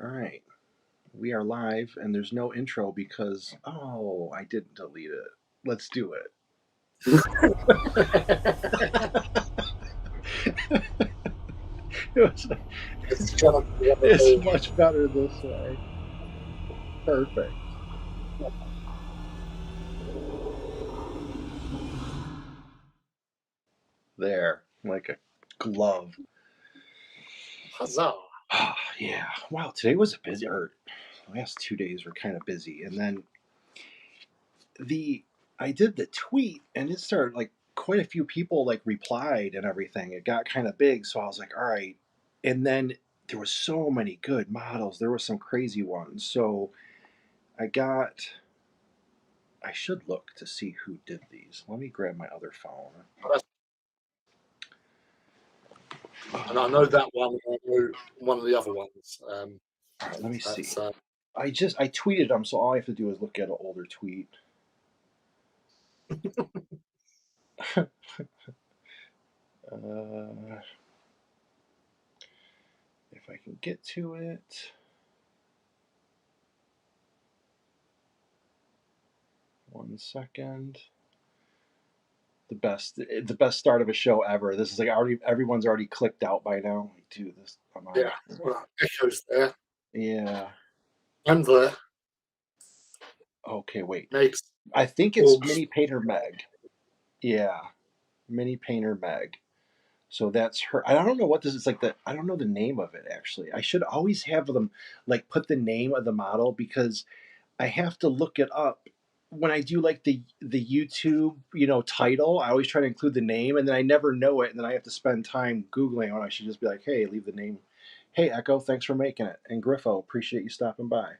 All right. We are live and there's no intro because, oh, I didn't delete it. Let's do it. It's much better this way. Perfect. There, like a glove. Huzzah. Yeah. Wow, today was a busy, or the last 2 days were kind of busy. And then I did the tweet and it started like quite a few people like replied and everything. It got kind of big. So I was like, all right. And then there was so many good models. There were some crazy ones. So I should look to see who did these. Let me grab my other phone. And I know that one. I know one of the other ones. All right, let me see. I tweeted them, so all I have to do is look at an older tweet. If I can get to it. One second. The best start of a show ever. This is like everyone's already clicked out by now. Like, dude, this I'm out. Yeah, well, Echo's there. Yeah. And there. Okay, wait. Makes I think it's Mini Painter Meg. Yeah, Mini Painter Meg. So that's her. I don't know what this is like. I don't know the name of it actually. I should always have them like put the name of the model because I have to look it up when I do like the YouTube title. I always try to include the name and then I never know it and then I have to spend time googling when I should just be like, hey, leave the name. Hey Echo, thanks for making it, and Griffo, appreciate you stopping by.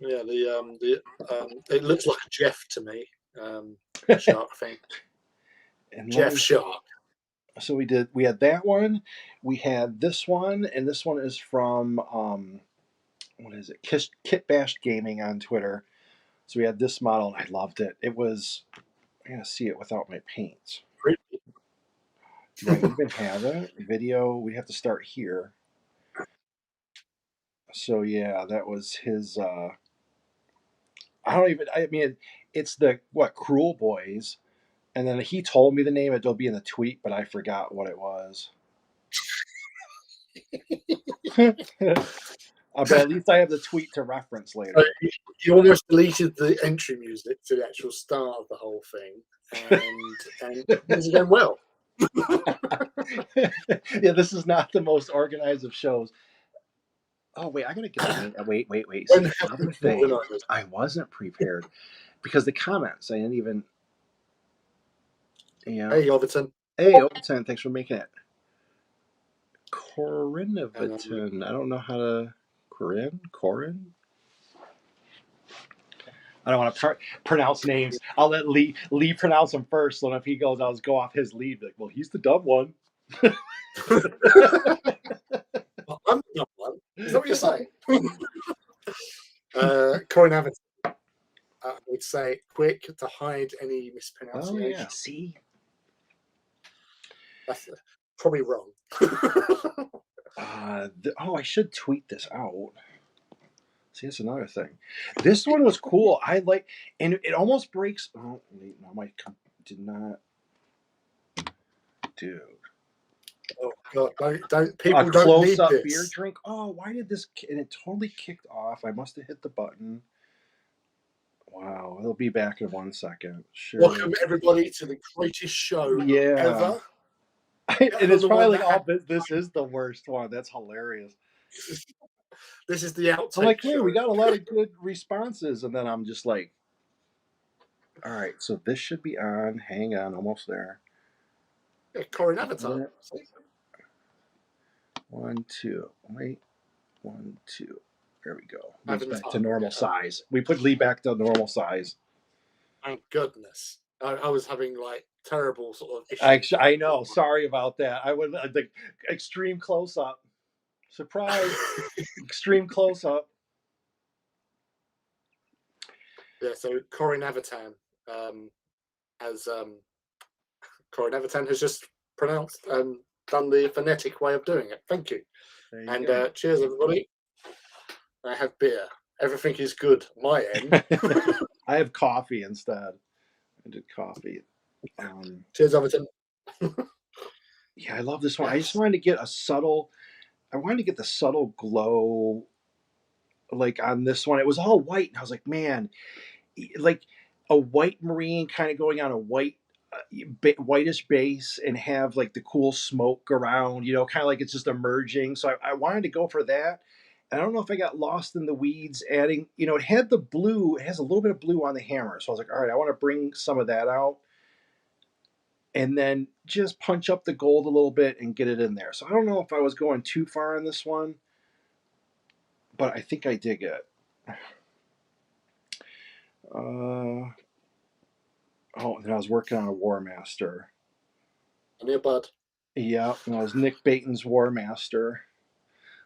Yeah, it looks like a Jeff to me. Shark thing. And Jeff Shark. So we had that one, we had this one, and this one is from what is it? Kit Bashed Gaming on Twitter. So we had this model, and I loved it. It was, I'm gonna see it without my paints. Do I even have it? Video? We have to start here. So yeah, that was his. I mean, it's the Cruel Boys, and then he told me the name. It'll be in the tweet, but I forgot what it was. But at least I have the tweet to reference later. You almost deleted the entry music to the actual start of the whole thing, and things are going well. Yeah, this is not the most organized of shows. Oh wait, I gotta get the name. Wait. See, another thing. I wasn't prepared because the comments. I didn't even. Yeah. Hey Overton. Hey Overton, thanks for making it. Corinovaton. I don't know how to. Corin. I don't want to pronounce names. I'll let Lee pronounce them first. So if he goes, I'll just go off his lead. Like, well, he's the dumb one. I'm the dumb one. Is that what you're saying? Corin Avatar. I would say quick to hide any mispronunciation. Oh yeah, see, that's probably wrong. I should tweet this out. See, that's another thing. This one was cool. I like, and it almost breaks. Oh, wait, no, my did not. Dude. Oh God! Don't people don't close need up this. Beer drink. Oh, why did this? And it totally kicked off. I must have hit the button. Wow, it'll be back in 1 second. Sure. Welcome everybody to the greatest show ever. And it's probably like, this is the worst one. That's hilarious. This is the outtake. I'm like, hey, we got a lot of good responses, and then I'm just like, all right, so this should be on. Hang on, almost there. Yeah, Corin Avatar. 1, 2. Wait. 1, 2. There we go. Lee's back to normal size. We put Lee back to normal size. Thank goodness. I was having like terrible sort of issues. I know. Sorry about that. I would the extreme close up. Surprise! Extreme close up. Yeah. So Corin Avatar Corin Avatar has just pronounced and done the phonetic way of doing it. Thank you. There you And go. cheers, everybody. I have beer. Everything is good. My end. I have coffee instead. I did coffee. Cheers, Overton. Yeah, I love this one. I just Yes. wanted to get a subtle. I wanted to get the subtle glow, like on this one. It was all white, and I was like, man, like a white marine kind of going on a whitish base and have like the cool smoke around, kind of like it's just emerging. So I wanted to go for that. And I don't know if I got lost in the weeds adding, it had the blue, it has a little bit of blue on the hammer. So I was like, all right, I want to bring some of that out and then just punch up the gold a little bit and get it in there. So I don't know if I was going too far on this one, but I think I dig it. Uh, oh, and I was working on a War Master. And your bud. Yeah, and I was Nick Baton's War Master.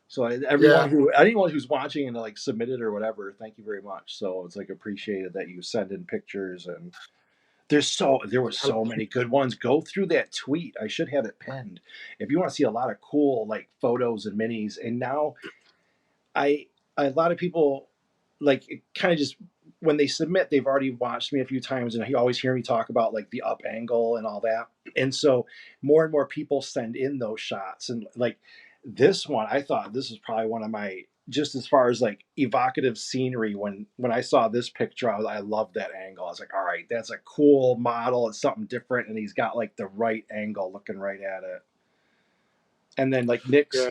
So Yeah. anyone who's watching and like submitted or whatever, thank you very much. So it's like appreciated that you send in pictures and there were so many good ones. Go through that tweet. I should have it pinned. If you want to see a lot of cool like photos and minis, and now I a lot of people like kind of just when they submit, they've already watched me a few times, and you always hear me talk about like the up angle and all that. And so more and more people send in those shots, and like this one, I thought this was probably one of my just as far as like evocative scenery. When I saw this picture, I loved that angle. I was like, all right, that's a cool model. It's something different, and he's got like the right angle, looking right at it. And then like Yeah. Nick's,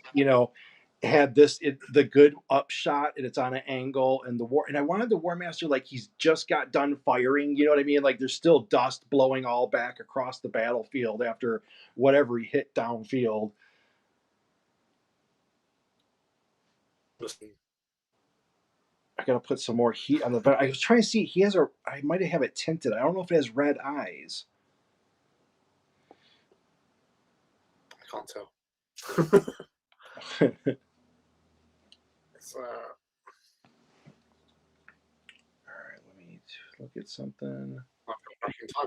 had the good upshot and it's on an angle and I wanted the War Master like he's just got done firing, you know what I mean? Like there's still dust blowing all back across the battlefield after whatever he hit downfield. I gotta put some more heat on the I was trying to see I might have it tinted. I don't know if it has red eyes. I can't tell. So, All right, let me look at something. I've got back in time.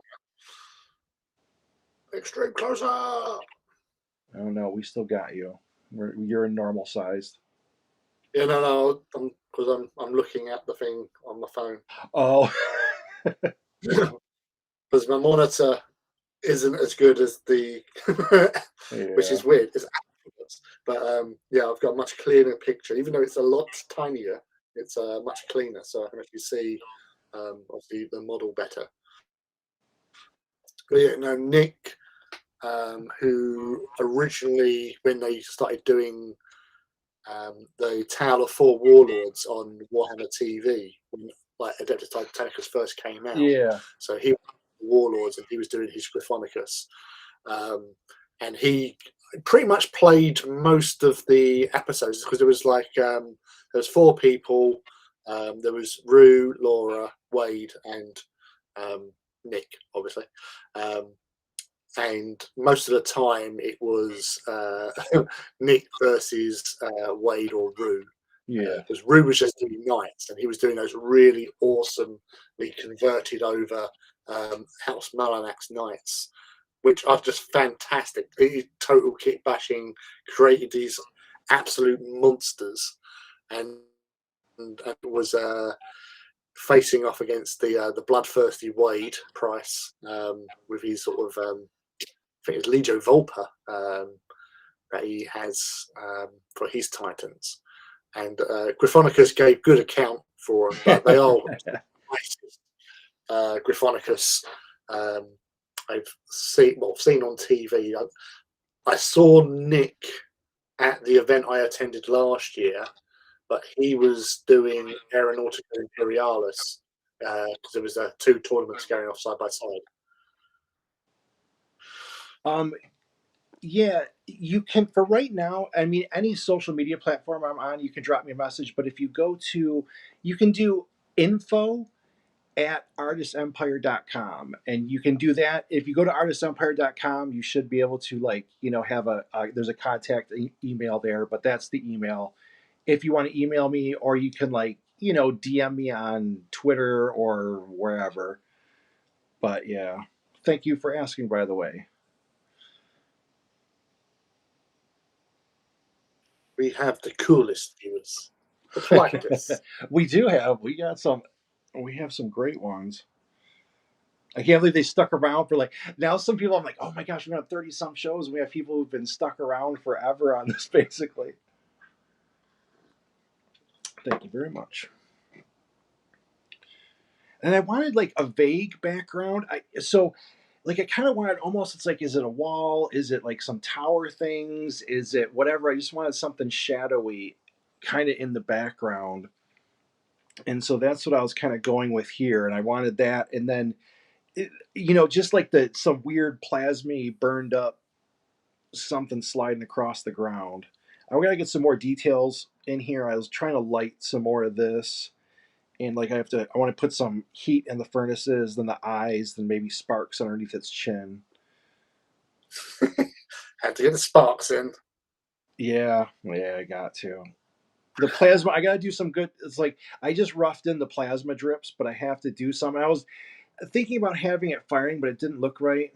Extreme close up. I don't know. We still got you. You're in normal sized. Yeah, no, because I'm looking at the thing on my phone. Oh. Because my monitor isn't as good as the, which Yeah. is weird. But yeah, I've got a much clearer picture. Even though it's a lot tinier, it's much cleaner, so I can actually see obviously the model better. But yeah, no, Nick, who originally when they started doing the Tale of Four Warlords on Warhammer TV, when like Adeptus Titanicus first came out. Yeah. So he was Warlords and he was doing his Gryphonicus. And he pretty much played most of the episodes because there was like there was four people. There was Rue, Laura, Wade, and Nick, obviously. And most of the time it was Nick versus Wade or Rue. Yeah. Because Rue was just doing knights, and he was doing those really awesomely converted over House Malanax knights, which are just fantastic. Total kit bashing, created these absolute monsters, and was facing off against the bloodthirsty Wade Price with his sort of I think it's Legio Volpa that he has for his Titans. And Gryphonicus gave good account for them, but they are Gryphonicus I've seen on TV. I saw Nick at the event I attended last year, but he was doing Aeronautica Imperialis because there was two tournaments going off side by side. Yeah, you can for right now. I mean, any social media platform I'm on, you can drop me a message. But if you go to, you can do info@artistempire.com, and you can do that. If you go to artistempire.com, you should be able to like have there's a contact email there, but that's the email. If you want to email me, or you can like DM me on Twitter or wherever. But yeah, thank you for asking, by the way. We have the coolest viewers, the politest. We have some great ones. I can't believe they stuck around for like now. Some people I'm like, oh my gosh, we have 30 some shows. And we have people who've been stuck around forever on this, basically. Thank you very much. And I wanted like a vague background. I kind of wanted almost. It's like, is it a wall? Is it like some tower things? Is it whatever? I just wanted something shadowy, kind of in the background. And so that's what I was kind of going with here. And I wanted that, and then just like some weird plasmy burned up something sliding across the ground. I gotta get some more details in here. I was trying to light some more of this, and like I want to put some heat in the furnaces, then the eyes, then maybe sparks underneath its chin. Had to get the sparks in. Yeah, I got to. The plasma, I gotta do some good. It's like I just roughed in the plasma drips, but I have to do some. I was thinking about having it firing, but it didn't look right.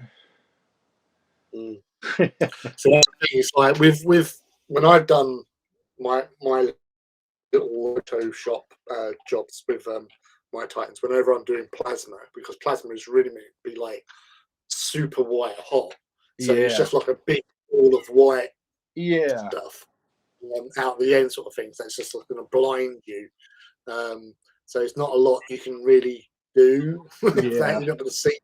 Mm. So that's the thing. It's like with when I've done my little auto shop jobs with my Titans, whenever I'm doing plasma, because plasma is really meant to be like super white hot, so it's Yeah, just like a big ball of white yeah, stuff out the end, sort of thing. So it's just like going to blind you. So it's not a lot you can really do. That yeah. you're not going to see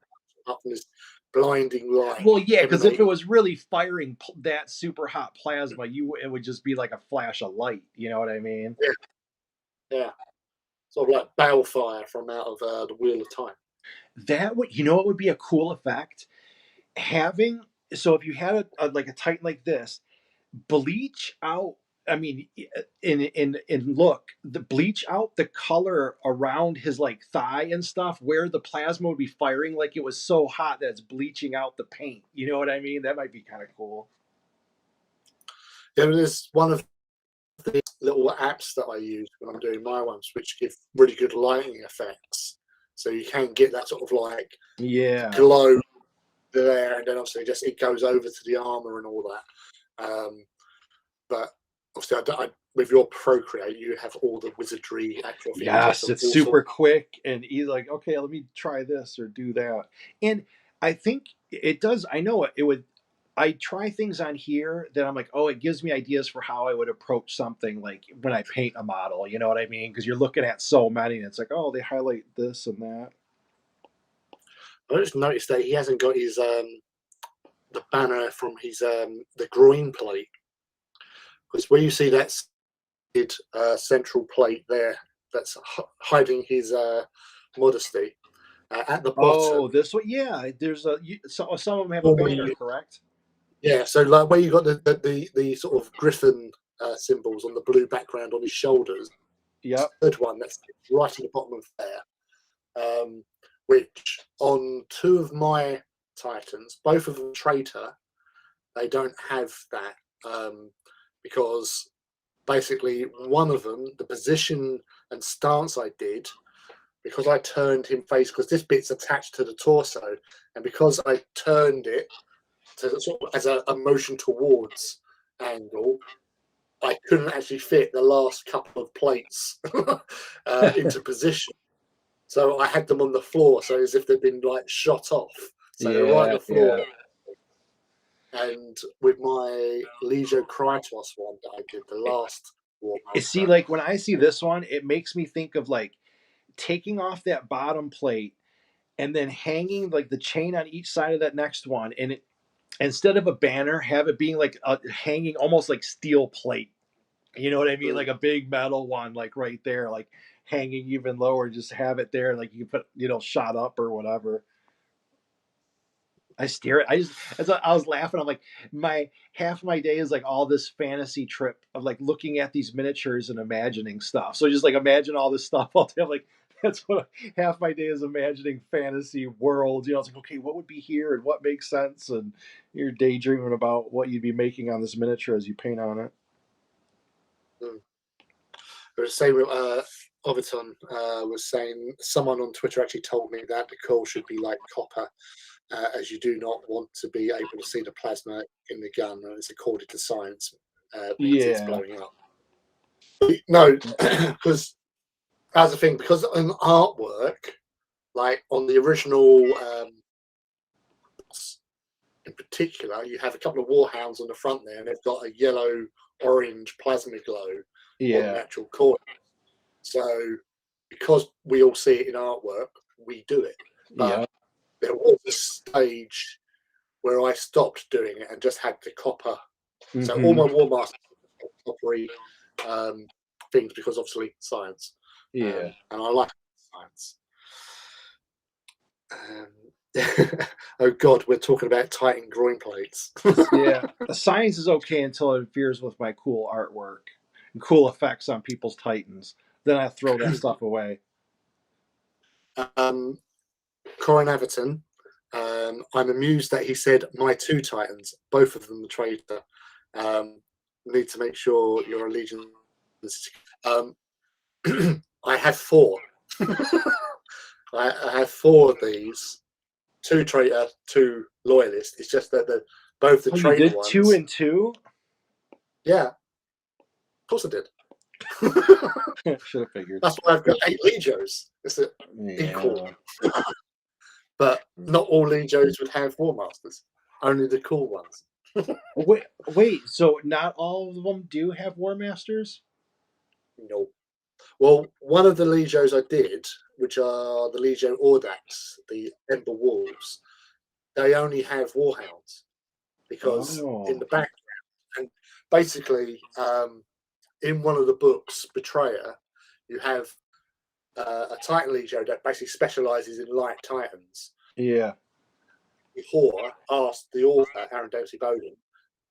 up from this blinding light Well, yeah, because if it emanating. was really firing that super hot plasma, it would just be like a flash of light. You know what I mean? Yeah, yeah, sort of like balefire from out of the Wheel of Time. That would, what would be a cool effect? Having so if you had like a Titan like this, bleach out. I mean, in look, the bleach out the color around his like thigh and stuff, where the plasma would be firing, like it was so hot that it's bleaching out the paint. You know what I mean? That might be kind of cool. Yeah, there's one of the little apps that I use when I'm doing my ones, which give really good lighting effects. So you can get that sort of like Yeah. glow there, and then obviously just it goes over to the armor and all that. But obviously, with your Procreate, you have all the wizardry actual features Yes, of it's all sorts. super quick and he's like, okay, let me try this or do that. And I think it does. I know it would. I try things on here that I'm like, oh, it gives me ideas for how I would approach something like when I paint a model. You know what I mean? Because you're looking at so many, and it's like, oh, they highlight this and that. I just noticed that he hasn't got his the banner from his the groin plate, because where you see that central plate there, that's hiding his modesty at the Oh, bottom. this one, yeah. Some of them have a banner, correct? Yeah, so like where you got the sort of griffin symbols on the blue background on his shoulders. Yep. Third one that's right at the bottom of there, which on two of my Titans, both of them traitor, they don't have that because basically one of them, the position and stance I did, because I turned him face, because this bit's attached to the torso, and because I turned it to sort of as a motion towards angle, I couldn't actually fit the last couple of plates into position. So I had them on the floor, so as if they'd been like shot off. So they're right on Yeah, the floor. yeah. And with my Legio Krytos one that I did, the last War See, Master, like when I see this one, it makes me think of like taking off that bottom plate and then hanging like the chain on each side of that next one, and instead of a banner, have it being like a hanging almost like steel plate. You know what I mean? Like a big metal one, like right there, like hanging even lower. Just have it there, like you can put, shot up or whatever. I stare at. I just as I was laughing. I'm like, my half of my day is like all this fantasy trip of like looking at these miniatures and imagining stuff. So just like imagine all this stuff all day. I'm like, that's what half my day is, imagining fantasy worlds. It's like, okay, what would be here and what makes sense, and you're daydreaming about what you'd be making on this miniature as you paint on it. the same with Overton was saying, someone on Twitter actually told me that the coil should be like copper, as you do not want to be able to see the plasma in the gun, and it's according to science. means it's Yeah. blowing up. No, because as a thing, because an artwork, like on the original, in particular, you have a couple of warhounds on the front there, and they've got a yellow-orange plasma glow on Yeah. natural coin. So, because we all see it in artwork, we do it. But Yeah. there was a stage where I stopped doing it and just had the copper. So all Mm-hmm. my War Masters coppery things, because obviously science, Yeah. and I like science. Oh God, we're talking about Titan groin plates. Yeah. The science is okay until it interferes with my cool artwork and cool effects on people's Titans. Then I throw that stuff away. Corin Everton, I'm amused that he said my two Titans, both of them the traitor. Need to make sure your allegiance. I have four. I have four of these. Two traitor, two loyalist. It's just that both the Oh, you traitor did ones. 2 and 2? Yeah, of course I did. Should have figured. That's why I've got 8 Legios. It's equal. But not all Legios would have War Masters. Only the cool ones. Wait. So not all of them do have War Masters? No. Well, one of the Legios I did, which are the Legio Audax, the Ember Wolves, they only have Warhounds because in the background, and basically in one of the books, Betrayer, you have a Titan Legio that basically specializes in light Titans. Yeah. Before asked the author, Aaron Dempsey Bowden,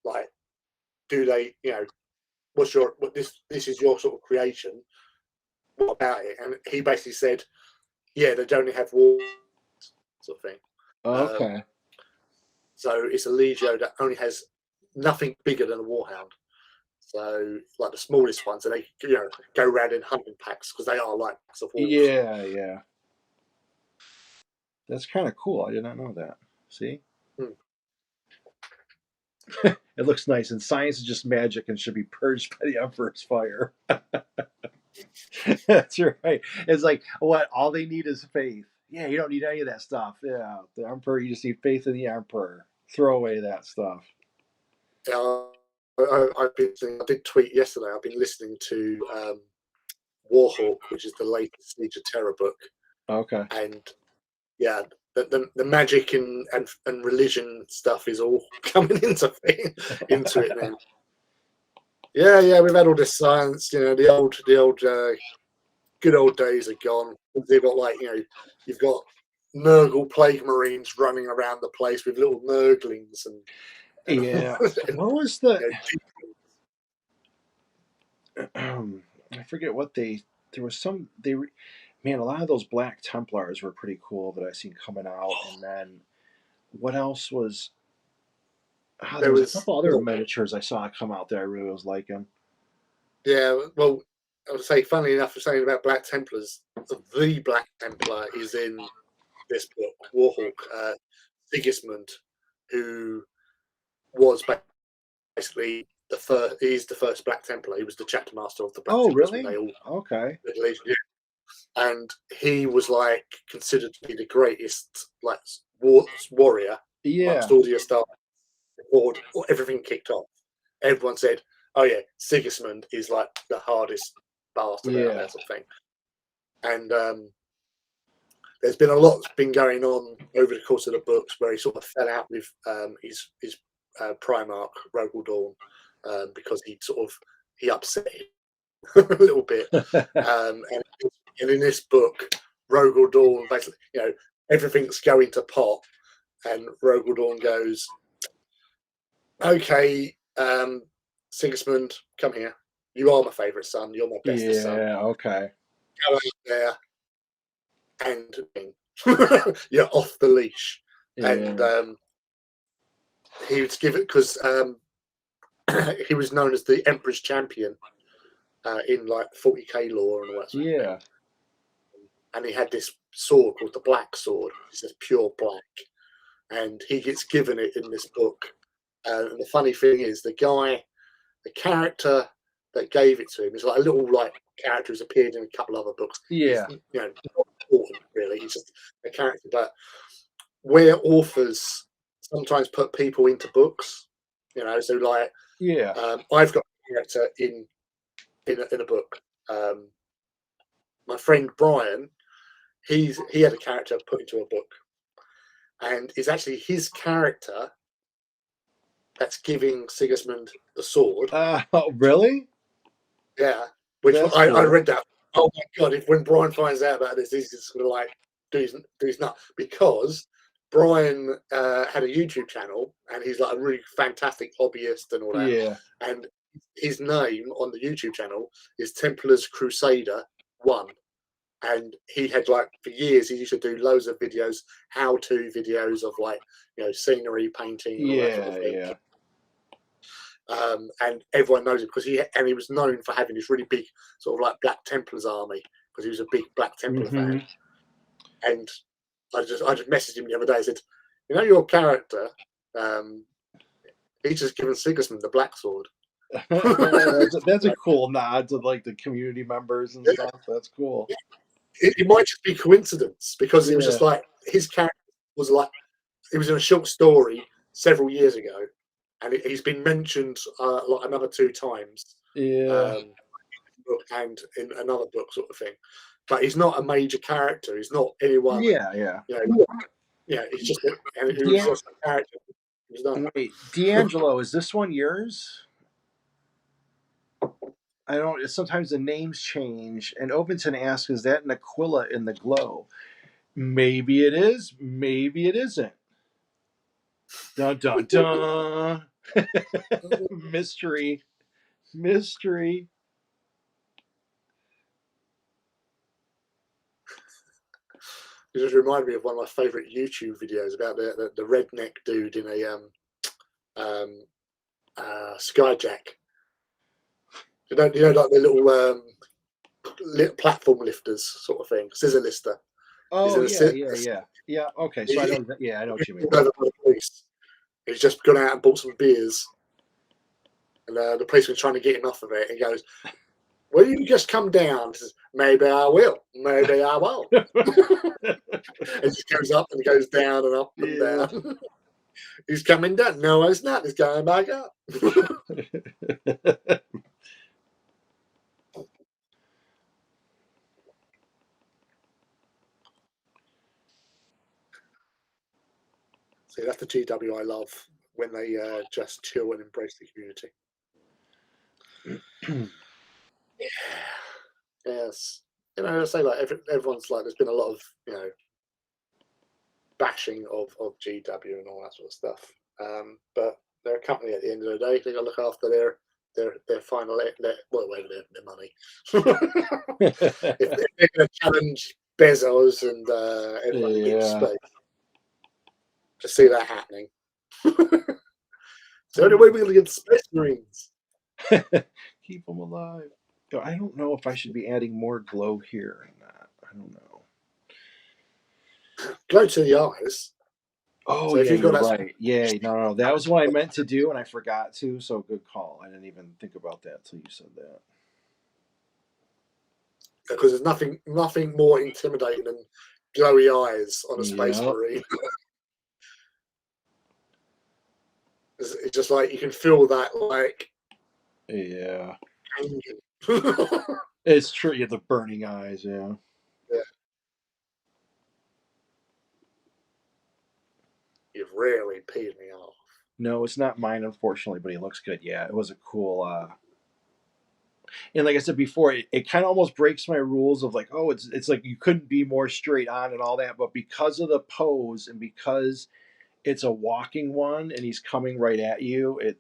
like, do they, what's your, this is your sort of creation, what about it? And he basically said, yeah, they only have war, sort of thing. Okay. So it's a Legio that only has nothing bigger than a Warhound. So like the smallest ones, and they go around in hunting packs because they are like packs of wolves. Yeah. That's kind of cool. I did not know that. See? It looks nice, and science is just magic and should be purged by the Emperor's fire. That's right. It's like, what? All they need is faith. Yeah, you don't need any of that stuff. Yeah, the Emperor, you just need faith in the Emperor. Throw away that stuff. I did tweet yesterday. I've been listening to Warhawk, which is the latest Siege of Terror book. Okay. And yeah, the magic and religion stuff is all coming into it now. Yeah, we've had all this science. The old good old days are gone. They've got you've got Nurgle plague marines running around the place with little Nurglings and Yeah. What was the? I forget what they. There was some. Man, a lot of those Black Templars were pretty cool that I seen coming out, and then what else was? There was a couple other miniatures I saw come out that I really was liking. Yeah, well, I would say, funnily enough, for saying about Black Templars, the Black Templar is in this book, Warhawk, Sigismund, who was basically the first. He's the first Black Templar. He was the chapter master of the Black Templars Really? when they all Okay. And he was considered to be the greatest warrior amongst all the Astarte before everything kicked off. Everyone said, "Oh yeah, Sigismund is like the hardest bastard out there," sort of thing. And there's been a lot that's been going on over the course of the books where he sort of fell out with his Primarch Rogel Dawn because he upset him a little bit. And in this book, Rogel Dawn basically, everything's going to pot, and Rogel Dawn goes, "Okay, Sigismund, come here. You are my favourite son. You're my bestest son. Yeah, okay. Go out there and you're off the leash." Yeah. And he was given, because he was known as the Emperor's champion in 40k lore and all that sort of thing. And he had this sword called the Black Sword. It says pure black. And he gets given it in this book. And the funny thing is, the guy the character that gave it to him is like a little character who's appeared in a couple other books. Yeah. He's, not important really. He's just a character. But where authors sometimes put people into books, so Yeah. I've got a character in a book. My friend Brian, he had a character put into a book, and it's actually his character that's giving Sigismund the sword. Really? Yeah, which That's I cool. read that. Oh my god! When Brian finds out about this, he's just gonna do his nut, because Brian had a YouTube channel, and he's like a really fantastic hobbyist and all that. Yeah. And his name on the YouTube channel is Templars Crusader 1. And he had for years he used to do loads of videos, how-to videos of scenery painting and all that sort of thing. Yeah. And everyone knows him because he was known for having this really big sort of Black Templars army, because he was a big Black Templar fan. And I just messaged him the other day. I said, your character, he's just given Sigismund the black sword. That's a cool nod to the community members and stuff. That's cool. It might just be coincidence, because it was just his character was it was in a short story several years ago, and he's been mentioned another 2 times. Yeah. And in another book, sort of thing. But he's not a major character. He's not anyone. Yeah. He's just a character. Wait, D'Angelo, is this one yours? I don't. Sometimes the names change. And Openton asks, "Is that an Aquila in the glow?" Maybe it is. Maybe it isn't. Dun dun dun. Mystery. It just reminded me of one of my favourite YouTube videos about the redneck dude in a skyjack. You know, like the little platform lifters sort of thing, scissor lister. Oh yeah. Okay, so I know. Yeah, I know what you mean. He's just gone out and bought some beers, and the policeman's trying to get him off of it. He goes, "Will you just come down?" He says, "Maybe I will. Maybe I won't." And he just goes up and goes down and up and down. He's coming down. No, he's not. He's going back up. See, that's the GW I love, when they just chill and embrace the community. Yes. I say everyone's there's been a lot of bashing of GW and all that sort of stuff. But they're a company at the end of the day. They got to look after their final their money. If they're going to challenge Bezos and everyone in deep space, to see that happening. So anyway, we're going to get Space Marines. Keep them alive. I don't know if I should be adding more glow here or not. I don't know. Glow to the eyes. Oh, so yeah, you're right. Yeah, no, that was what I meant to do, and I forgot to. So good call. I didn't even think about that until you said that. Because there's nothing more intimidating than glowy eyes on a Space Marine. It's just you can feel that yeah. Anger. It's true. You have the burning eyes. Yeah. You've really peed me off. No, it's not mine, unfortunately, but he looks good. Yeah, it was a cool. And like I said before, it kind of almost breaks my rules of it's like you couldn't be more straight on and all that, but because of the pose and because it's a walking one and he's coming right at you, it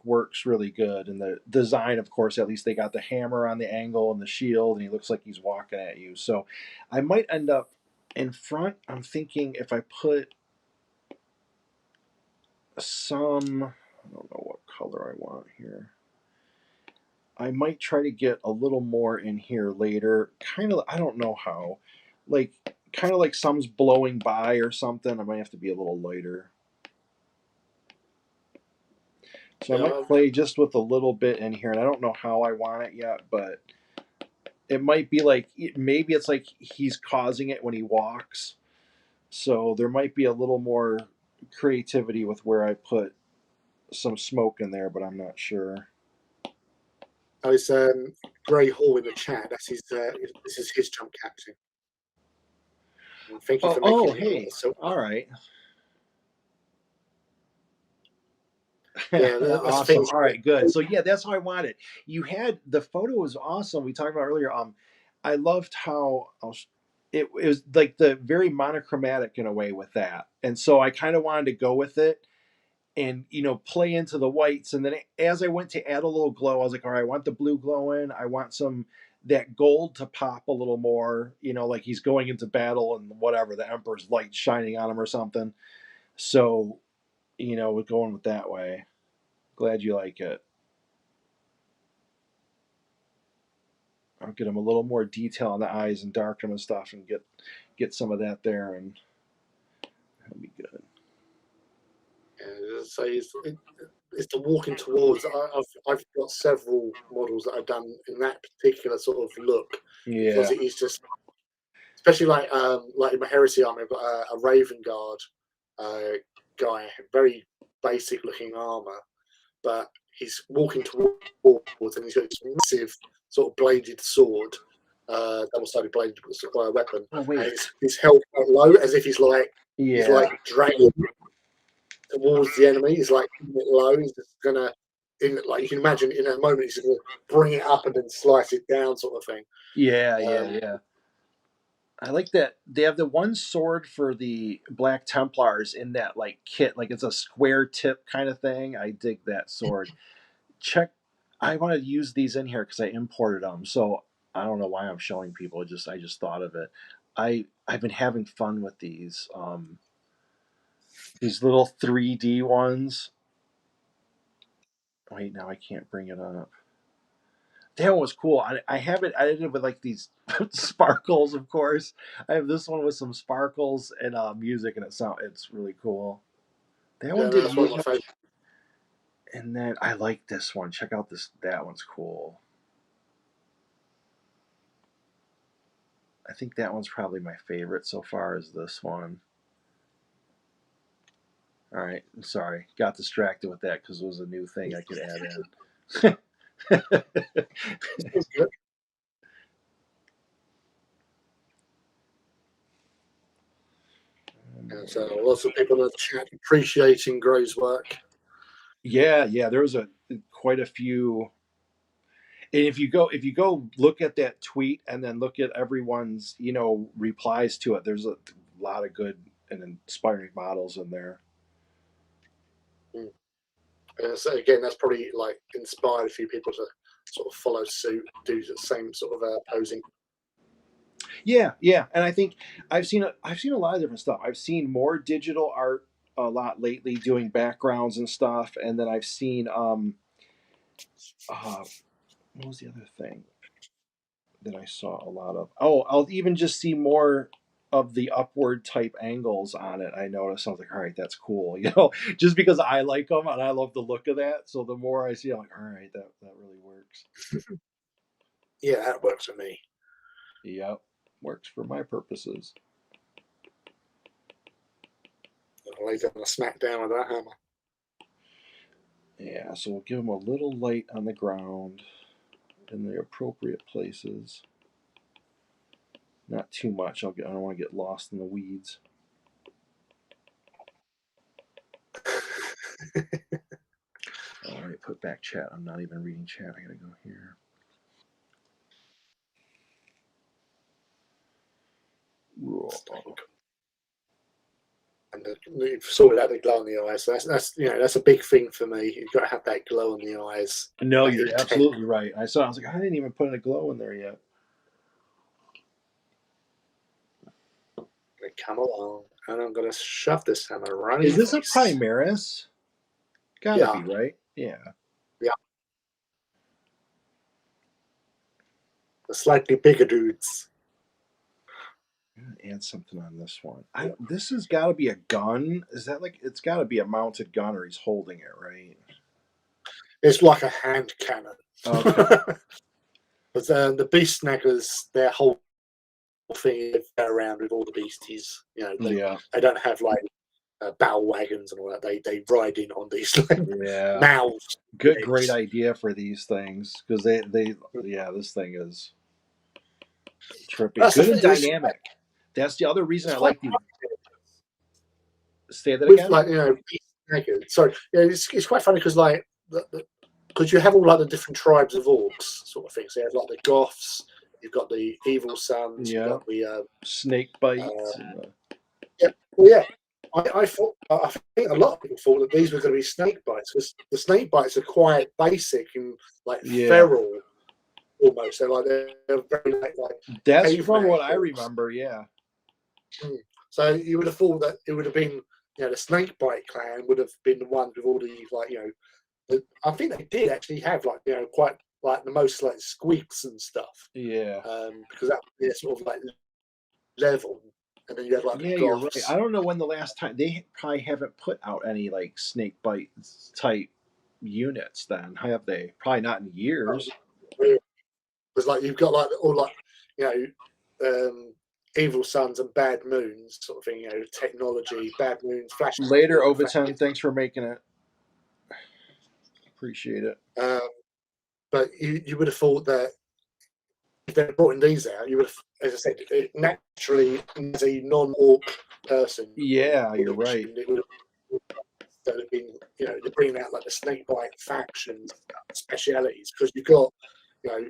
works really good. And the design, of course, at least they got the hammer on the angle and the shield, and he looks like he's walking at you. So I might end up in front. I'm thinking if I put some, I don't know what color I want here. I might try to get a little more in here later. Kind of, I don't know how. Kind of like some's blowing by or something. I might have to be a little lighter. So I Yeah, might play just with a little bit in here, and I don't know how I want it yet, but it might be like maybe it's like he's causing it when he walks. So there might be a little more creativity with where I put some smoke in there, but I'm not sure. There's Gray Hall in the chat. That's his. This is his jump captain. And thank you Oh, for making oh, him hey, so. all right. Yeah, that's Awesome. finished. All right, good. So yeah, that's how I want it. You had the photo was awesome. We talked about earlier. I loved how it was like the very monochromatic in a way with that, and so I kind of wanted to go with it and play into the whites. And then as I went to add a little glow, I was like, all right, I want the blue glow in. I want some that gold to pop a little more. Like he's going into battle and whatever the Emperor's light shining on him or something. So we're going with that way. Glad you like it. I'll get him a little more detail on the eyes and darken them and stuff, and get some of that there, and that'll be good. Yeah, so it's the walking towards. I've got several models that I've done in that particular sort of look because Yeah. it is just, especially like in my Heresy army, I've got a Raven Guard guy, very basic looking armor, but he's walking towards and he's got this massive sort of bladed sword, double-sided bladed weapon, Oh and wait. it's held quite low as if he's Yeah. like dragging towards the enemy. He's like keeping it low. He's just gonna, like you can imagine, in a moment he's gonna bring it up and then slice it down, sort of thing. Yeah. Yeah. Um, Yeah. I like that they have the one sword for the Black Templars in that like kit, like it's a square tip kind of thing. I dig that sword. Check. I want to use these in here because I imported them. So I don't know why I'm showing people. I just thought of it. I've been having fun with these little 3D ones. Wait, now I can't bring it up. That one was cool. I have it edited with like these sparkles, of course. I have this one with some sparkles and music, and it's really cool. That one yeah, didn't that's one need of my much, favourite. and then I like this one. Check out this. That one's cool. I think that one's probably my favorite so far. Is this one? All right, I'm sorry, got distracted with that because it was a new thing I could add in. It's good. And so lots of people in the chat appreciating Gray's work. Yeah, yeah. There was quite a few. And if you go look at that tweet and then look at everyone's replies to it, there's a lot of good and inspiring models in there. Mm. And so again, that's probably like inspired a few people to sort of follow suit, do the same sort of posing. Yeah, yeah. And I think I've seen a lot of different stuff. I've seen more digital art a lot lately, doing backgrounds and stuff, and then I've seen what was the other thing that I saw a lot of? Oh, I'll even just see more of the upward type angles on it. I noticed. I was like, all right, that's cool. Just because I like them and I love the look of that. So the more I see, I'm like, all right, that really works. Yeah, that works for me. Yep, works for my purposes. I'll lay down a smack down with that hammer. Yeah, so we'll give them a little light on the ground in the appropriate places. Not too much. I don't want to get lost in the weeds. All right, put back chat. I'm not even reading chat. I gotta go here. And you've sorted out the glow in the eyes. So that's a big thing for me. You've got to have that glow in the eyes, No, that you're intent. absolutely right. I was like, I didn't even put a glow in there yet. Come along, and I'm going to shove this hammer right in Is your this a face. Primaris? Gotta Yeah, be, right? Yeah. yeah. The slightly bigger dudes. I'm gonna add something on this one. This has got to be a gun. Is that like it's got to be a mounted gun, or he's holding it, right? It's like a hand cannon. Okay. But the beast snaggers, their whole thing is they're around with all the beasties. You know, Yeah. they don't have like battle wagons and all that. They ride in on these like Yeah. mouths. Great idea for these things because they yeah, this thing is trippy. That's the Good and thing. dynamic. That's the other reason It's I quite like the. Say that with again. like beast snaggers. So yeah, it's quite funny because like because you have all like the different tribes of orcs sort of thing. So you have like the Goths, you've got the Evil Sons, you've Yeah. got the Snake uh, bites. yeah, well, yeah. I thought I think a lot of people thought that these were going to be snake bites because the snake bites are quite basic and like Yeah. feral almost. They're very like That's from caveman what I orcs. remember. Yeah. So you would have thought that it would have been the snake bite clan would have been the ones with all the like I think they did actually have like quite like the most like squeaks and stuff Yeah. because that sort of like level, and then you had like the Yeah, you're right. I goths. don't know when the last time they probably haven't put out any like snake bite type units. Then have they? Probably not in years. Because like you've got like all like you evil suns and bad moons sort of thing. Technology, bad moons, flash. Later, Overton. Thanks for making it. Appreciate it. Um, but you would have thought that if they're brought these out, you would have, as I said, naturally as a non-orc person Yeah, would you're have right. assumed it would have been they're bringing out like the snake bite factions specialities because you've got you know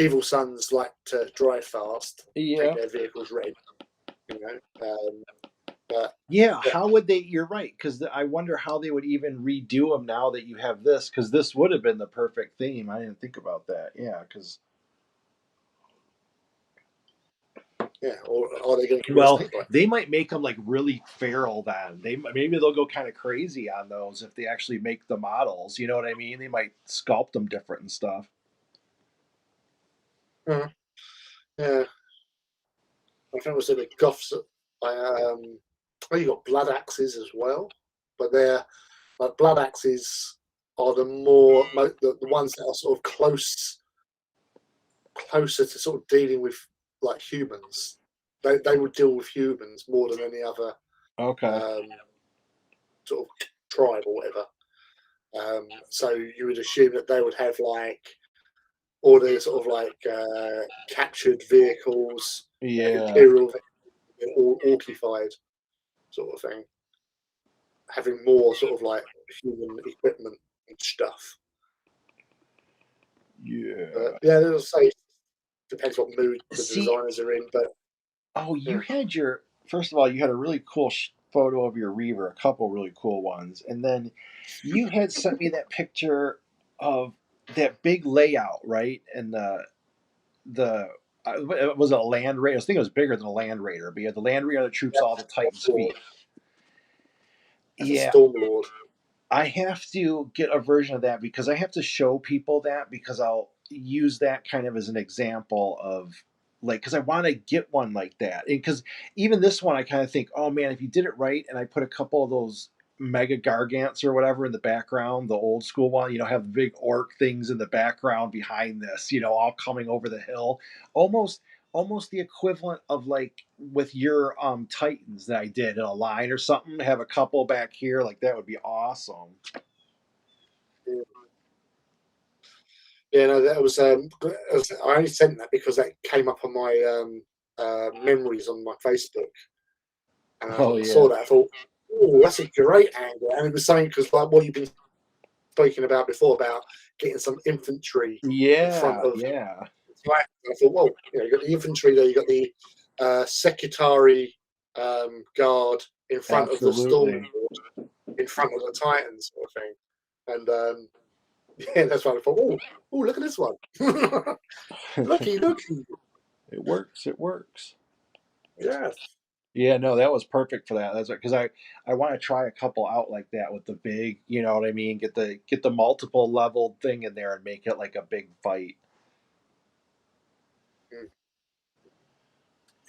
evil sons like to drive fast, paint Yeah. their vehicles red, you know. But Yeah, yeah, how would they? You're right, because I wonder how they would even redo them now that you have this, because this would have been the perfect theme. I didn't think about that. Yeah, because yeah. Or are they going to get rid of well, snake bite? they might make them like really feral. Then maybe they'll go kind of crazy on those if they actually make the models. You know what I mean? They might sculpt them different and stuff. Yeah, I think it was in the Goths. Oh, you got blood axes as well, but they're like blood axes are the ones that are sort of closer to sort of dealing with like humans. They would deal with humans more than any other Okay. um, sort of tribe or whatever. So you would assume that they would have like all the sort of like captured vehicles, Yeah. imperial, all orcified sort of thing, having more sort of like human equipment and stuff. But Yeah. yeah, it'll say depends what mood the See, designers are in. But oh, you yeah, had your first of all, you had a really cool photo of your Reaver, a couple really cool ones, and then you had sent me that picture of that big layout, right? And the was it a Land Raider? I think it was bigger than a Land Raider, but you had the Land Raider that troops all the Titans' feet. as a Yeah, storm lord. I have to get a version of that because I have to show people that because I'll use that kind of as an example of like because I want to get one like that. And because even this one, I kind of think, oh man, if you did it right, and I put a couple of those mega gargants or whatever in the background, the old school one, have the big orc things in the background behind this, all coming over the hill, almost almost the equivalent of like with your Titans that I did in a line or something. Have a couple back here, like that would be awesome. Yeah, no, that was. I only sent that because that came up on my memories on my Facebook, and Oh I yeah, saw that. I thought, oh, that's a great angle, and it was something because like what you've been speaking about before about getting some infantry in front yeah, of. yeah. I thought, well, you got the infantry there, you got the secretary guard in front of the storm Absolutely. lord, in front of the Titans, sort of thing, and yeah, that's why I thought, oh, look at this one, looky, It works. It works. yeah. Yeah, no, that was perfect for that. That's because I want to try a couple out like that with the big, you know what I mean? Get the multiple leveled thing in there and make it like a big fight. Mm.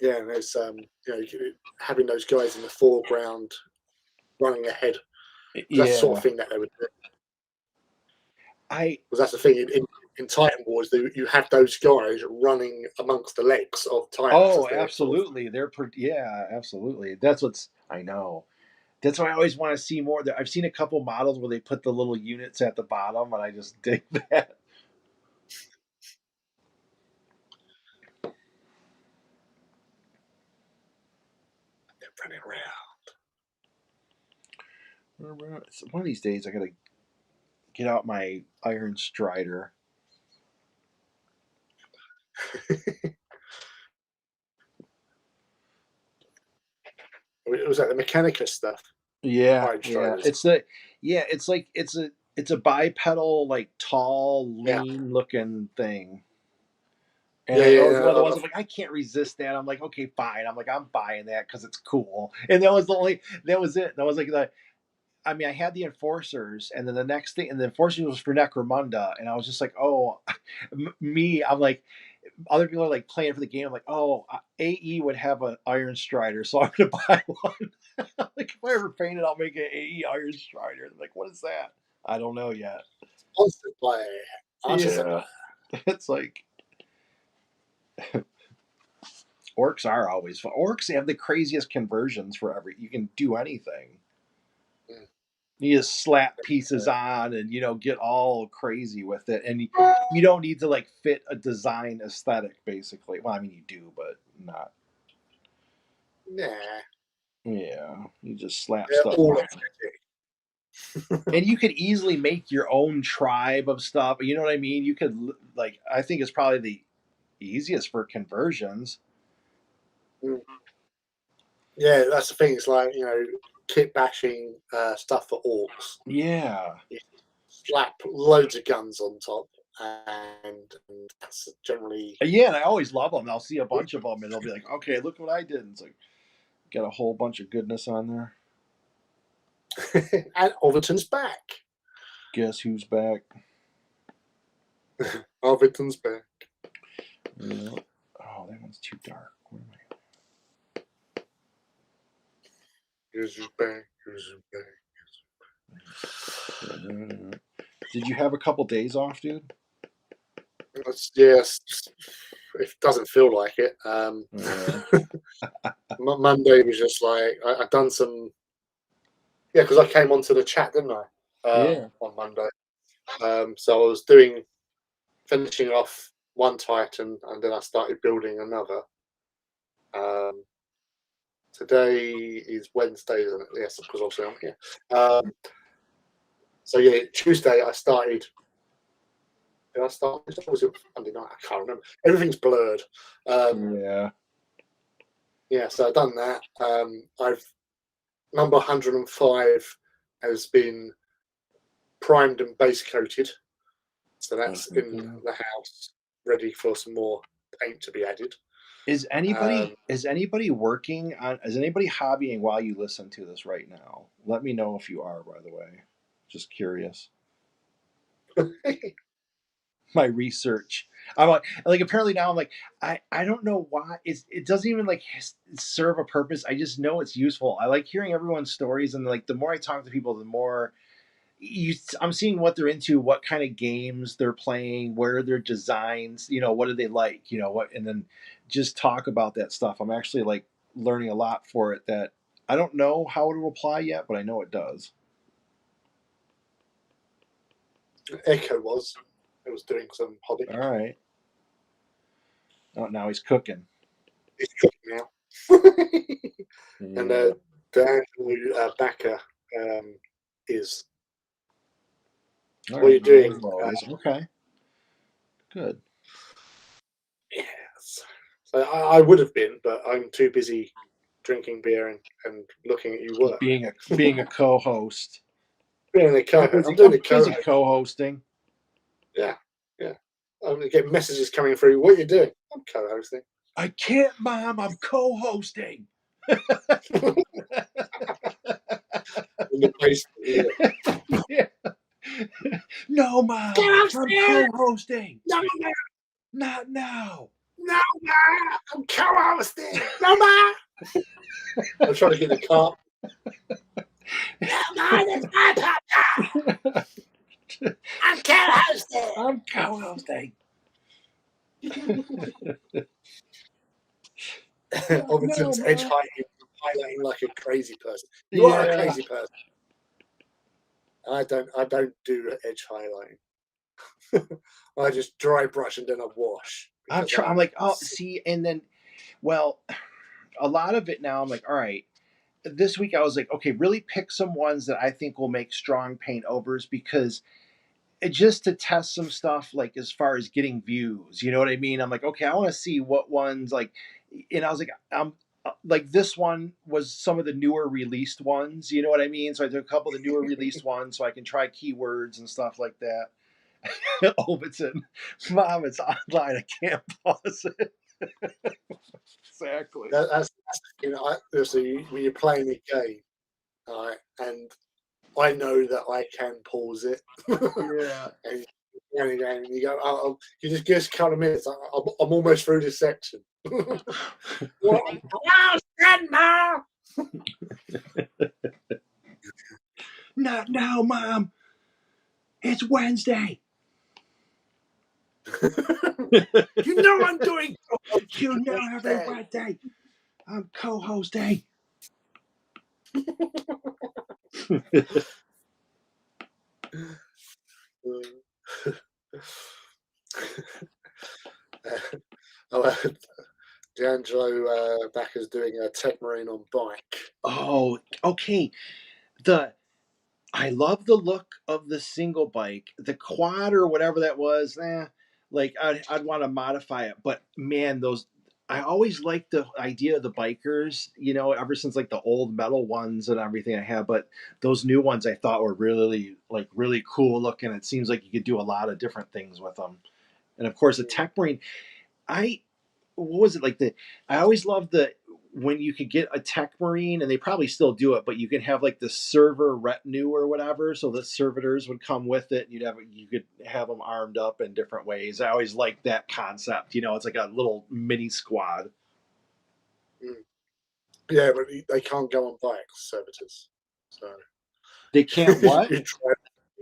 Yeah, and there's having those guys in the foreground running ahead. That's the sort Yeah. of thing that they would do. Because that's the thing in Titan Wars, you had those guys running amongst the legs of Titans Oh, as they're sort of. absolutely. Yeah, absolutely. That's what's I know. That's why I always want to see more. I've seen a couple models where they put the little units at the bottom, and I just dig that. They're running One of these days, I gotta get out my Iron Strider. Was that the Mechanicus stuff? Yeah, Iron yeah. Striders. It's like it's a bipedal, like tall, Yeah, lean looking thing. And yeah, that yeah. was one of the ones I'm like, I can't resist that. I'm like, okay, fine. I'm like, I'm buying that because it's cool. And that was it. That was like I mean, I had the enforcers, and then the next thing, and the enforcers was for Necromunda, and I was just like, oh, I'm like, other people are like playing for the game. I'm like, oh, AE would have an Iron Strider, so I'm gonna buy one. Like, if I ever paint it, I'll make an AE Iron Strider. I'm like, what is that? I don't know yet. Sponsored by Yeah, it's like orcs are always fun. Orcs have the craziest conversions for every. You can do anything. Mm. You just slap pieces on and get all crazy with it, and you don't need to like fit a design aesthetic basically. Well, I mean you do, but not. Nah, Yeah, you just slap they're stuff all on, aesthetic. and you could easily make your own tribe of stuff. You know what I mean? You could like I think it's probably the easiest for conversions. Mm. Yeah, that's the thing. It's like kit bashing stuff for orcs. Yeah, You slap loads of guns on top, and that's generally yeah, and I always love them. I'll see a bunch of them, and they'll be like, "Okay, look what I did." And it's like got a whole bunch of goodness on there. and Overton's back. Guess who's back? Overton's back. Yeah. Oh, that one's too dark. What am Here's his back. Here's his I? Did you have a couple days off, dude? back. Yes, it doesn't feel like it. Yeah. Monday was just like I'd done some. Yeah, because I came onto the chat, didn't I? Yeah. On Monday. So I was finishing off one Titan, and then I started building another. Today is Wednesday, isn't it? Yes, because obviously I'm here. So yeah, Tuesday I started. Did I start? Was it Monday night? I can't remember. Everything's blurred. Yeah. Yeah, so I've done that. I've number 105 has been primed and base coated, so that's in the house, ready for some more paint to be added. Is anybody working on? Is anybody hobbying while you listen to this right now? Let me know if you are. By the way, just curious. My research. I'm like apparently now I'm like I don't know why it doesn't even like serve a purpose. I just know it's useful. I like hearing everyone's stories, and like the more I talk to people, the more I'm seeing what they're into, what kind of games they're playing, where are their designs, what do they like, what, and then just talk about that stuff. I'm actually like learning a lot for it that I don't know how it will apply yet, but I know it does. Echo was doing some hobby. All right. Oh, now he's cooking. He's cooking now. And Yeah. Dan Backer is. All What are right. you doing? Okay. Good. Yes. So I would have been, but I'm too busy drinking beer and looking at you work. Being a co-host. Being a co-host. I'm doing I'm a busy co-host. co-hosting. Yeah, yeah. I'm gonna get messages coming through. What are you doing? I'm co-hosting. I can't, Mom. I'm co-hosting. In the basement. Yeah. No, Mom. I'm co-hosting. No, no, Not now. no, no. I'm co-hosting. No, no. I'm trying to get the car. No, no, that's my podcast. I'm co-hosting. I'm co-hosting. Overton's No, edge Mom. highlighting like a crazy person. You are a Yeah. crazy person. I don't do edge highlighting. I just dry brush and then I wash I'm because trying. I'm I'm like, oh, see, and then, well, a lot of it now. I'm like, all right. This week I was like, okay, really pick some ones that I think will make strong paint overs because just to test some stuff like as far as getting views, you know what I mean? I'm like, okay, I want to see what ones like, and I was like, like this one was some of the newer released ones, you know what I mean? So I took a couple of the newer released ones so I can try keywords and stuff like that. Overton, Mom, it's online. I can't pause it. Exactly. that's you know so when you're playing a game, and I know that I can pause it, Yeah. and you go, you just give us a couple of minutes. I'm almost through this section. Well, Grandma. Not now, Mom. It's Wednesday. You know I'm doing. You know every Wednesday I'm co-hosting. D'Angelo Backer's doing a tech marine on bike. Oh, okay. The I love the look of the single bike. The quad or whatever that was, like I'd want to modify it. But man, those I always liked the idea of the bikers, you know, ever since like the old metal ones and everything I had. But those new ones I thought were really cool looking. It seems like you could do a lot of different things with them. And of course, a tech marine. I what was it like the I always loved the when you could get a tech marine and they probably still do it, but you could have like the server retinue or whatever, so the servitors would come with it and you could have them armed up in different ways. I always liked that concept, you know, it's like a little mini squad. Yeah, but they can't go on bikes, servitors. So They can't what? you try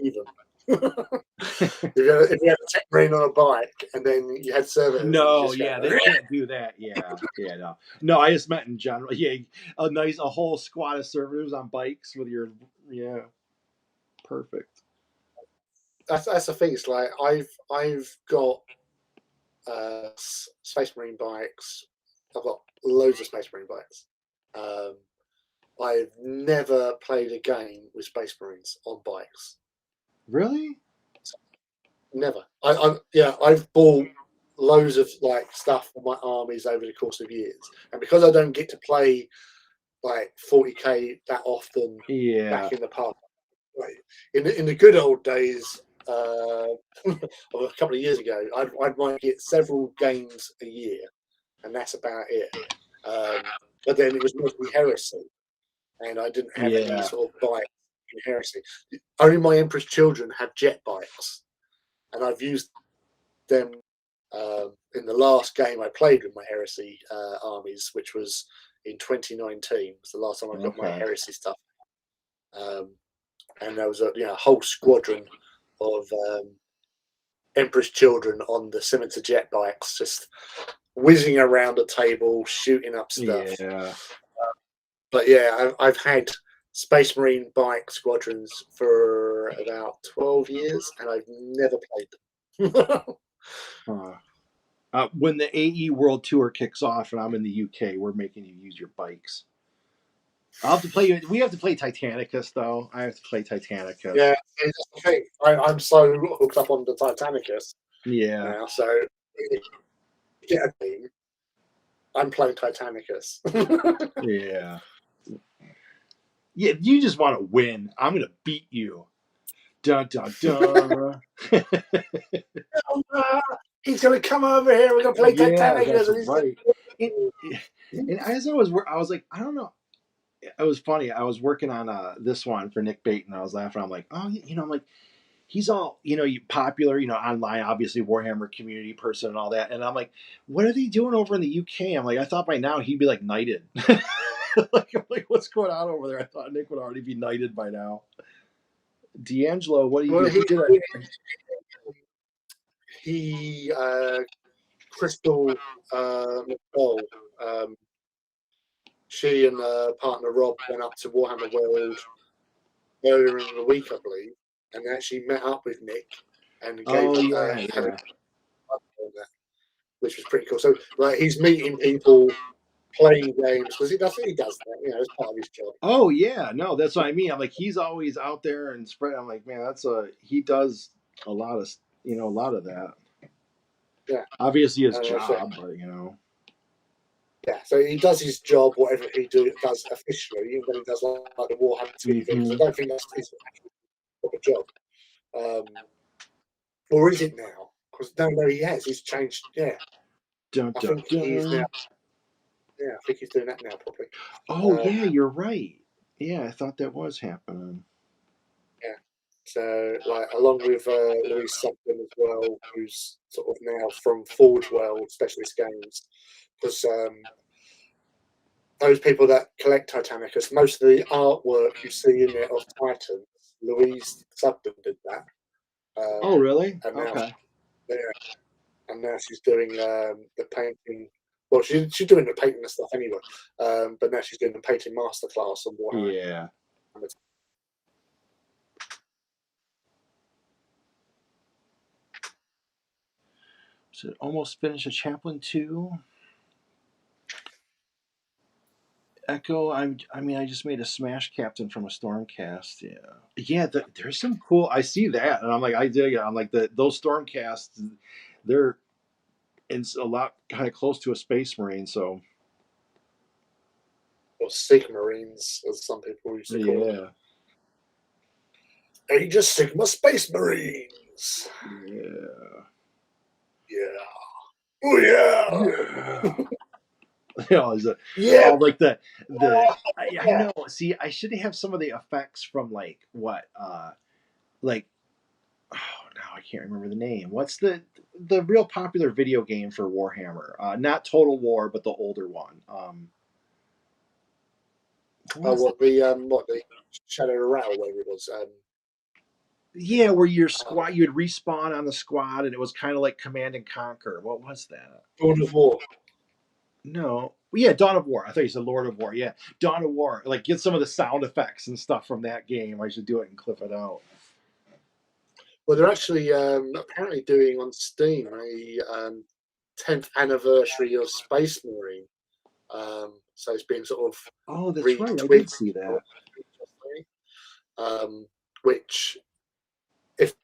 even. If you had a tech marine on a bike and then you had servitors and you No, just go, yeah, they can't do that. Yeah, no, I just meant in general. Yeah, a whole squad of servitors on bikes with your yeah, perfect. that's the thing. It's like I've got Space Marine bikes. I've got loads of Space Marine bikes. Um, I've never played a game with Space Marines on bikes. Really? Never. I've bought loads of like stuff for my armies over the course of years, and because I don't get to play like 40k that often Yeah. back in the past, like, in the good old days of a couple of years ago, I might get several games a year, and that's about it. But then it was mostly heresy, and I didn't have any Yeah. sort of bike in heresy. Only my Emperor's children have jet bikes, and I've used them in the last game I played with my heresy armies, which was in 2019. Was the last time I got my Okay. heresy stuff, and there was a whole squadron of Emperor's children on the scimitar jet bikes, just whizzing around a table, shooting up stuff. Yeah. But yeah, I've had Space Marine bike squadrons for about 12 years, and I've never played them. When the AE World Tour kicks off and I'm in the UK, we're making you use your bikes. I'll have to play. We have to play Titanicus, though. I have to play Titanicus. Yeah, it's the thing. I'm so hooked up on the Titanicus Yeah. now. So, get a game. I'm playing Titanicus. Yeah. Yeah. If you just want to win, I'm gonna beat you. Dun dun dun. He's going to come over here. We're going to play Yeah, Titanicus. that's And he's right. And, and as I was like, I don't know. It was funny. I was working on this one for Nick Bate, and I was laughing. I'm like, oh, I'm like, he's all popular, online, obviously Warhammer community person and all that. And I'm like, what are they doing over in the UK? I'm like, I thought by now he'd be like knighted. I'm like, what's going on over there? I thought Nick would already be knighted by now. D'Angelo, what do you Well, do? He did it. he Crystal McCall, she and partner Rob went up to Warhammer World earlier in the week, I believe, and actually met up with Nick and gave Oh yeah, had a yeah. on that, which was pretty cool. So like he's meeting people, playing games because I think he does that, as part of his job. Oh yeah, no, that's what I mean. I'm like, he's always out there and spread. I'm like, man, he does a lot of a lot of that. Yeah, Obviously his so job, but yeah, so he does his job, whatever he does officially, even when he does like the Warhammer TV, because I Mhm. don't think that's his actual proper job. Or is it now? Because no, he has. He's changed. Yeah, Dun I dun think he's now. dun. Yeah, I think he's doing that now properly. Oh Um, yeah, you're right. Yeah, I thought that was happening. yeah. So, like, along with Louise Sugden as well, who's sort of now from Forge World Specialist Games, because those people that collect Titanicus, most of the artwork you see in there of Titans, Louise Sugden did that. Oh really? And now, Okay. yeah, and now she's doing the painting. Well, she's doing the painting and stuff anyway, but now she's doing the painting masterclass on Warhammer. Yeah. So almost finished a Chaplain 2. Echo, I mean, I just made a Smash Captain from a Stormcast. Yeah, yeah. There's some cool. I see that, and I'm like, I dig it. I'm like those Stormcasts. They're a lot kind of close to a Space Marine. So Or Sigma Marines, as some people used to call them. yeah, Age of Sigma Space Marines. yeah, Yeah. Oh yeah. yeah. You know, Yeah. oh, like I know. See, I should have some of the effects from like what, like oh now I can't remember the name. What's the real popular video game for Warhammer? Not Total War, but the older one. Oh, What's what the Shadow Rattle, whatever it was. yeah, where your squad you'd respawn on the squad, and it was kind of like Command and Conquer. What was that? Dawn of War. No, yeah, Dawn of War. I thought you said Lord of War. Yeah, Dawn of War. Like get some of the sound effects and stuff from that game. I should do it and clip it out. Well, they're actually apparently doing on Steam a 10th anniversary of Space Marine. So it's been sort of Oh, that's right. I did retweaked, see that. which if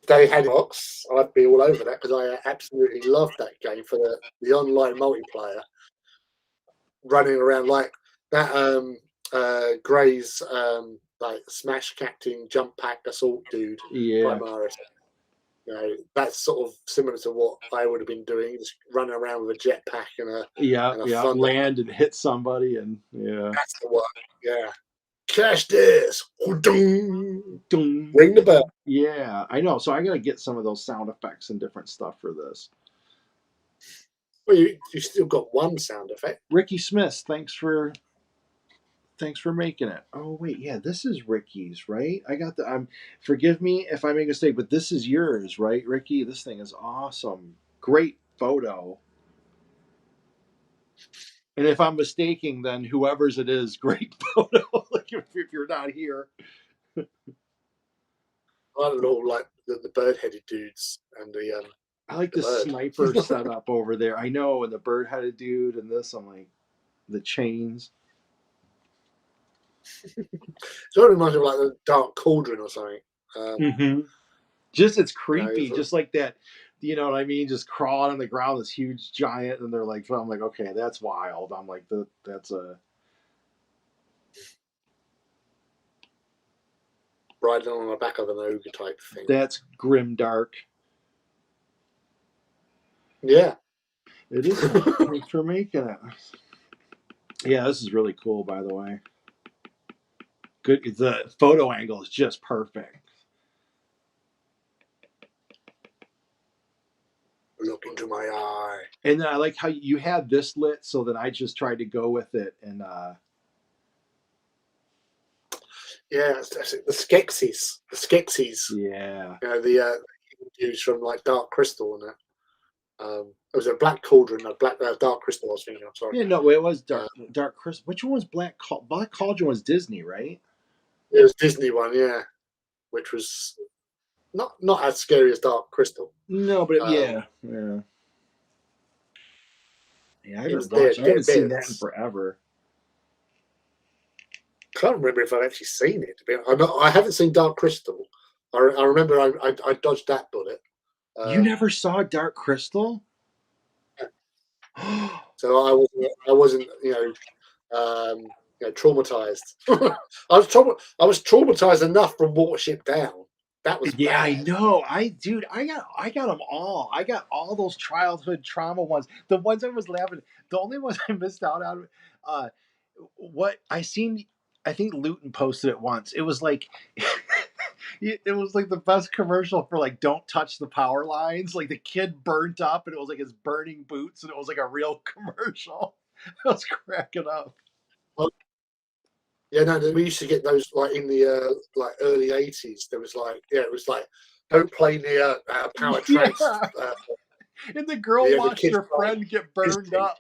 they had box, I'd be all over that because I absolutely loved that game for the online multiplayer, running around like that. Gray's like Smash Captain Jump Pack Assault dude, Yeah. Primaris. That's sort of similar to what I would have been doing, just running around with a jetpack Yeah, and a yeah. thunder. Land and hit somebody, and yeah. That's the one. Yeah. Cash this. Ring Ding. the bell. Yeah, I know. So I gotta get some of those sound effects and different stuff for this. Well, you still got one sound effect. Ricky Smith, thanks for making it. Oh wait, yeah, this is Ricky's, right? I got the. Forgive me if I make a mistake, but this is yours, right, Ricky? This thing is awesome. Great photo. And if I'm mistaken, then whoever's it is, great photo. Like if you're not here. I don't know, like the bird-headed dudes and I like the the bird. sniper setup over there. I know, and the bird headed dude and this, I'm like the chains. So it reminds me of like the Dark Cauldron or something. Mm-hmm. Just it's creepy, Sort of, just like that. You know what I mean? Just crawling on the ground, this huge giant, and they're like, I'm like, okay, that's wild. I'm like, that's a riding on the back of an ogre type thing. that's grim dark. Yeah. It is. Thanks for making it. Yeah, this is really cool, by the way. Good. The photo angle is just perfect. Look into my eye. And then I like how you had this lit, so then I just tried to go with it and Yeah, the Skeksis. The Skeksis. Yeah. You know, the dudes from like Dark Crystal and that. It was a Black Cauldron, a Dark Crystal. I was thinking. I'm sorry. Yeah, no, it was Uh, Dark Crystal. Which one was Black Cauldron was Disney, right? it was Disney one, yeah, which was not as scary as Dark Crystal. No, but Um, yeah. Yeah, it was there I haven't seen that in bits. forever. Can't remember if I've actually seen it. I haven't seen Dark Crystal. I remember I dodged that bullet. You never saw Dark Crystal? So I wasn't traumatized. I was traumatized enough from Watership Down. That was Yeah, I bad. know. I got them all. I got all those childhood trauma ones. The ones I was laughing. The only ones I missed out on. Uh, what I seen. I think Luton posted it once. It was like. It was like the best commercial for like don't touch the power lines. Like the kid burnt up and it was like his burning boots and it was like a real commercial. I was cracking up. Well, yeah, no, we used to get those like in the like early '80s. There was like it was like don't play near power tracks. Yeah. And the girl The watched kids her playing friend get burned frisbee. up.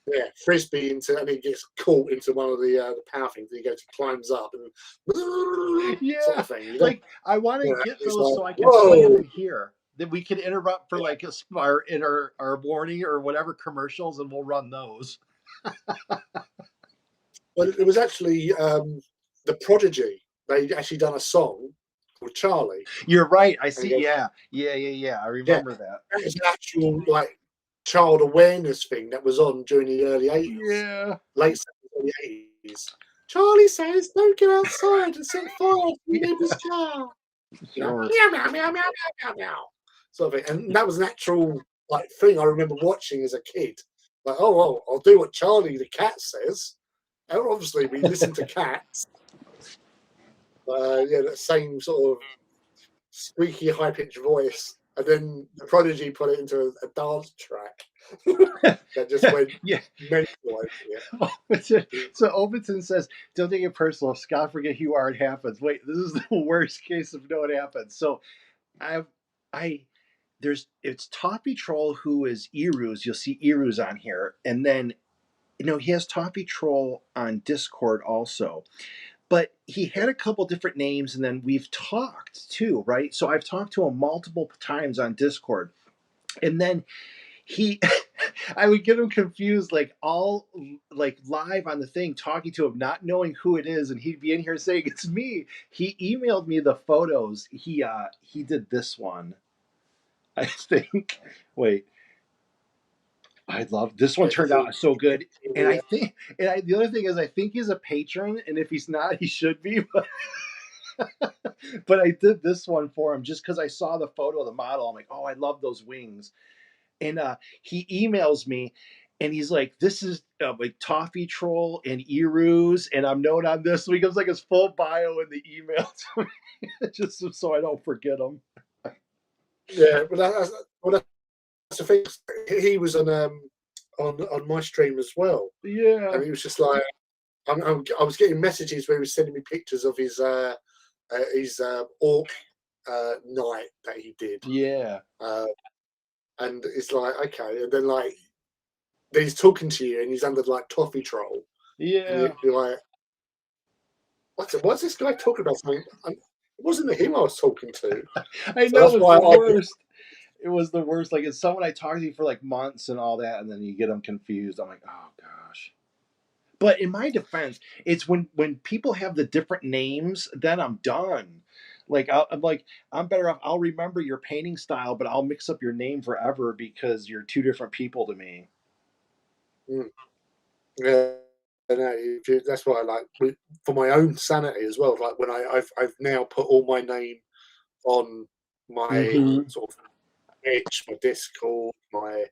Yeah, frisbee into, and he gets caught into one of the power things. And he goes, climbs up, and sort Yeah, of thing. You don't, like I want to get it's those like so I can play them whoa. in here. Then we can interrupt for Yeah. like in our morning or whatever commercials, and we'll run those. Well, it was actually the Prodigy. They'd actually done a song called Charlie, You're right. I and he see. goes, Yeah. I yeah, remember that. that is an actual like child awareness thing that was on during the early '80s, Yeah, late '70s, early '80s. Charlie says, "Don't go outside and set fire to your neighbor's car." You know, sure. meow meow meow meow meow meow, sort of thing. And that was an actual like thing I remember watching as a kid. Like, oh well, I'll do what Charlie the cat says. And obviously, we listen to cats. Yeah, that same sort of squeaky, high pitched voice. And then the Prodigy put it into a dance track that just went Yeah. mental over here. So Overton says, "Don't take it personal. If Scott forget who you are, it happens." Wait, this is the worst case of no, it happens. So I've I it's Toppy Troll who is Erus. You'll see Erus on here, and then he has Toppy Troll on Discord also. But he had a couple different names, and then we've talked too, right? So I've talked to him multiple times on Discord, and then he I would get him confused, like all like live on the thing, talking to him, not knowing who it is, and he'd be in here saying it's me. He emailed me the photos. He did this one, I think. Wait, I love this one. Yeah, Turned out so good, and the, the other thing is I think he's a patron, and if he's not, he should be. But I did this one for him just because I saw the photo of the model. I'm like, oh, I love those wings. And he emails me and he's like, this is like Toffee Troll and Erus, and I'm known on this. So he gives like his full bio in the email to me, just so I don't forget him. yeah, but that's the thing. He was on my stream as well, Yeah. and he was just like, I was getting messages where he was sending me pictures of his orc night that he did, Yeah. and it's like okay, and then like then he's talking to you and he's under like Toffee Troll, and Yeah. you're like, what's this guy talking about? Something it wasn't him I was talking to, I so know, that's it was why the I worst. It was the worst. Like it's someone I talked to for like months and all that, and then you get them confused. I'm like, oh gosh. But in my defense, it's when people have the different names, then I'm done. Like I'm like I'm better off. I'll remember your painting style, but I'll mix up your name forever because you're two different people to me. mm, yeah. No, that's why I like for my own sanity as well. Like when I've now put all my name on my Mm-hmm. sort of Twitch, my Discord, my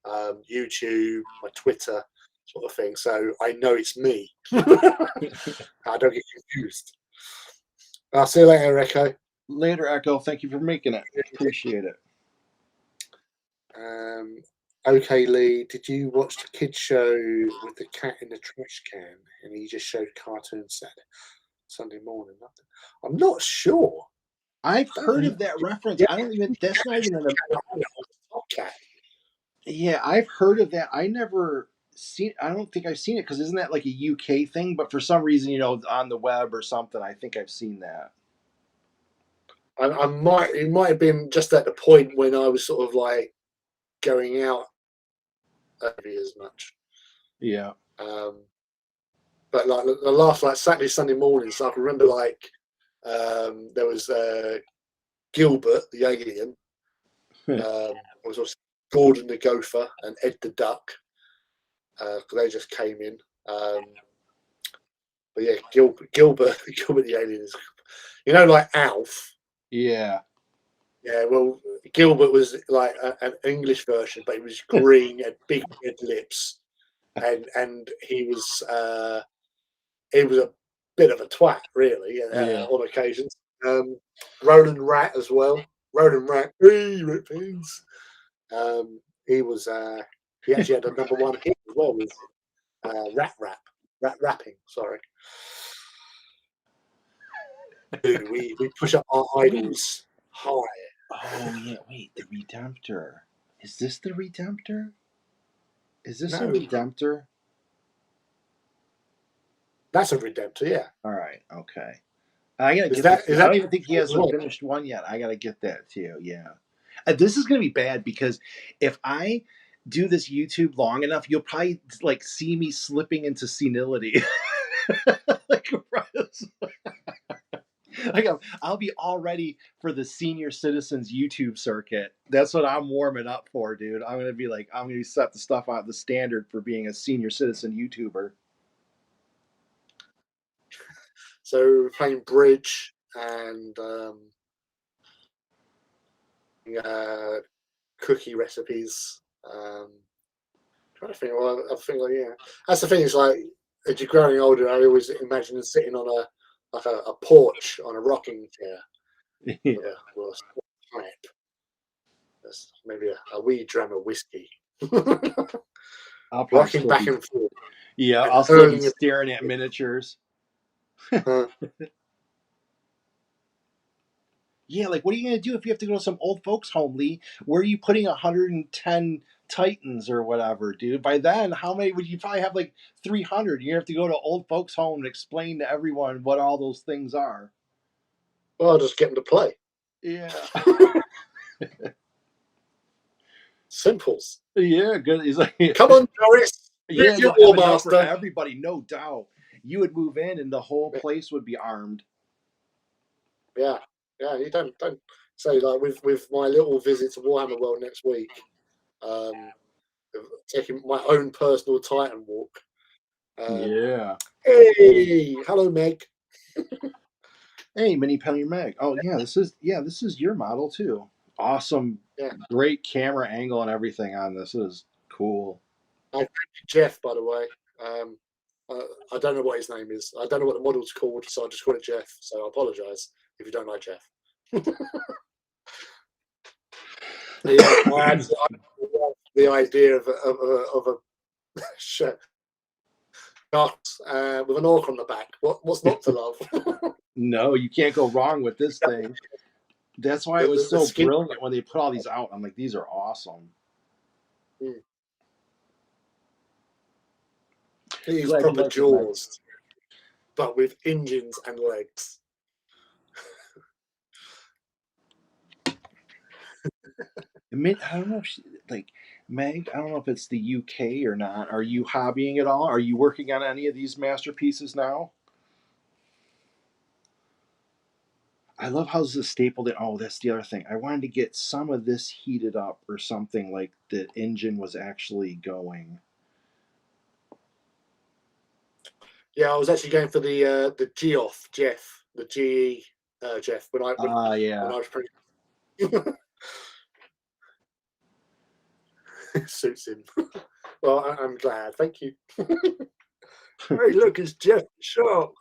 YouTube, my Twitter, sort of thing. So I know it's me. I don't get confused. I'll see you later, Echo. Later, Echo. Thank you for making it. Appreciate it. Um, okay, Lee, did you watch the kids show with the cat in the trash can and he just showed cartoon set? Sunday morning. I'm not sure. I've I heard don't of that reference. yeah, I don't even. That's not even an. Top Cat. Yeah, I've heard of that. I never seen. I don't think I've seen it because isn't that like a UK thing? But for some reason, on the web or something, I think I've seen that. It might have been just at the point when I was sort of like going out as much. Yeah. But like the last like Saturday, Sunday mornings, I can remember like there was Gilbert the alien, there was also Gordon the gopher and Ed the duck. They just came in. But yeah, Gilbert Gilbert the alien is, like Alf. Yeah. Yeah, well, Gilbert was like an English version, but he was green, had big red lips, and he was a bit of a twat, really, Yeah. on occasions. Roland Rat as well. Roland Rat, hey, Rat Beans. He was he actually had a #1 hit as well with Rat Rapping. Sorry, dude, we push up our idols high. Oh yeah. Wait, the Redemptor. Is this the Redemptor? Is this a No, Redemptor? that's a Redemptor, yeah. All right. Okay. I gotta Is get this. that is I that don't even think he has as the well? finished one yet. I gotta get that too. Yeah. This is gonna be bad because if I do this YouTube long enough, you'll probably like see me slipping into senility. like, I'll be all ready for the senior citizens YouTube circuit. That's what I'm warming up for, dude. I'm gonna be set the stuff out the standard for being a senior citizen YouTuber. So playing bridge and uh, cookie recipes. Trying to think. Well, I think like yeah. That's the thing. Is like as you're growing older, I always imagine sitting on a porch on a rocking chair with Yeah. a pipe. That's maybe a wee dram of whiskey, I'll probably rocking still back be and forth Yeah, and I'll still be earning staring at miniatures. a. Yeah, like what are you gonna do if you have to go to some old folks home, Lee? Where are you putting 110 Titans or whatever, dude? By then, how many would you probably have like 300? You have to go to old folks home and explain to everyone what all those things are. Well, I'll just get them to play. Yeah. Simples. Yeah, good. He's like, Come on, Doris. yeah, Use your you'll have war enough for master. everybody, no doubt. You would move in and the whole place would be armed. Yeah, yeah. You don't say like with my little visit to Warhammer World next week. Um, Taking my own personal Titan walk. Yeah. Hey, hello, Meg. Hey, Mini Penny Meg. Oh this is your model too. Awesome, Yeah, great camera angle and everything on this. This is cool. I thank you, Jeff. By the way, um, I don't know what his name is. I don't know what the model's called, so I just call it Jeff. So I apologise if you don't like Jeff. Yeah, I love the idea of a shark with an orc on the back. What's not to love? No, you can't go wrong with this thing. That's why it was The so skin. brilliant when they put all these out. I'm like, these are awesome. Mm. He's Glad you proper like it, Meg. Jaws, but with engines and legs. I don't know if like Meg. I don't know if it's the UK or not. Are you hobbying at all? Are you working on any of these masterpieces now? I love how this is stapled in. Oh, that's the other thing. I wanted to get some of this heated up or something like the engine was actually going. Yeah, I was actually going for the Geoff Jeff, the GE Jeff Ah, when yeah. I was pretty suits him. Well, I'm glad. Thank you. Hey, look, it's Jeff Shark.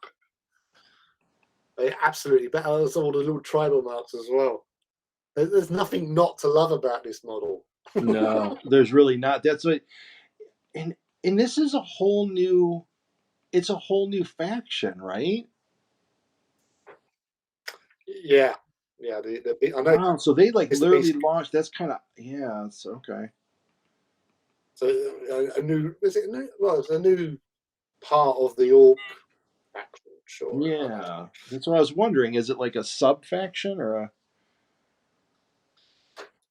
They absolutely better. There's all the little tribal marks as well. There's nothing not to love about this model. No, there's really not. That's what, and and this is a whole new. It's a whole new faction, right? Yeah, yeah. I know Wow, so they like it's the literally beast. launched. That's kind of yeah. It's okay. So a new is it a new? Well, it's a new part of the orc faction. Sure, I don't know. Yeah, that's what I was wondering. Is it like a sub faction or a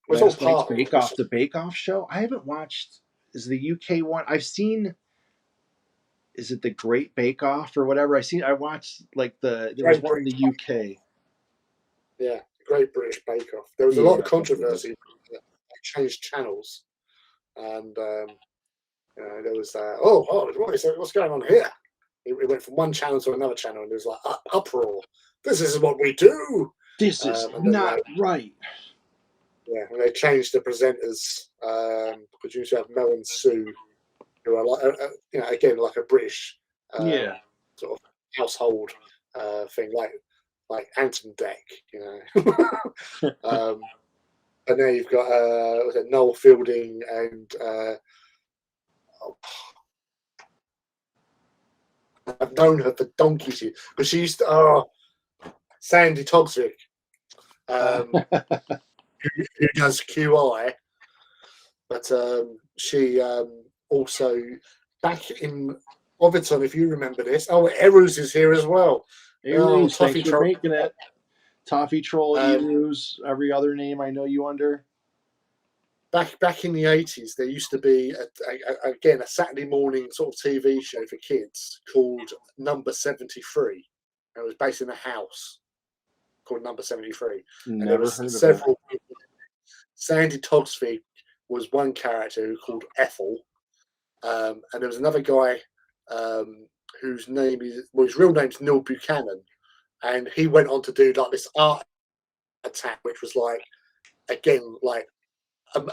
Well, it's all last night's part of Bake it's Off, the Bake Off show? I haven't watched. Is the UK one? I've seen. Is it the Great Bake Off or whatever? I watched like there was Great one in the British UK. Yeah, Great British Bake Off. There was a lot of Yeah, that's what it was. controversy. They changed channels, and there was what's going on here? It went from one channel to another channel, and there was like uproar. This is what we do. This is And then not right. when they changed the presenters, because you used to have Mel and Sue, who are like again like a British Yeah. sort of household thing, like Ant and Dec, um, and now you've got was it Noel Fielding and I've known her for donkeys years, but she used to Sandy Togsvig, um, who does QI, but she also back in Overton, if you remember this. Oh, Eruz is here as well. Hey, Oh, Ruse, thanks Toffee for Troll. making it. Toffee Troll, Um, Erus, every other name I know you under. back in the 80s, there used to be again a Saturday morning sort of TV show for kids called Number 73. It was based in a house called Number 73, and there Never was heard of it. several people. Sandy Togsvig was one character called Ethel, and there was another guy whose his real name's Neil Buchanan, and he went on to do like this art attack, which was like again like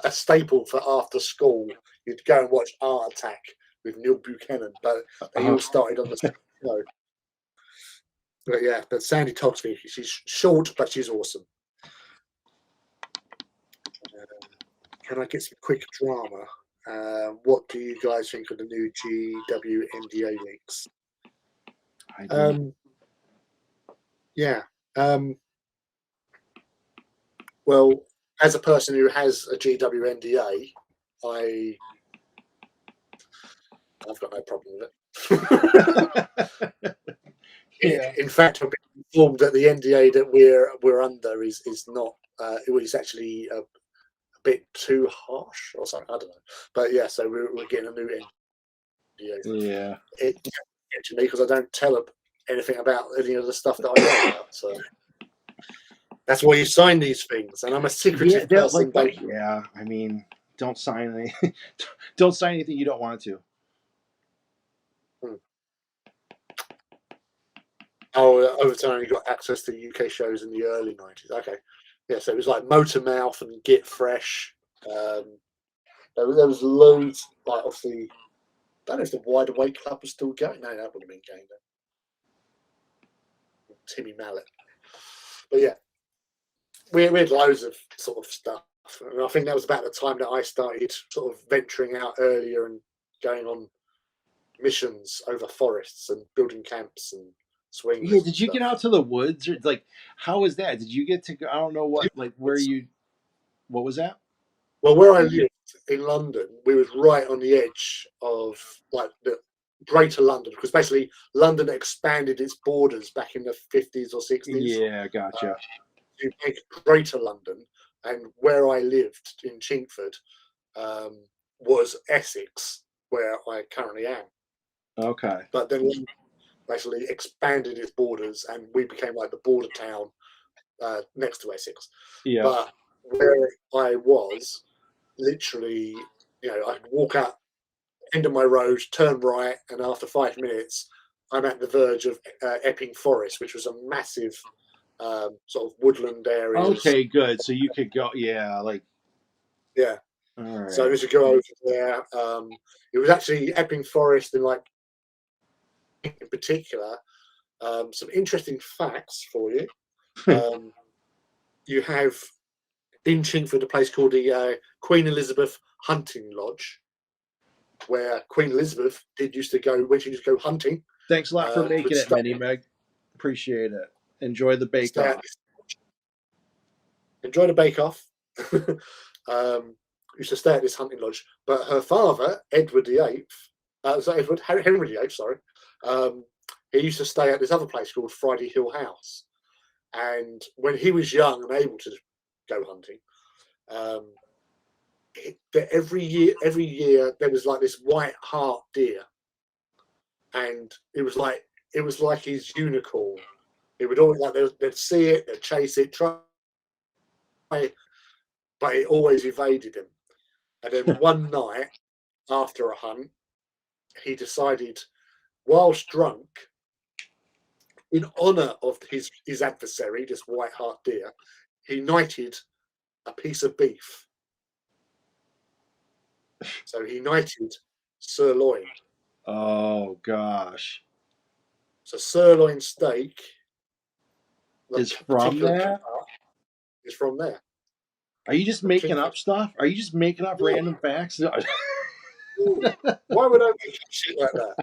a staple for after school. You'd go and watch Art Attack with Neil Buchanan, but they all started on the same show. But yeah, but Sandy Togsvig, she's short, but she's awesome. Can I get some quick drama? What do you guys think of the new GWNDA leaks? I do. Yeah. Well, as a person who has a GWNDA, I've got no problem with it. Yeah. In fact, I've been informed that the NDA that we're under is not. It's actually a bit too harsh or something. I don't know. But yeah, so we're getting a new NDA. Yeah. It gets me because I don't tell anything about any of the stuff that I know about. So that's why you sign these things. And I'm a Yeah, secretive that like person. that. Yeah, I mean, don't sign any, don't sign anything you don't want to. Hmm. Oh, over time you got access to UK shows in the early 90s. Okay. Yeah, so it was like Motormouth and Get Fresh. There was loads, like obviously, I don't know if the Wide Awake Club was still going. No, that would have been going then. Timmy Mallet. But yeah, we had loads of sort of stuff. And I think that was about the time that I started sort of venturing out earlier and going on missions over forests and building camps and Yeah, swingers and did you stuff. get out to the woods? Or, like, how was that? Did you get to go? I don't know what, like, where you, what was that? Well, where I lived in London, we was right on the edge of like the Greater London, because basically London expanded its borders back in the 50s or 60s Yeah, gotcha. to make Greater London, and where I lived in Chingford was Essex, where I currently am. Okay. But then basically expanded its borders, and we became like the border town next to Essex. Yeah. But where I was, literally, I could walk out end of my road, turn right, and after 5 minutes, I'm at the verge of Epping Forest, which was a massive sort of woodland areas. Okay, good. So you could go. Yeah, like, Yeah, all so I right. need to go over there. It was actually Epping Forest, and like in particular, some interesting facts for you. You have in Chingford a place called the Queen Elizabeth Hunting Lodge, where Queen Elizabeth did used to go when she used to go hunting. Thanks a lot for Would making it, stay, Mini Meg. Appreciate it. Enjoy the Bake stay at Off. enjoyed a bake-off. Used to stay at this hunting lodge, but her father, Edward VIII, Henry VIII, sorry, he used to stay at this other place called Friday Hill House. And when he was young and able to go hunting, every year there was like this white hart deer, and it was like his unicorn. It would always they'd see it, they'd chase it, try, but it always evaded him. And then one night after a hunt, he decided, whilst drunk, in honour of his adversary, this white hart deer, he knighted a piece of beef. So he knighted sirloin. Oh gosh. So sirloin steak Is from that? Is from there. Are you just making up stuff? Are you just making up random facts? Why would I make up shit like that?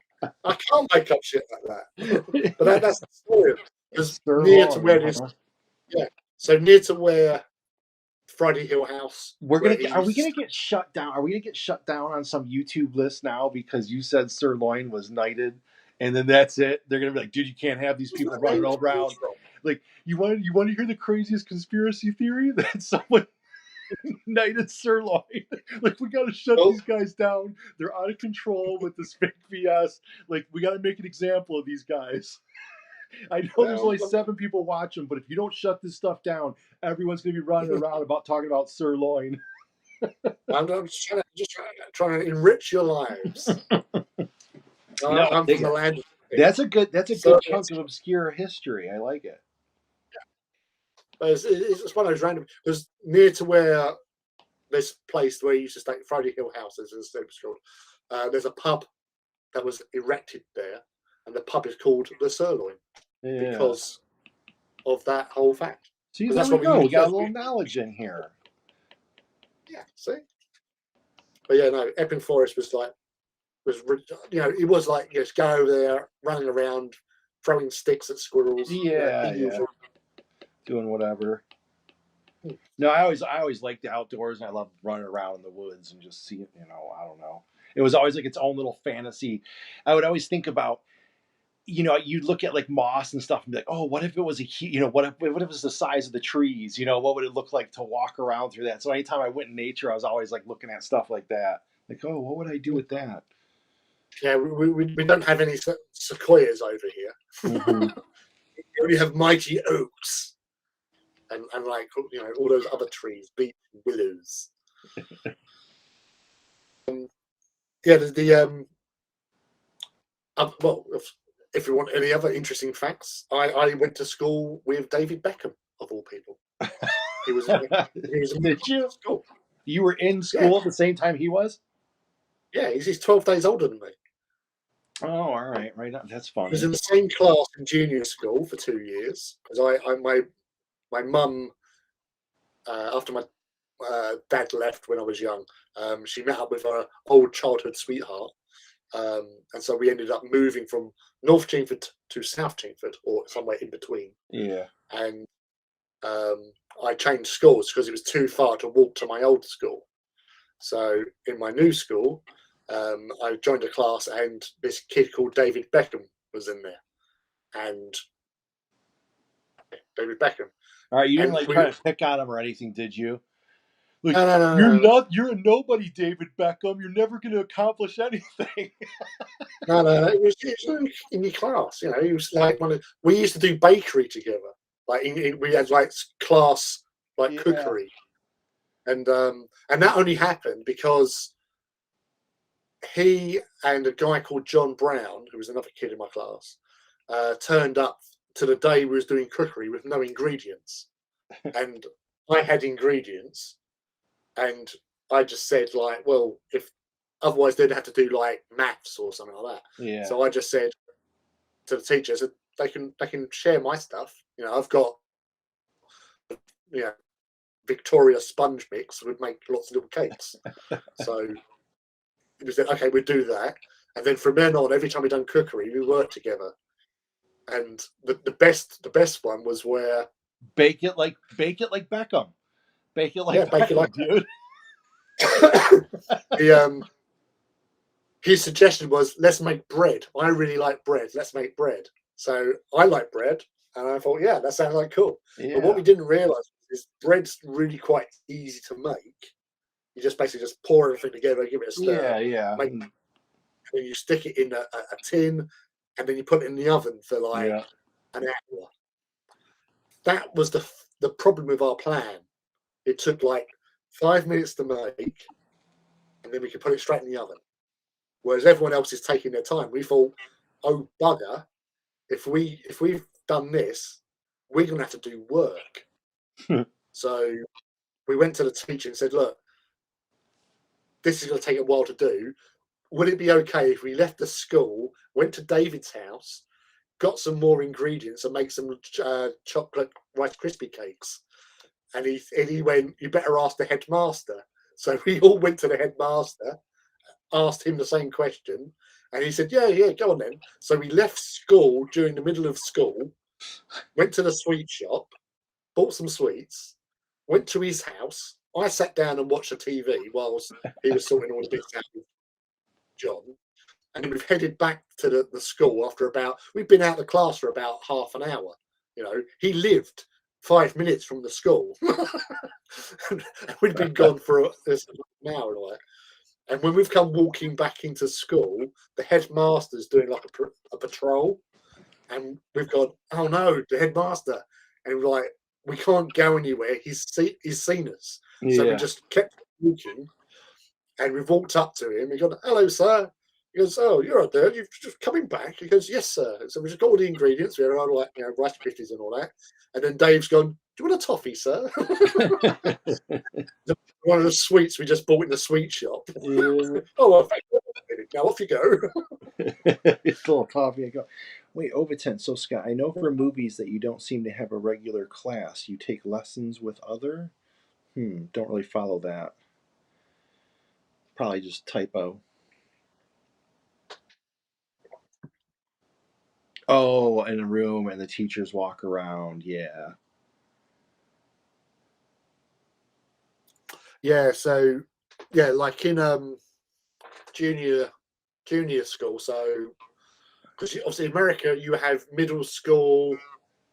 I can't make up shit like that. But that's the story. Because near to where this, so near to where Friday Hill House. Are we gonna get shut down? Are we gonna get shut down on some YouTube list now because you said sirloin was knighted, and then that's it? They're gonna be like, dude, you can't have these people running all around. Like, you want to hear the craziest conspiracy theory that someone knighted sirloin? Like, we gotta shut these guys down. They're out of control with this fake BS. Like, we gotta make an example of these guys. I know there's only 7 people watching, but if you don't shut this stuff down, everyone's going to be running around talking about sirloin. I'm just trying to enrich your lives. I'm from the land. That's a good chunk of obscure history. I like it. But it's one of those random, because near to where this place where you used to stay, Friday Hill House, as it's called, there's a pub that was erected there, and the pub is called the Sirloin because of that whole fact. See, there we go. We got a little knowledge in here. Yeah, see. But yeah, no, Epping Forest was it was like you just go there, running around, throwing sticks at squirrels. Doing whatever. No, I always liked the outdoors, and I loved running around in the woods and just seeing. I don't know. It was always like its own little fantasy. I would always think about, you'd look at like moss and stuff and be like, oh, what if it was what if it was the size of the trees? What would it look like to walk around through that? So anytime I went in nature, I was always like looking at stuff like that. Like, oh, what would I do with that? Yeah, we don't have any sequoias over here. Mm-hmm. We only have mighty oaks. And like all those other trees, beech, willows. Well, if you want any other interesting facts, I went to school with David Beckham, of all people. He was Did you? School. You were in school at the same time he was? Yeah, he's 12 days older than me. Oh, all right, that's funny. He was in the same class in junior school for 2 years because my mum. After my dad left when I was young, she met up with her old childhood sweetheart, and so we ended up moving from North Chingford to South Chingford, or somewhere in between. Yeah. And I changed schools because it was too far to walk to my old school. So in my new school, I joined a class, and this kid called David Beckham was in there, and David Beckham. All right, you didn't try to pick on him or anything, did you? Like, no. You're a nobody, David Beckham. You're never going to accomplish anything. No. It was in your class. He was like we used to do bakery together. Like we had like class cookery, and that only happened because he and a guy called John Brown, who was another kid in my class, turned up to the day we was doing cookery with no ingredients, and I had ingredients, and I just said well, if otherwise they'd have to do like maths or something like that. Yeah. So I just said to the teachers that they can share my stuff. I've got Victoria sponge mix would make lots of little cakes. So we said, okay, we'll do that, and then from then on, every time we done cookery, we worked together. And the best one was where bake it like Beckham. Bake it like Yeah, bake it like dude. His suggestion was, let's make bread. I really like bread. Let's make bread. So I like bread, and I thought, yeah, that sounds like cool. Yeah. But what we didn't realise is bread's really quite easy to make. You just basically just pour everything together, give it a stir. Yeah. And then you stick it in a tin, and then you put it in the oven for like an hour. That was the problem with our plan. It took like 5 minutes to make, and then we could put it straight in the oven. Whereas everyone else is taking their time. We thought, oh bugger, if we've done this, we're gonna have to do work. So we went to the teacher and said, look, this is gonna take a while to do. Would it be okay if we left the school, went to David's house, got some more ingredients, and make some chocolate Rice Krispie cakes? And he went, you better ask the headmaster. So we all went to the headmaster, asked him the same question, and he said, yeah, go on then. So we left school during the middle of school, went to the sweet shop, bought some sweets, went to his house. I sat down and watched the TV whilst he was sorting all the bits out with John. And then we've headed back to the school after we've been out of the class for about half an hour. You know, he lived 5 minutes from the school. We'd been gone for an hour and all that. And when we've come walking back into school, the headmaster's doing like a patrol. And we've gone, oh no, the headmaster. And we're like, we can't go anywhere. He's seen us. Yeah. So we just kept walking. And we've walked up to him. He goes, hello, sir. He goes, oh, you're right there. You've just coming back. He goes, yes, sir. So we just got all the ingredients. We had all like, Rice Krispies and all that. And then Dave's gone, do you want a toffee, sir? One of the sweets we just bought in the sweet shop. Yeah. Oh, well, thank you. Now off you go. It's a little toffee. I go, wait, Overton. So, Scott, I know for movies that you don't seem to have a regular class. You take lessons with other? Don't really follow that. Probably just typo. Oh, in a room and the teachers walk around. Yeah. Yeah, so yeah, like in junior school. So because obviously America, you have middle school.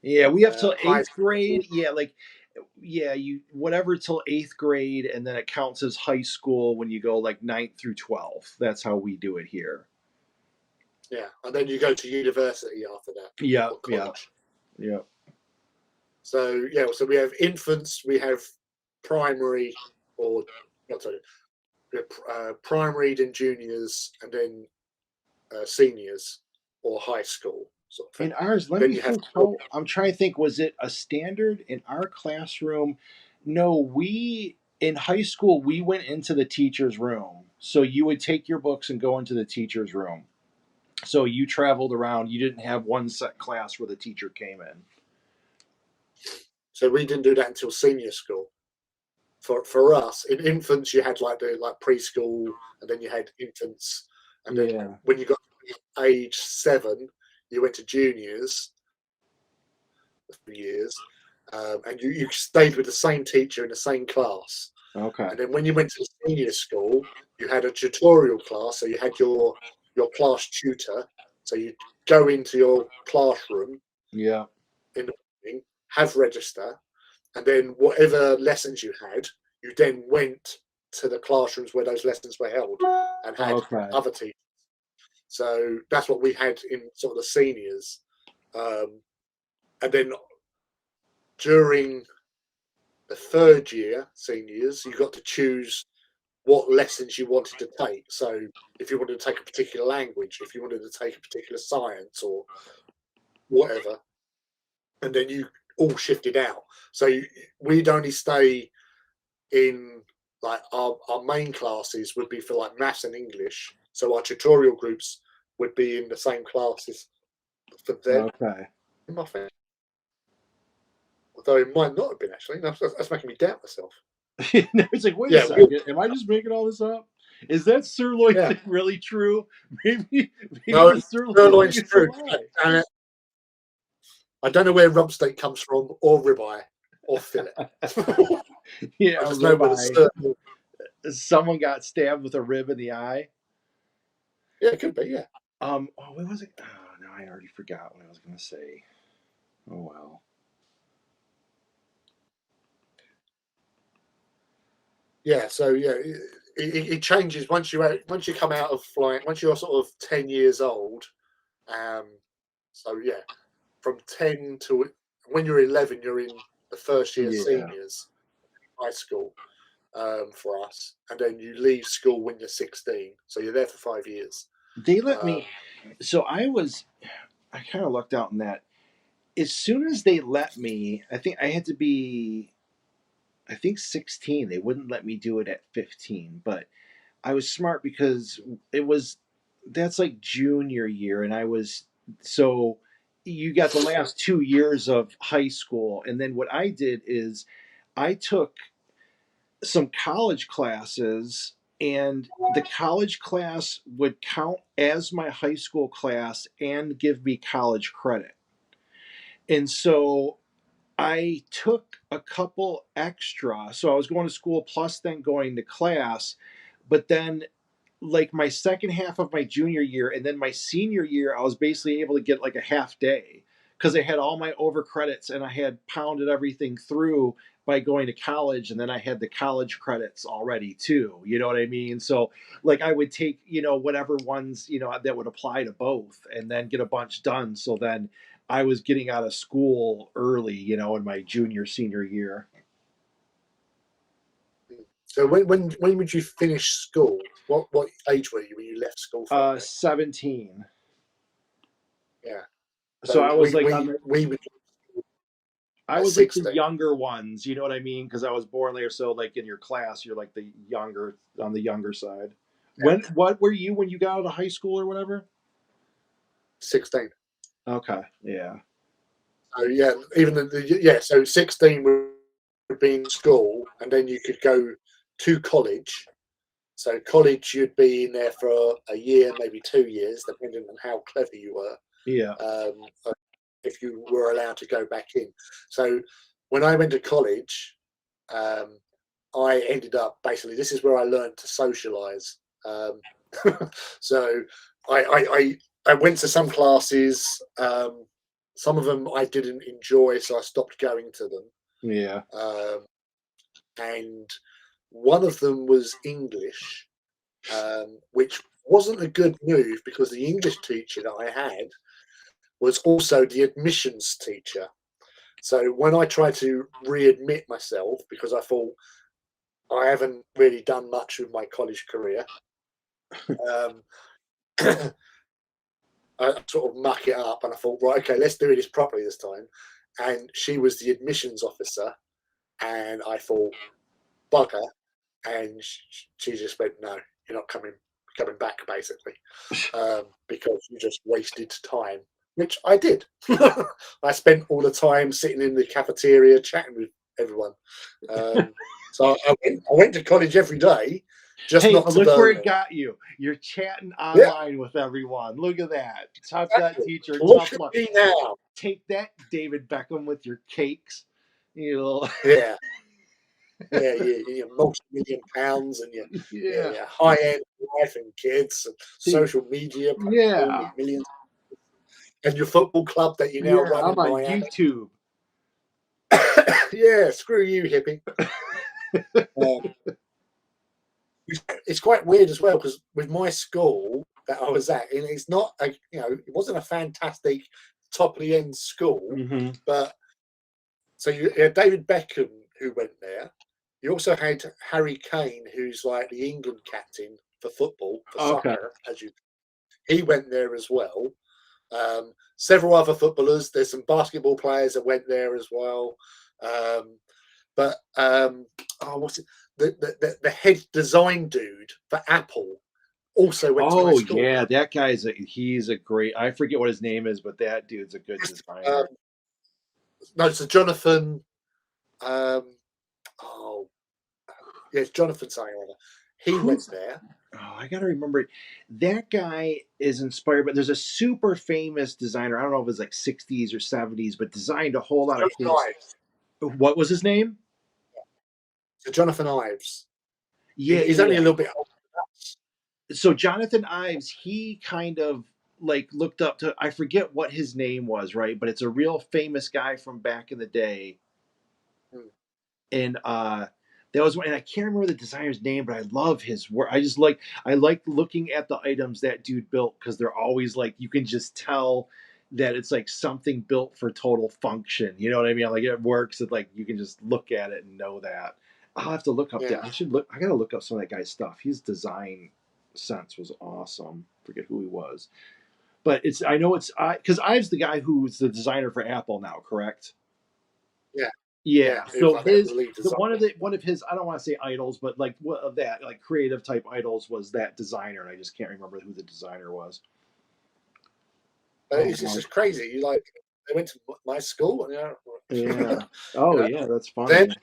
Yeah, we have till high eighth grade. Yeah, like you whatever till eighth grade, and then it counts as high school when you go like 9th through 12th. That's how we do it here. Yeah, and then you go to university after that. Yeah, or college. Yeah. So yeah, so we have infants, we have primary, or not sorry, we have primary, then juniors, and then seniors or high school sort of thing. In ours, let Then me you have think. I'm trying to think. Was it a standard in our classroom? No, we in high school we went into the teacher's room. So you would take your books and go into the teacher's room. So you traveled around. You didn't have one set class where the teacher came in. So we didn't do that until senior school. For us, in infants, you had like preschool, and then you had infants, and then when you got to age 7, you went to juniors for years, and you stayed with the same teacher in the same class. Okay. And then when you went to senior school, you had a tutorial class, so you had your class tutor. So you go into your classroom, Yeah, in the morning, have register, and then whatever lessons you had, you then went to the classrooms where those lessons were held and had other teachers. So that's what we had in sort of the seniors. And then during the 3rd year, seniors, you got to choose what lessons you wanted to take. So if you wanted to take a particular language, if you wanted to take a particular science or whatever, and then you all shifted out. So we'd only stay in like our main classes would be for like maths and English. So our tutorial groups would be in the same classes for them. Okay. Although it might not have been actually. That's making me doubt myself. No, it's like, wait a second. Am I just making all this up? Is that sirloin thing really true? Maybe no, the sirloin's true. And I don't know where rump steak comes from or ribeye. or fillet. Yeah, I a just know with a ribeye. certain. Someone got stabbed with a rib in the eye. Yeah, it could be. Yeah. Oh, what was it? Oh, no, I already forgot what I was going to say. Oh, well. Yeah. So yeah, it changes once you come out of flying. Once you're sort of 10 years old. Um, so yeah, from 10 to when you're 11, you're in the first year Yeah. seniors high school for us, and then you leave school when you're 16. So you're there for 5 years. They let Um, me. So I kind of lucked out in that. As soon as they let me, I think I had to be, I think 16. They wouldn't let me do it at 15, but I was smart because it was, that's like junior year. And I was, so you got the last 2 years of high school. And then what I did is I took some college classes, and the college class would count as my high school class and give me college credit. And so I took a couple extra. So I was going to school plus then going to class. But then, like my second half of my junior year and then my senior year, I was basically able to get like a half day because I had all my over credits and I had pounded everything through by going to college, and then I had the college credits already too. You know what I mean? So like I would take, whatever ones, that would apply to both and then get a bunch done. So then I was getting out of school early, in my junior senior year. so when would you finish school? What age were you when you left school for that day? 17. Yeah. So So I was like on the we would I at was like the 16. younger ones, you know what I mean? Because I was born later, so like in your class, you're like the younger on the younger side. What were you when you got out of high school or whatever? 16. Okay, yeah, So yeah, even yeah, so 16 would be in school, and then you could go to college. So college, you'd be in there for a year, maybe 2 years, depending on how clever you were. yeah. If you were allowed to go back in. So when I went to college, um, I ended up basically this is where I learned to socialize. So I, I, I went to some classes. Some of them I didn't enjoy, so I stopped going to them. Yeah. Um, and one of them was English, which wasn't a good move because the English teacher that I had was also the admissions teacher. So when I tried to readmit myself, because I thought I haven't really done much with my college career, um, I sort of muck it up, and I thought, right, okay, let's do this properly this time. And she was the admissions officer, and I thought, bugger, and she just went, no, you're not coming back, basically, because you just wasted time, which I did. I spent all the time sitting in the cafeteria chatting with everyone. So I went to college every day, just Hey, not but to look where learn. it got you. You're chatting Yeah, online with everyone. Look at that. Tough that exactly. teacher. Look Tough at luck. me now. Take that, David Beckham, with your cakes. You know. Yeah, yeah, you're multi-million pounds and Yeah. your high-end wife and kids and social media platform with Yeah. millions, and your football club that you now Yeah. run I'm in on Miami. YouTube. Yeah, screw you, hippie. Um, it's quite weird as well because with my school that I was at, and it's not it wasn't a fantastic top of the end school, Hmm. but so you had David Beckham who went there. You also had Harry Kane, who's like the England captain for football, for Okay. soccer, he went there as well. Several other footballers. There's some basketball players that went there as well. Um, but what's it? The head design dude for Apple also went to my Oh school. yeah, that he's a great. I forget what his name is, but that dude's a good Um, designer. no, so Jonathan. Um, oh, yes, Jonathan something or other. He went Who's there. Oh, I gotta remember it. That guy is inspired, but there's a super famous designer. I don't know if it's like 60s or 70s, but designed a whole lot of Joe kids. Knight. What was his name? So Jonathan Ives. Yeah, He's yeah, only yeah. a little bit older than us. So Jonathan Ives, he kind of like looked up to, I forget what his name was, right? But it's a real famous guy from back in the day. Hmm. And that was, and I can't remember the designer's name, but I love his work. I like looking at the items that dude built because they're always like, you can just tell that it's like something built for total function. You know what I mean? Like it works. It like you can just look at it and know that. I'll have to look up that. Yeah, I gotta look up some of that guy's stuff. His design sense was awesome. Forget who he was, but it's, I know it's because Ives the guy who's the designer for Apple now, correct? yeah, yeah. Yeah. He was So like the his lead the designer. one of his, I don't want to say idols, but like what of that like creative type idols was that designer, and I just can't remember who the designer was. But Oh it's wow. just crazy. You like they went to my school, and Yeah. you Oh know, yeah, that's then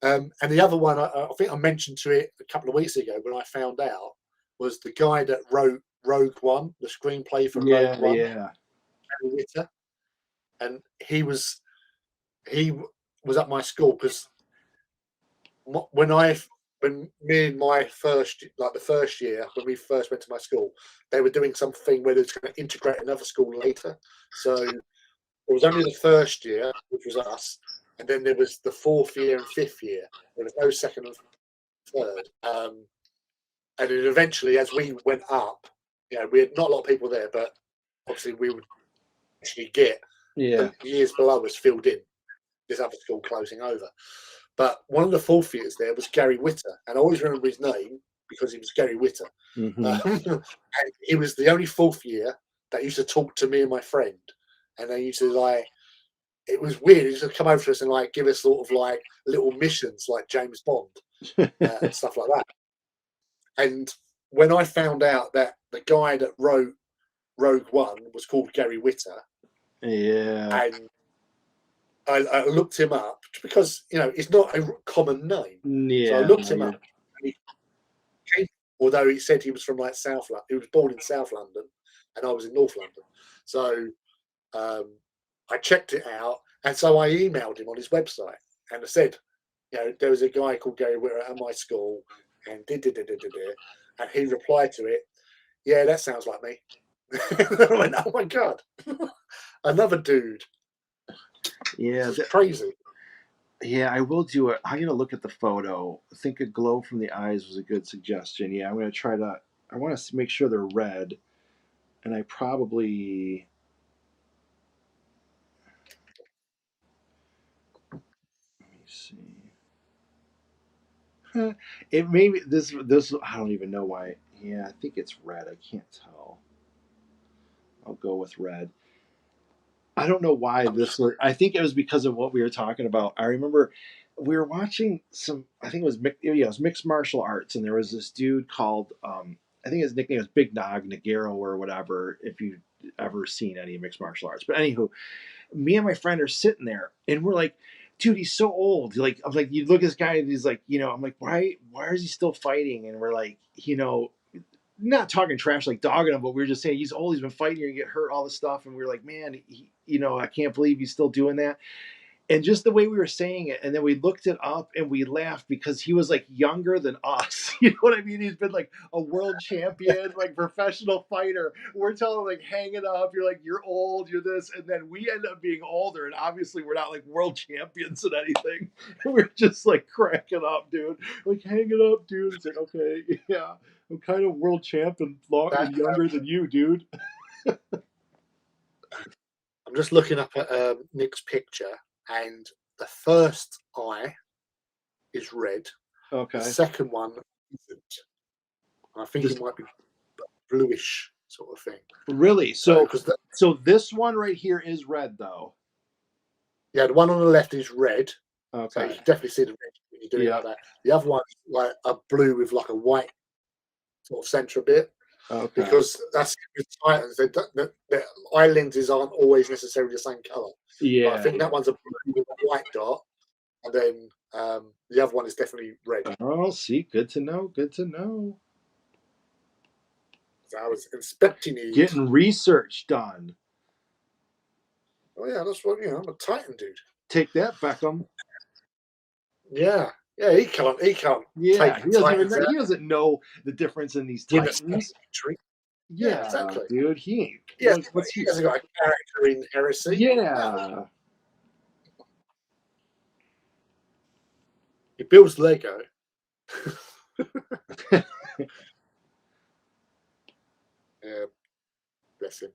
funny. and the other one, I think I mentioned to it a couple of weeks ago when I found out was the guy that wrote Rogue One, the screenplay for Rogue Yeah, One, yeah, Harry Ritter, and he was at my school because when me and my first like the first year when we first went to my school, they were doing something where they was going to integrate another school later. So it was only the first year, which was us, and then there was the fourth year and fifth year. There was no second and third. And then eventually, as we went up, we had not a lot of people there, but obviously we would actually get yeah, the years below us filled in. This other school closing over. But one of the fourth years there was Gary Witter, and I always remember his name because he was Gary Witter. hmm And he was the only fourth year that used to talk to me and my friend, and they used to like. It was weird. He used to come over to us and like give us sort of like little missions, like James Bond and stuff like that. And when I found out that the guy that wrote Rogue One was called Gary Witter, yeah, and I looked him up because it's not a common name. So I yeah. looked No, him you're up. And although he said he was from like South London, he was born in South London, and I was in North London. So I checked it out, and so I emailed him on his website, and I said, there was a guy called Gary Witter at my school, and and he replied to it, yeah, that sounds like me. I went, oh my god, another dude. This yeah. is crazy. Yeah, I will do it. I'm gonna look at the photo. I think a glow from the eyes was a good suggestion. Yeah, I'm gonna try to. I want to make sure they're red, and I probably. Let me see. It maybe this. I don't even know why. Yeah, I think it's red. I can't tell. I'll go with red. I don't know why I'm this just, was. I think it was because of what we were talking about. I remember we were watching some. I think it was it was mixed martial arts, and there was this dude called. I think his nickname was Big Nog Nagaro or whatever. If you've ever seen any mixed martial arts, but anywho, me and my friend are sitting there, and we're like, dude, he's so old. Like, I'm like, you look at this guy, and he's like, I'm like, why is he still fighting? And we're like, not talking trash, like dogging him, but we were just saying he's old. He's been fighting here, and get hurt, all this stuff, and we are like, man, I can't believe he's still doing that. And just the way we were saying it, and then we looked it up and we laughed because he was like younger than us. You know what I mean? He's been like a world champion, like professional fighter. We're telling him like, hang it up. You're like, you're old. You're this, and then we end up being older, and obviously we're not like world champions at anything. We're just like cracking up, dude. Like, hang it up, dude. It's like, okay, yeah, I'm kind of world champ and that, younger than you, dude. I'm just looking up at Nick's picture, and the first eye is red. The Okay. second one isn't. I think it Just might be bluish sort of thing. really. So So, because this one right here is red, though. yeah, the one on the left is red, so you Okay. can definitely see the red when you do it Yeah. like that. The other one's like a blue with like a white sort of centre bit, Okay. because that's with Titans. Their eye lenses aren't always necessarily the same colour. But I Yeah. think that one's a blue with a white dot, and then the other one is definitely red. Oh, see, good to know. Good to know. So I was inspecting it. Getting research done. Oh yeah, that's what I'm a Titan dude. Take that, Beckham. Yeah, he can't Yeah, take Titans out, he doesn't know the difference in these win a second Titans. victory. Yeah, Yeah, exactly. dude, he ain't. He hasn't, What's he he? hasn't got a character in Heresy. No, Yeah, he builds Lego. Yeah, bless him.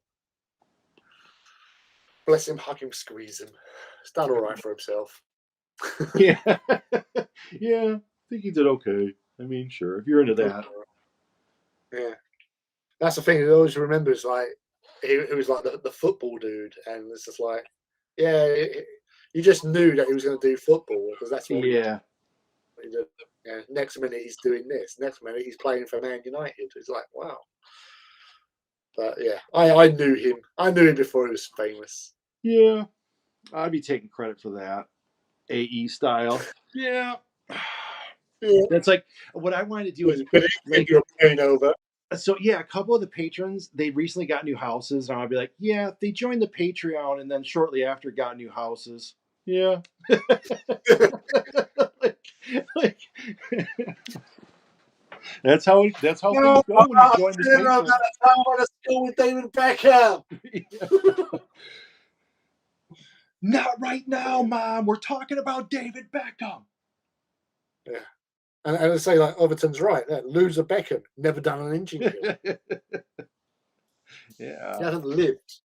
Bless him, hug him, squeeze him. He's done all right for himself. yeah, yeah. I think he did okay. I mean, sure, if you're into that. Yeah, that's the thing. He always remembers, like he was like the football dude, and it's just like, yeah, you just knew that he was going to do football because that's what Yeah, he did. Yeah, next minute he's doing this. Next minute he's playing for Man United. It's like, wow. But yeah, I knew him. I knew him before he was famous. yeah. I'd be taking credit for that. AE style. Yeah. Yeah, That's like what I wanted to do is but he can like do a paintover. so yeah, a couple of the patrons, they recently got new houses, and I'll be like, yeah, they joined the Patreon and then shortly after got new houses. Yeah. like, like that's how No, things go when you I'm join the telling you, Patreon. I want to school with David Beckham. Not right now, Mom. We're talking about David Beckham. Yeah. And I say, like, Overton's right. That loser Beckham never done an inching kill. Yeah. He hasn't lived.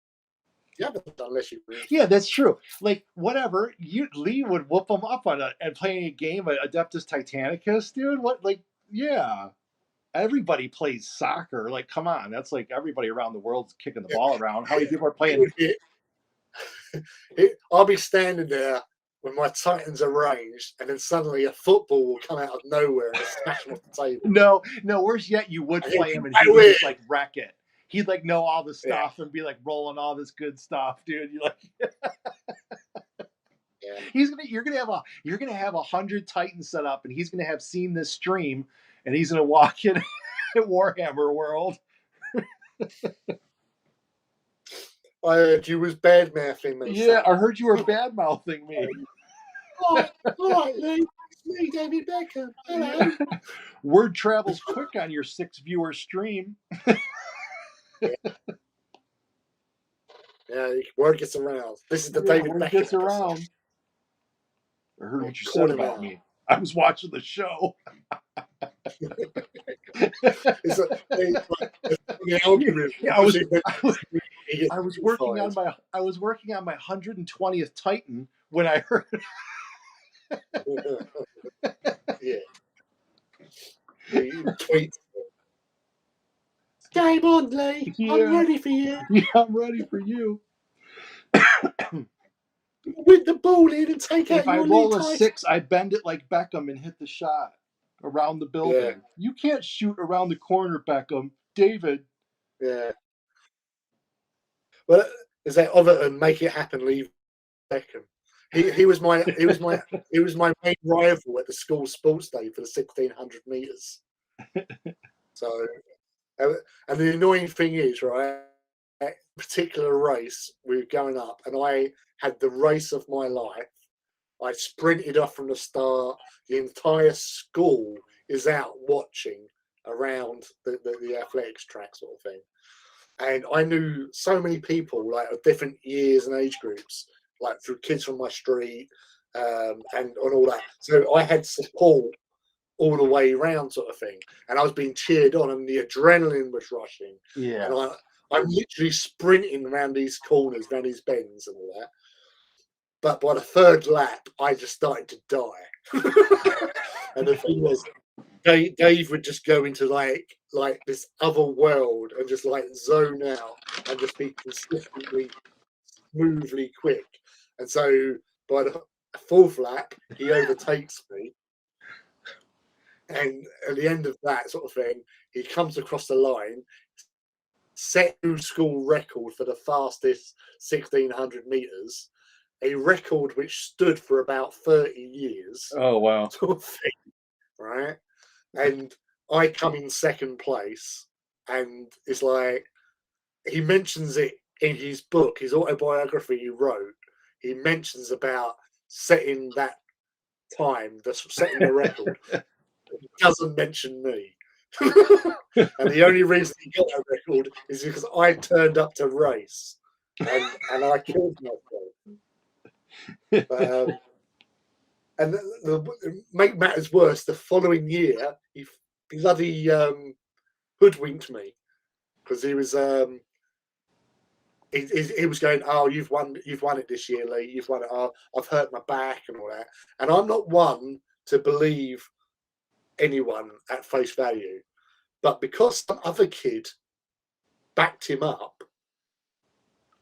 You haven't done unless you really. Yeah, that's true. Like whatever, Lee would whoop them up on and playing a game of Adeptus Titanicus, dude. What like yeah. Everybody plays soccer. Like, come on, that's like everybody around the world's kicking the ball around. How many people are playing? I'll be standing there when my Titans are ranged, and then suddenly a football will come out of nowhere and smash him off the table. No, worse yet, you would And play him and he would just like wreck it. He'd like know all the stuff and be like rolling all this good stuff, dude. You like you're gonna have 100 Titans set up, and he's gonna have seen this stream, and he's gonna walk in at Warhammer World. I heard you was bad mouthing me. Yeah, son. I heard you were bad mouthing me. All right, Lee. It's me, David Beckham. Hello. Yeah. Word travels quick on your 6-viewer stream. Yeah, word gets around. This is the David word Beckham gets episode. around. I heard what you Call said him about out. me. I was watching the show. It's an algorithm. Yeah, I was working on my 120th Titan when I heard. Yeah. You tweet. Game on, Lee. Yeah. I'm ready for you. Yeah, I'm ready for you. With the ball in and take out If I your roll a Titan. 6, I bend it like Beckham and hit the shot around the building. Yeah. You can't shoot around the corner, Beckham. David. Yeah. Well, is that Overton make it happen? Leave Beckham. He was my main rival at the school sports day for the 1600 meters. So, and the annoying thing is, right, that particular race we were going up, and I had the race of my life. I sprinted off from the start. The entire school is out watching around the athletics track, sort of thing. And I knew so many people, like of different years and age groups, like through kids from my street, and all that. So I had support all the way around, sort of thing. And I was being cheered on, and the adrenaline was rushing. Yeah. And I'm literally sprinting around these corners, around these bends, and all that. But by the third lap, I just started to die. And the thing was, Dave would just go into like this other world and just like zone out and just be consistently smoothly quick. And so by the fourth lap, he overtakes me. And at the end of that sort of thing, he comes across the line, set new school record for the fastest 1600 meters, a record which stood for about 30 years. Oh, wow. Sort of thing, right? And I come in second place, and it's like he mentions it in his book, his autobiography he wrote. He mentions about setting that time, that's setting the record, doesn't mention me. And the only reason he got that record is because I turned up to race, and I killed myself. And make matters worse, the following year he bloody hoodwinked me because he was he was going, oh, you've won it this year, Lee. You've won it. Oh, I've hurt my back and all that. And I'm not one to believe anyone at face value, but because some other kid backed him up,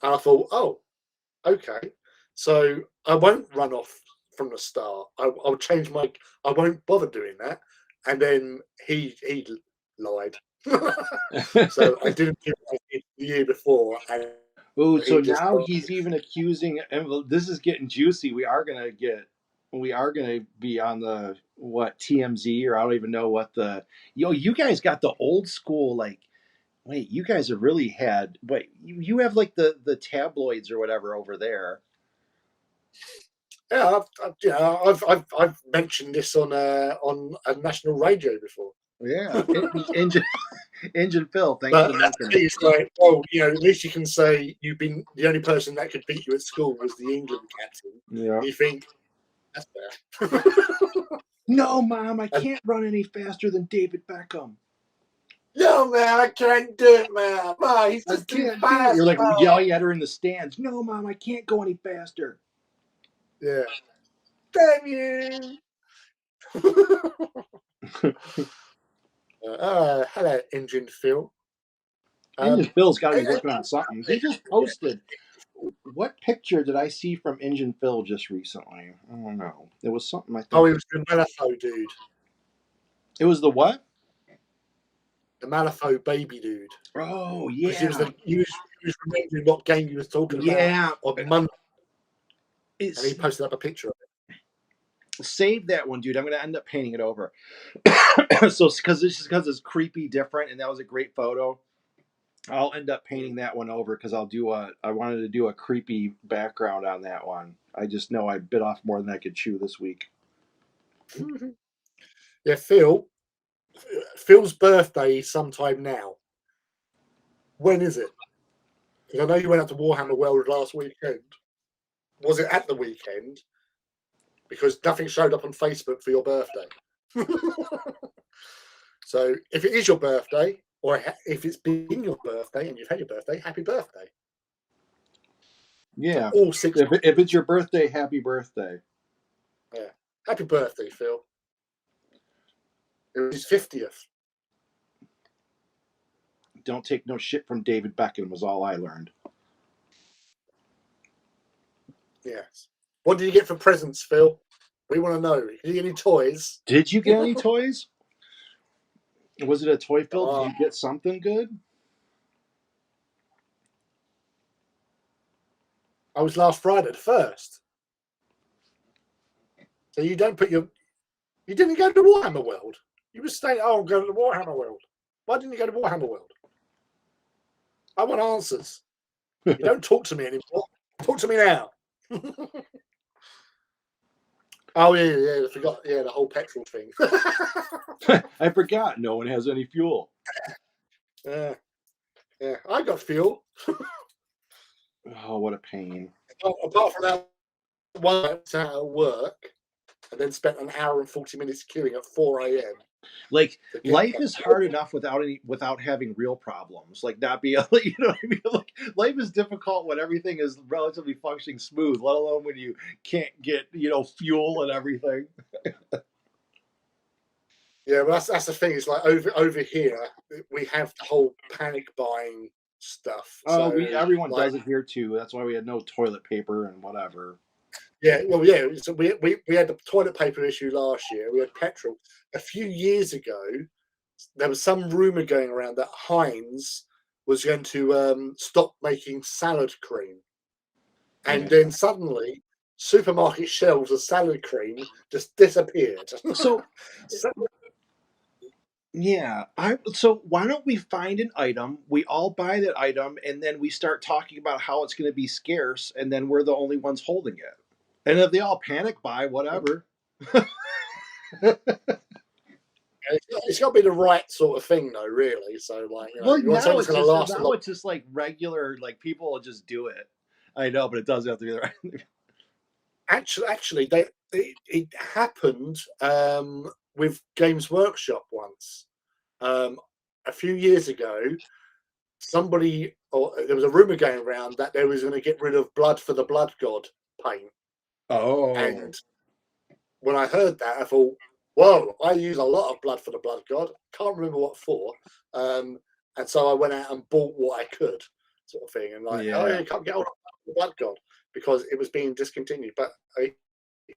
and I thought, oh, okay, so I won't run off from the start. I'll change my. I won't bother doing that. And then he lied. So I didn't do it the year before. And oh, so now he's even accusing. And this is getting juicy. We are gonna be on the TMZ, or I don't even know what the. You guys got the old school like. Wait, you guys have really had. Wait, you have like the tabloids or whatever over there. Yeah, I've mentioned this on a national radio before. Yeah, Engine Phil. Thanks But for mentioning. it's like, well, at least you can say you've been the only person that could beat you at school was the England captain. Yeah. You think that's fair? No, Mom, I can't run any faster than David Beckham. No, man, I can't do it, man. Mom, he's just too fast. You're like yelling at her in the stands. No, Mom, I can't go any faster. Yeah. Damn you. Hello, Engine Phil. Engine Phil's got to be working on something. He just posted. What picture did I see from Engine Phil just recently? I don't know. It was something I think. Oh, it was the Malifaux dude. It was the what? The Malifaux baby dude. Oh, yeah. He was remembering what game he was talking about on Monday. And he posted up a picture of it. Save that one, dude. I'm going to end up painting it over. So, because it's creepy different, and that was a great photo. I'll end up painting that one over because I wanted to do a creepy background on that one. I just know I bit off more than I could chew this week. Yeah, Phil's birthday is sometime now. When is it? Because I know you went out to Warhammer World last weekend. Was it at the weekend? Because nothing showed up on Facebook for your birthday. So if it is your birthday, or if it's been your birthday and you've had your birthday, happy birthday. Yeah. All six. If it's your birthday, happy birthday. Yeah. Happy birthday, Phil. It was his 50th. Don't take no shit from David Beckham was all I learned. Yes. What did you get for presents, Phil? We want to know. Did you get any toys? Did you get any toys? Was it a toy field? Did you get something good? I was last Friday, the 1st. So you don't put you didn't go to Warhammer World. You were staying, I'm going to Warhammer World. Why didn't you go to Warhammer World? I want answers. You don't talk to me anymore. Talk to me now. Oh, yeah, I forgot. Yeah, the whole petrol thing. I forgot. No one has any fuel. Yeah, I got fuel. Oh, what a pain. Apart from that one out at work, and then spent an hour and 40 minutes queuing at 4 a.m. Like, life is hard enough without having real problems. Like, not be, you know what I mean? Like, life is difficult when everything is relatively functioning smooth, let alone when you can't get, fuel and everything. Yeah, well, that's the thing. It's like over here, we have the whole panic buying stuff. Oh, everyone does it here too. That's why we had no toilet paper and whatever. Yeah, well, yeah. So we had the toilet paper issue last year. We had petrol. A few years ago, there was some rumor going around that Heinz was going to stop making salad cream, and then suddenly, supermarket shelves of salad cream just disappeared. So yeah, so why don't we find an item, we all buy that item, and then we start talking about how it's going to be scarce, and then we're the only ones holding it. And if they all panic buy, whatever. It's got to be the right sort of thing, though, really. So, like, you know, Well, you want something that's going to last a now lot. it's just like regular, like people will just do it. I know, but it doesn't have to be the right. Actually, it happened with Games Workshop once. A few years ago, there was a rumor going around that they was going to get rid of Blood for the Blood God paint. Oh, And when I heard that, I thought, whoa, I use a lot of Blood for the Blood God. Can't remember what for. And so I went out and bought what I could, sort of thing. And like, oh, yeah, yeah, you can't get hold of the Blood God because it was being discontinued. But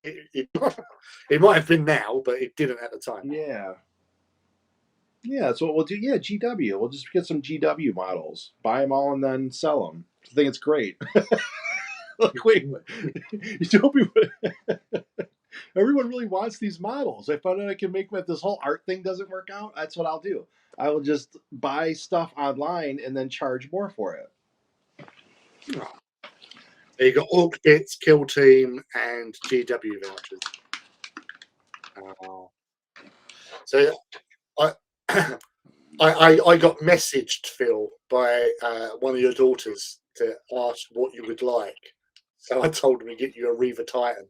it might have been now, but it didn't at the time. yeah. Yeah, that's what we'll do. Yeah, GW. We'll just get some GW models, buy them all, and then sell them. I think it's great. Like, wait, you told me everyone really wants these models. I found out I can make them if this whole art thing doesn't work out. That's what I'll do. I will just buy stuff online and then charge more for it. Oh. So you got Orc Bits, Kill Team, and GW vouchers. So I, I got messaged, Phil, by one of your daughters to ask what you would like. So I told him to get you a Reaver Titan.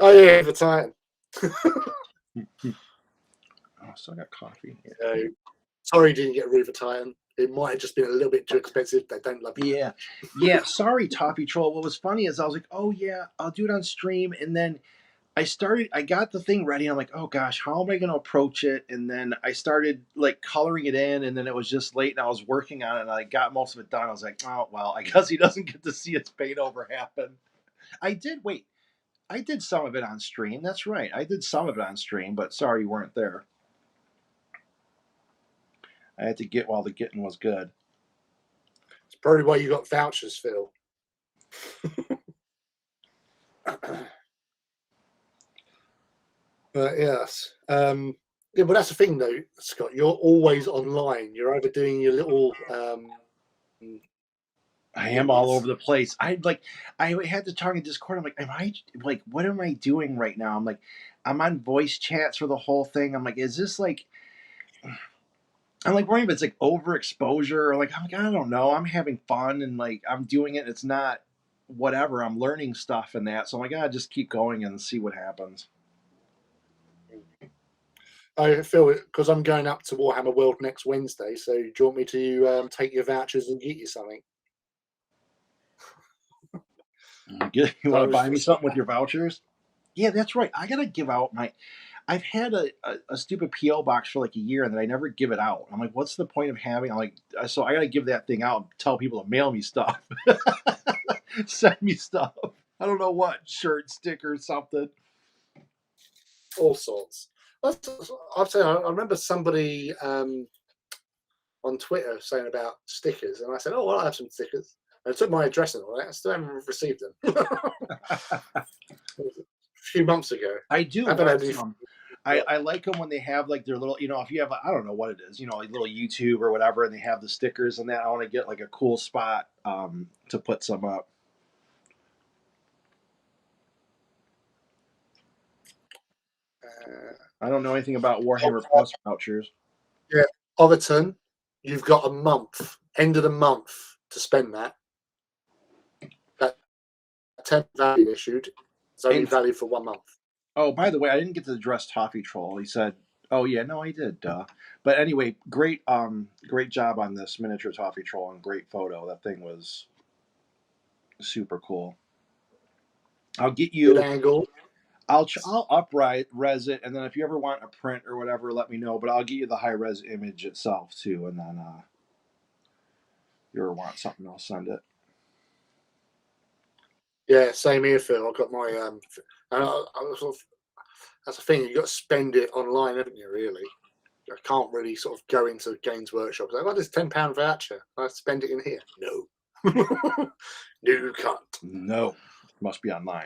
Oh yeah, Reaver Titan. Oh, still got coffee here. So, sorry you didn't get a Reaver Titan. It might have just been a little bit too expensive. They don't love you. Yeah. Yeah. Sorry, Toffee Troll. What was funny is I was like, oh, yeah, I'll do it on stream. And then I got the thing ready. I'm like, oh gosh, how am I going to approach it? And then I started like coloring it in. And then it was just late and I was working on it and I got most of it done. I was like, oh, well, I guess he doesn't get to see its paint over happen. I did some of it on stream. That's right. I did some of it on stream, but sorry you weren't there. I had to get while the getting was good. It's probably why you got vouchers, Phil. Yes. Yeah, but that's the thing, though, Scott. You're always online. You're either doing your little. I am all over the place. I had to talk in Discord. I'm like, what am I doing right now? I'm like, I'm on voice chats for the whole thing. I'm like, is this like, I'm like worrying if it's like overexposure or like, I don't know. I'm having fun and like I'm doing it. It's not whatever. I'm learning stuff and that. So I'm like, I just keep going and see what happens. I feel it because I'm going up to Warhammer World next Wednesday. So do you want me to take your vouchers and get you something? You want to buy me something with your vouchers? Yeah, that's right. I gotta give out my. I've had a stupid PO box for like a year and then I never give it out. I'm like, what's the point of having? I'm like, so I gotta give that thing out and tell people to mail me stuff, send me stuff. I don't know what shirt, sticker, something. All sorts. I remember somebody on Twitter saying about stickers, and I said, "Oh, well, I have some stickers." And I took my address and all that. I still haven't received them. A few months ago. I do I haven't want had any. some. I like them when they have like their little, if you have, I don't know what it is, like little YouTube or whatever, and they have the stickers and that. I want to get like a cool spot to put some up. I don't know anything about Warhammer Plus vouchers. Yeah, Overton, you've got a month, end of the month, to spend that. That 10 value issued is only valid for 1 month. Oh, by the way, I didn't get to address Toffee Troll. He said, "Oh yeah, no, I did." Duh. But anyway, great job on this miniature Toffee Troll and great photo. That thing was super cool. I'll get you. Good angle. I'll res it, and then if you ever want a print or whatever, let me know. But I'll get you the high res image itself too, and then if you ever want something, I'll send it. Yeah, same here, Phil. I've got my that's the thing. You got to spend it online, haven't you? Really, I can't really sort of go into Games Workshop. Like, oh, there's £10 voucher. I spend it in here. No, no, you can't. No, must be online.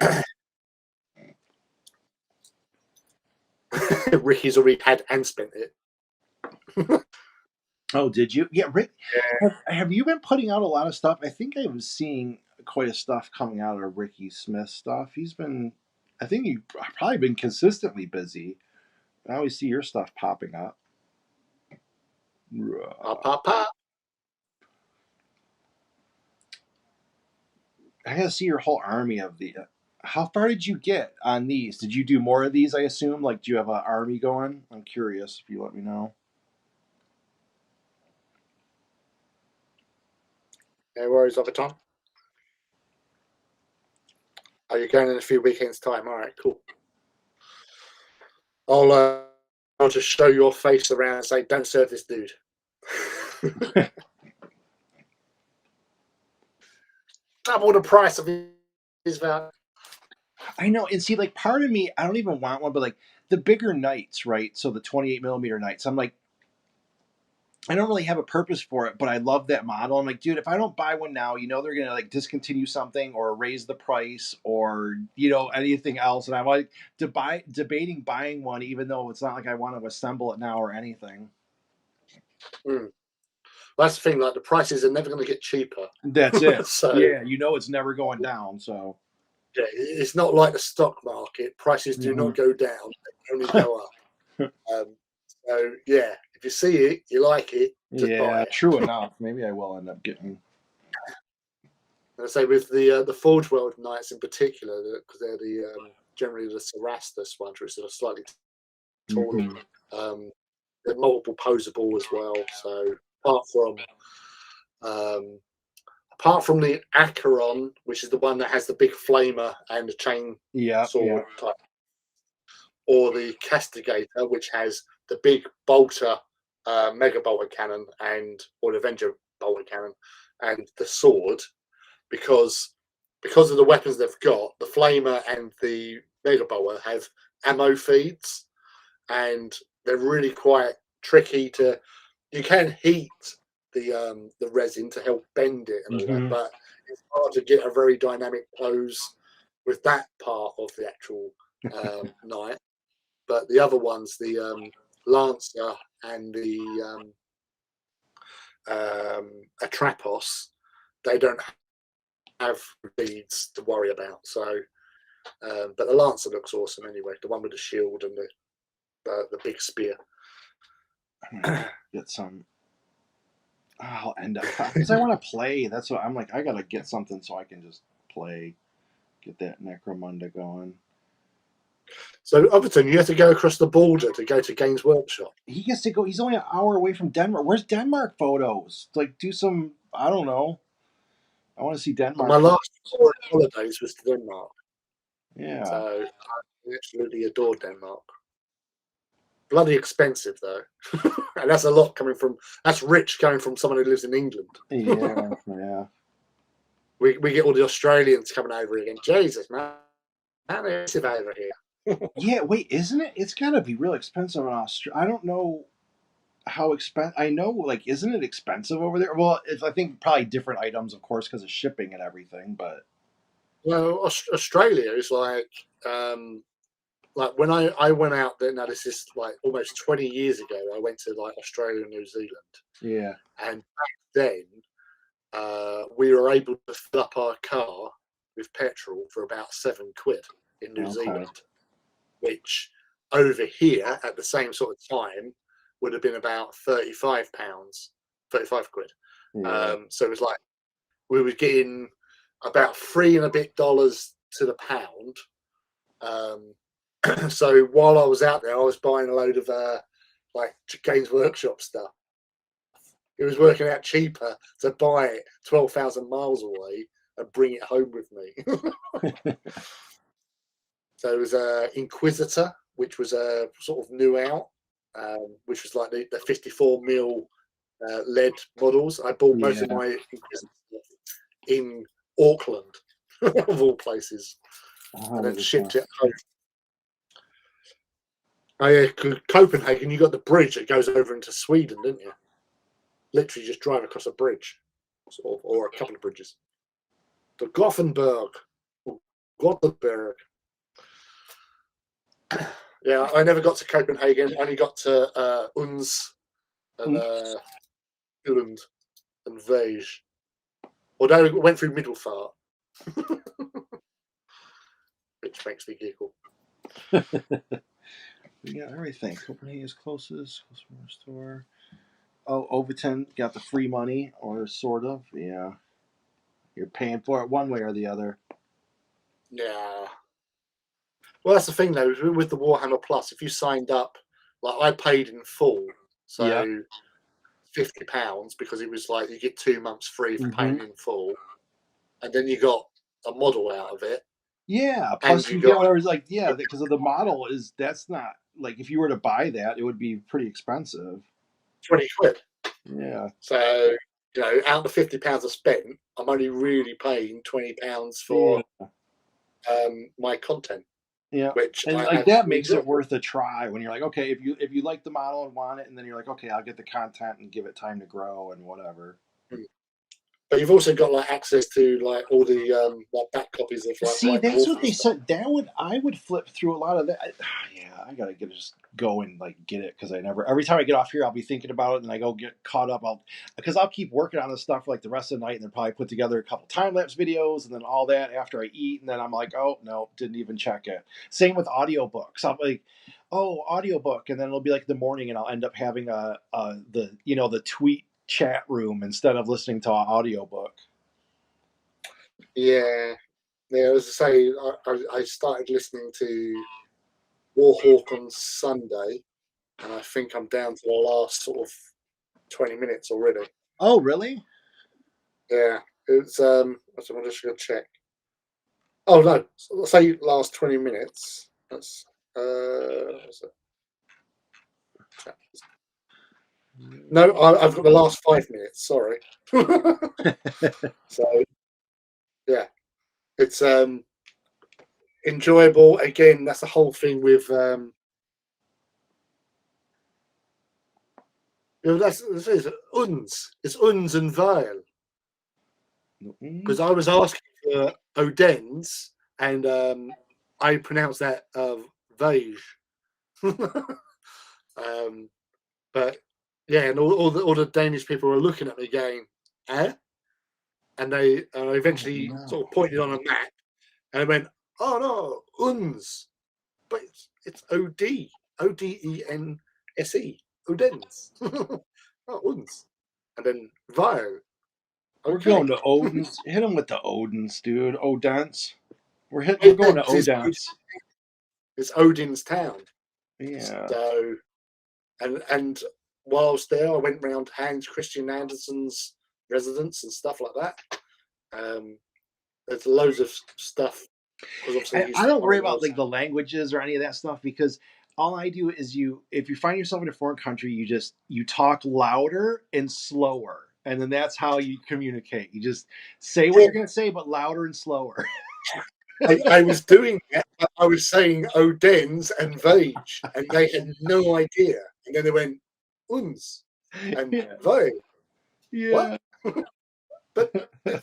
Ricky's already had and spent it. Oh, did you? Yeah, Rick. Have you been putting out a lot of stuff? I think I was seeing quite a stuff coming out of Ricky Smith stuff. He's been, I think you've probably been consistently busy. I always see your stuff popping up. Pop, pop, pop. I gotta see your whole army of the. How far did you get on these? Did you do more of these? I assume. Like, do you have an army going? I'm curious if you let me know. No worries of it, Tom. Are you going in a few weekends' time? All right, cool. I'll just show your face around and say, "Don't serve this dude." Double the price of his value. I know, and see, like, part of me, I don't even want one, but like the bigger knights, right? So the 28 mm knights, I'm like, I don't really have a purpose for it, but I love that model. I'm like, dude, if I don't buy one now, they're gonna like discontinue something or raise the price or anything else. And I'm like debating buying one, even though it's not like I want to assemble it now or anything. That's the thing. Like the prices are never going to get cheaper. That's it. So Yeah, it's never going down. So yeah, it's not like the stock market. Prices do not go down; they only go up. So yeah, if you see it, you like it, just buy yeah, it. true enough. Maybe I will end up getting. I say with the Forge World Knights in particular, because they're generally the Cerastus ones, which are slightly taller. Mhm. They're multiple posable as well. So um, apart from the Acheron, which is the one that has the big flamer and the chain Yeah, yeah. sword type, or the Castigator, which has the big bolter, mega bolter cannon, or the Avenger bolter cannon, and the sword, because of the weapons they've got, the flamer and the mega bolter have ammo feeds, and they're really quite tricky to. You can heat the resin to help bend it and all that, but it's hard to get a very dynamic pose with that part of the actual knight. But the other ones, the Lancer and the Atrapos, they don't have beads to worry about. So, but the Lancer looks awesome anyway. The one with the shield and the big spear. Get some. I'll end up because I want to play. That's what I'm like. I gotta get something so I can just play, get that Necromunda going. So Overton, you have to go across the border to go to Games Workshop. He gets to go. He's only an hour away from Denmark. Where's Denmark photos? Like, do some. I don't know. I want to see My Denmark last photos. 4 holidays was to Denmark, Yeah. so I absolutely adore Denmark. Bloody expensive though, and that's a lot coming from. That's rich coming from someone who lives in England. Yeah. Yeah. We get all the Australians coming over again. Jesus, man, how expensive over here. Yeah. Wait, isn't it? It's gotta be real expensive in Australia. I don't know how expensive. I know, like, isn't it expensive over there? Well, I think probably different items, of course, because of shipping and everything. But Well, Australia is like when I went out there. Now this is like almost 20 years ago. I went to like Australia and New Zealand, yeah. and back then we were able to fill up our car with petrol for about £7 in New Okay. Zealand, which over here at the same sort of time would have been about £35, 35 quid. Yeah. So it was like we were getting about $3 and a bit to the pound. So while I was out there, I was buying a load of like Games Workshop stuff. It was working out cheaper to buy it 12,000 miles away and bring it home with me. So it was Inquisitor, which was a sort of new out, which was like the 54 mm lead models. I bought most of Yeah. my Inquisitor in Auckland, of all places, and then shipped it home. Copenhagen, you got the bridge that goes over into Sweden, didn't you? Literally just drive across a bridge, or a couple of bridges. The Gothenburg. Gothenburg. Yeah, I never got to Copenhagen. I only got to Uns and Zealand and Vege. Although it went through Middelfart, which makes me giggle. We got everything. Copenhagen is closest. Customer store. Oh, Overton got the free money, or sort of. Yeah. You're paying for it one way or the other. Yeah. Well, that's the thing, though, with the Warhammer Plus, if you signed up, like I paid in full, so Yeah. £50, because it was like you get 2 months free for Mm-hmm. paying in full, and then you got a model out of it. Yeah. And Plus, you you get got whatever. Like, yeah, because of the model that's not like if you were to buy that, it would be pretty expensive. 20 quid. Yeah. So, out of the £50 I spent, I'm only really paying £20 for my content, Yeah. which And I like that absolutely makes enjoy. it worth a try when you're like, okay, if you like the model and want it, and then you're like, okay, I'll get the content and give it time to grow and whatever. But you've also got like access to like all the like back copies of like See, White that's Dwarf what and they stuff. said. I would flip through a lot of that. Yeah, I gotta just go and like get it because I never. Every time I get off here, I'll be thinking about it, and I go get caught up. I'll keep working on this stuff like the rest of the night, and then probably put together a couple time lapse videos, and then all that after I eat, and then I'm like, oh no, didn't even check it. Same with audiobooks. I'm like, oh, audiobook, and then it'll be like the morning, and I'll end up having the tweet chat room instead of listening to an audiobook. Yeah, as I say, I started listening to Warhawk on Sunday, and I think I'm down to the last sort of 20 minutes already. Oh, really? Yeah, it's I'm just gonna check. Oh no, let's say last 20 minutes. That's what's it? No, I've got the last 5 minutes. Sorry. So yeah, it's enjoyable. Again, that's the whole thing with that's it's uns and Vile, because I was asking for Odense and I pronounced that Vage. But yeah, and all the Danish people were looking at me going, "Eh?" And they eventually sort of pointed on a map and I went, "Oh no, uns, but it's Odense, Odense, not uns." And then Vile. We're Okay. going to Odin's. Hit him with the Odin's, dude. Odense. We're going to Odense. It's Odin's town. Yeah. So, and whilst there, I went round Hans Christian Andersen's residence and stuff like that. There's loads of stuff because obviously he's I don't worry one of about those. like the languages or any of that stuff because all I do is if you find yourself in a foreign country, you talk louder and slower. And then that's how you communicate. You just say what you're gonna say, but louder and slower. I was doing that. I was saying Odense and Vage, and they had no idea. And then they went uns and Yeah. Vage. Yeah. What? But because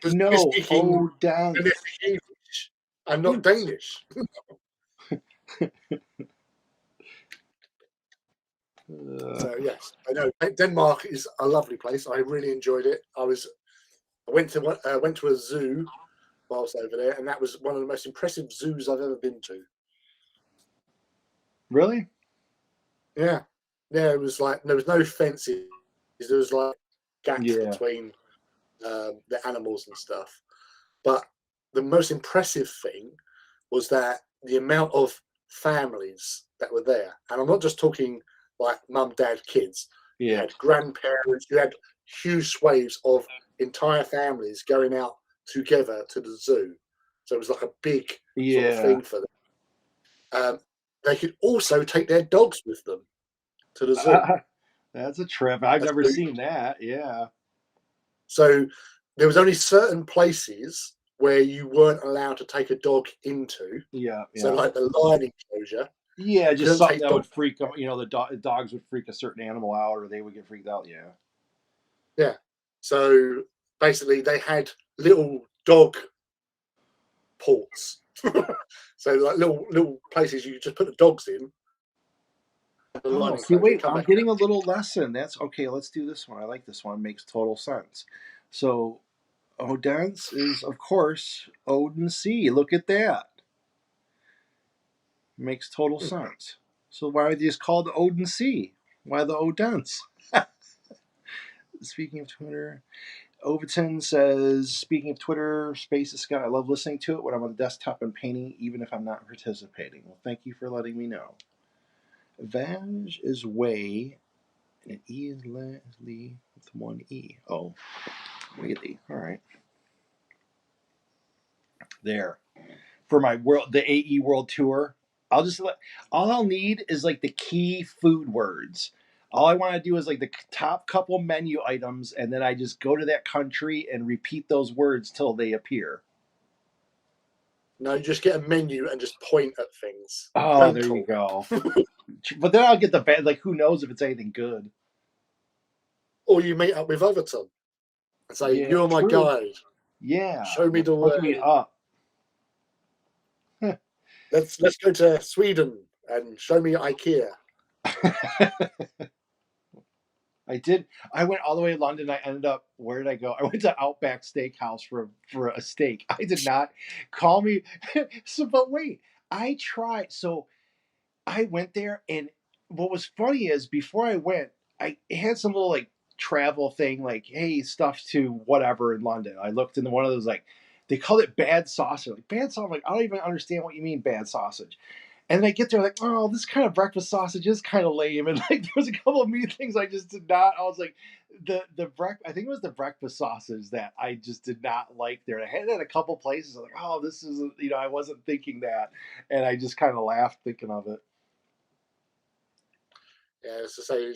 they're No, speaking Odense. English and not Danish. So yes, I know Denmark is a lovely place. I really enjoyed it. I went to a zoo whilst over there, and that was one of the most impressive zoos I've ever been to. Really? Yeah, yeah. It was like there was no fences. There was like gaps Yeah. between the animals and stuff. But the most impressive thing was that the amount of families that were there, and I'm not just talking like mum, dad, kids. You Yeah. had grandparents. You had huge swathes of entire families going out together to the zoo. So it was like a big sort of Yeah. thing for them. They could also take their dogs with them to the zoo. That's a trip. I've That's never the- seen that. Yeah. So there was only certain places where you weren't allowed to take a dog into. Yeah. So Yeah. like the lion enclosure, Yeah, you just couldn't something take that would dogs. freak them. The dogs would freak a certain animal out, or they would get freaked out. Yeah. Yeah. So basically, they had little dog ports. So like little places you just put the dogs in, The Oh, lining see, clothes. They wait, come I'm back. getting a little lesson. That's okay. Let's do this one. I like this one. Makes total sense. So, Odense is, of course, Odin Sea. Look at that. Makes total sense. So, why are these called Odin Sea? Why the Odense? Speaking of Twitter, Overton says, speaking of Twitter, Space is Scott. I love listening to it when I'm on the desktop and painting, even if I'm not participating. Well, thank you for letting me know. Vaj is way, and an E is Lee with one E. Oh, really? All right. There. For my world, the AE World Tour, all I'll need is like the key food words. All I want to do is like the top couple menu items, and then I just go to that country and repeat those words till they appear. No, just get a menu and just point at things. Oh, Don't there you talk. go. But then I'll get the bad. Like, who knows if it's anything good? Or you meet up with Overton and say, Yeah, "You're my true. guide. Yeah, Show me the hook me way. up. Let's go to Sweden and show me IKEA." I did. I went all the way to London. I ended up. Where did I go? I went to Outback Steakhouse for a steak. I did not call me. So, but wait, I tried. So I went there, and what was funny is before I went, I had some little like travel thing, like hey, stuff to whatever in London. I looked into one of those like they called it bad sausage. Like bad sausage. Like I don't even understand what you mean bad sausage. And then I get there like, oh, this kind of breakfast sausage is kind of lame. And like there was a couple of meat things I just did not. I was like, I think it was the breakfast sausage that I just did not like there. And I had it at a couple places. I was like, oh, this is I wasn't thinking that, and I just kind of laughed thinking of it. Yeah, so say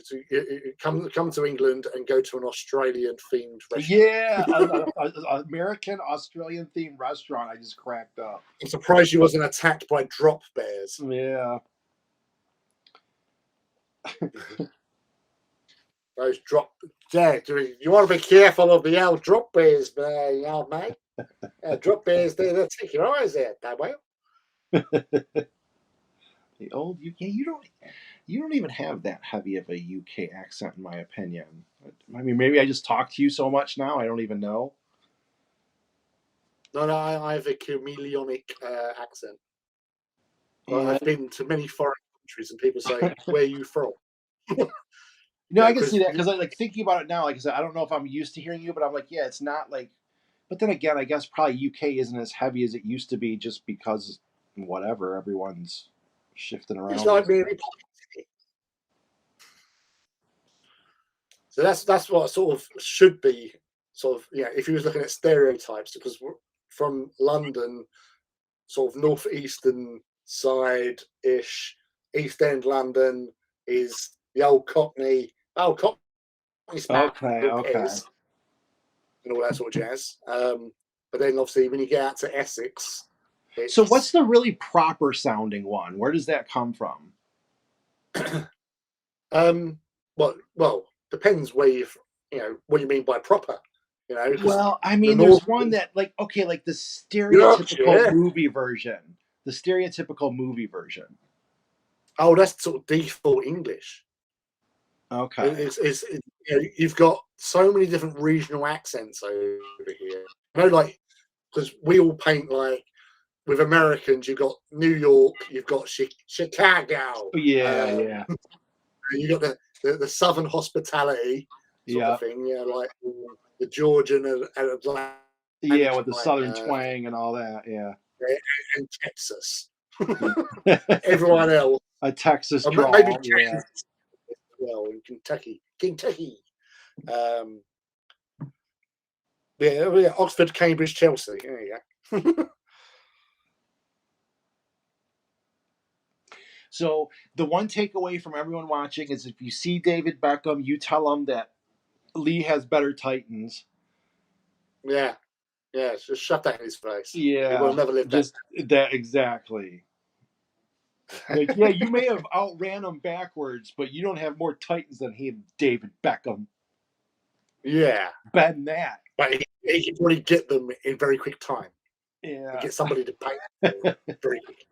come to England and go to an Australian themed restaurant. Yeah, an American Australian themed restaurant. I just cracked up. I'm surprised you wasn't attacked by drop bears. Yeah. Those drop, yeah. You want to be careful of the old drop bears, mate. Drop bears, they'll take your eyes out, that way. The old UK. You don't even have that heavy of a UK accent, in my opinion. I mean, maybe I just talk to you so much now. I don't even know. No, I have a chameleonic accent. Yeah. I've been to many foreign countries, and people say, "Where are you from?" No, Yeah, I can see that because because I like thinking about it now. Like I said, I don't know if I'm used to hearing you, but I'm like, yeah, it's not like. But then again, I guess probably UK isn't as heavy as it used to be, just because whatever everyone's shifting it's around. like Mary Poppins. So that's what sort of should be sort of if you was looking at stereotypes, because we're from London, sort of northeastern side ish, East End London is the old Cockney, smack, Okay, real okay. pairs and all that sort of jazz. But then obviously when you get out to Essex, So what's it's the really proper sounding one? Where does that come from? well depends where what you mean by proper, because Well, I the mean, north, there's one that like okay, like the stereotypical Yorkshire. movie version. The stereotypical movie version. Oh, that's sort of default English. Okay. You've got so many different regional accents over here. Like because we all paint like with Americans. You've got New York, you've got Chicago, Yeah, yeah, you got the Southern hospitality sort yeah, of thing. Yeah, like the Georgian and yeah, with the Atlantic, southern twang and all that. Yeah. and Texas. Yeah. Everyone else, A Texas maybe drawl. Yeah. Kansas as well in Kentucky. Um, yeah, Oxford, Cambridge, Chelsea. There you go. So the one takeaway from everyone watching is if you see David Beckham, you tell him that Lee has better Titans. Yeah, yeah. Just shove that in his face. He will Yeah, never live that. just that exactly. Like, yeah, you may have outran him backwards, but you don't have more Titans than him, David Beckham. Yeah, Ben that. but he can probably get them in very quick time. Yeah. And get somebody to pay very quick.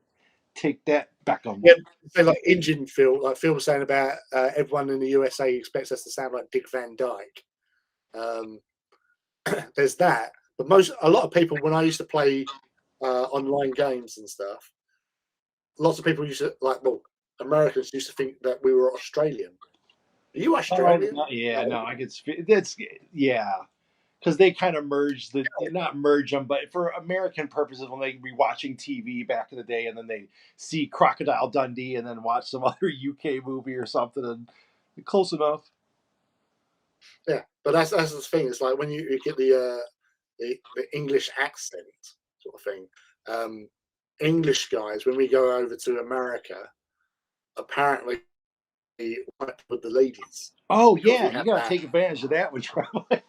Take that, Beckham. Yeah, so like Indian film, like film saying about everyone in the USA expects us to sound like Dick Van Dyke. Um, there's that, but a lot of people when I used to play online games and stuff, lots of people used to like, well, Americans used to think that we were Australian. Are you Oh Australian? no, yeah, No. no, I could. That's yeah, because they kind of merged not merge them, but for American purposes, when they be watching TV back in the day, and then they see Crocodile Dundee, and then watch some other UK movie or something, and close enough. Yeah, but that's the thing. It's like when you get the English accent sort of thing. English guys, when we go over to America, apparently we work with the ladies Oh because yeah, we you have gotta that. take advantage of that one, probably.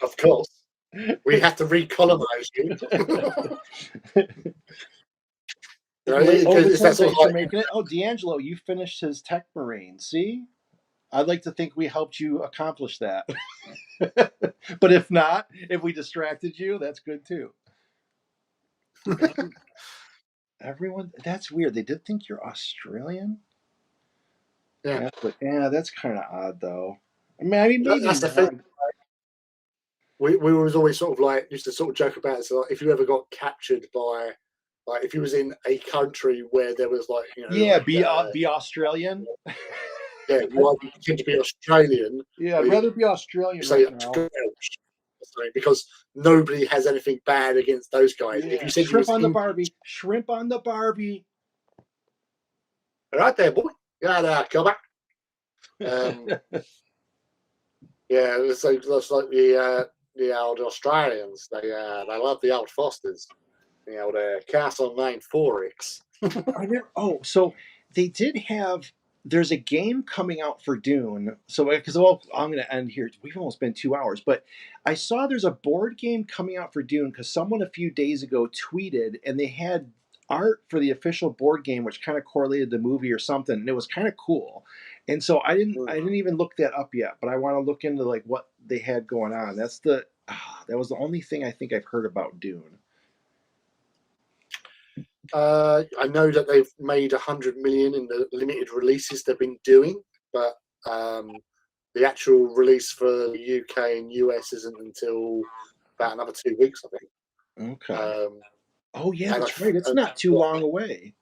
Of course, we have to recolonize you. You know, Oh, it's that Return, sort of thanks for like, making it. Oh, D'Angelo, you finished his Tech Marine. See, I'd like to think we helped you accomplish that. But if not, if we distracted you, that's good too. Everyone, that's weird. They did think you're Australian. yeah. Yeah, that's kind of odd though. I mean, maybe That's the thing. not. We was always sort of like used to sort of joke about it. So like, if you ever got captured by, like, if you was in a country where there was like, Yeah, be Australian. yeah, you either pretend to be Australian Yeah, or I'd you rather be Australian say right now. because nobody has anything bad against those guys. If Yeah, you said you shrimp was on the in, Barbie. Shrimp on the Barbie. right there, boy, yeah, there, come back. Um, yeah, it's like the old Australians. They love the old Fosters. The Castle 9 4X. I never. Oh, so they did have. There's a game coming out for Dune. So because I'm going to end here. We've almost been 2 hours, but I saw there's a board game coming out for Dune because someone a few days ago tweeted and they had art for the official board game, which kind of correlated the movie or something, and it was kind of cool. And so I didn't even look that up yet, but I want to look into like what they had going on. That was the only thing I think I've heard about Dune. I know that they've made 100 million in the limited releases they've been doing, but the actual release for the UK and US isn't until about another 2 weeks, I think. Okay. Um, Oh yeah, and that's right. It's not too long away.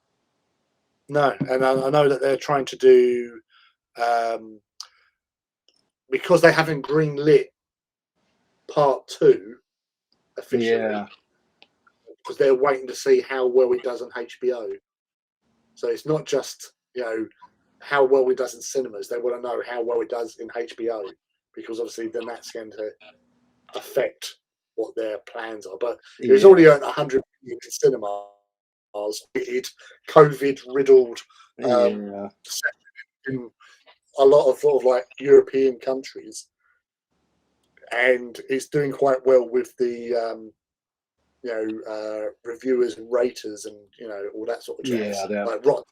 no, and I know that they're trying to do um, because they haven't greenlit part two officially Yeah. because they're waiting to see how well it does on HBO. So it's not just how well it does in cinemas. They want to know how well it does in HBO because obviously then that's going to affect what their plans are. But it was Yeah. already earned 100 million in cinemas, COVID riddled Yeah. in a lot of sort of like European countries, and it's doing quite well with the reviewers and raters and all that sort of Yeah. jazz. That. Like Rotten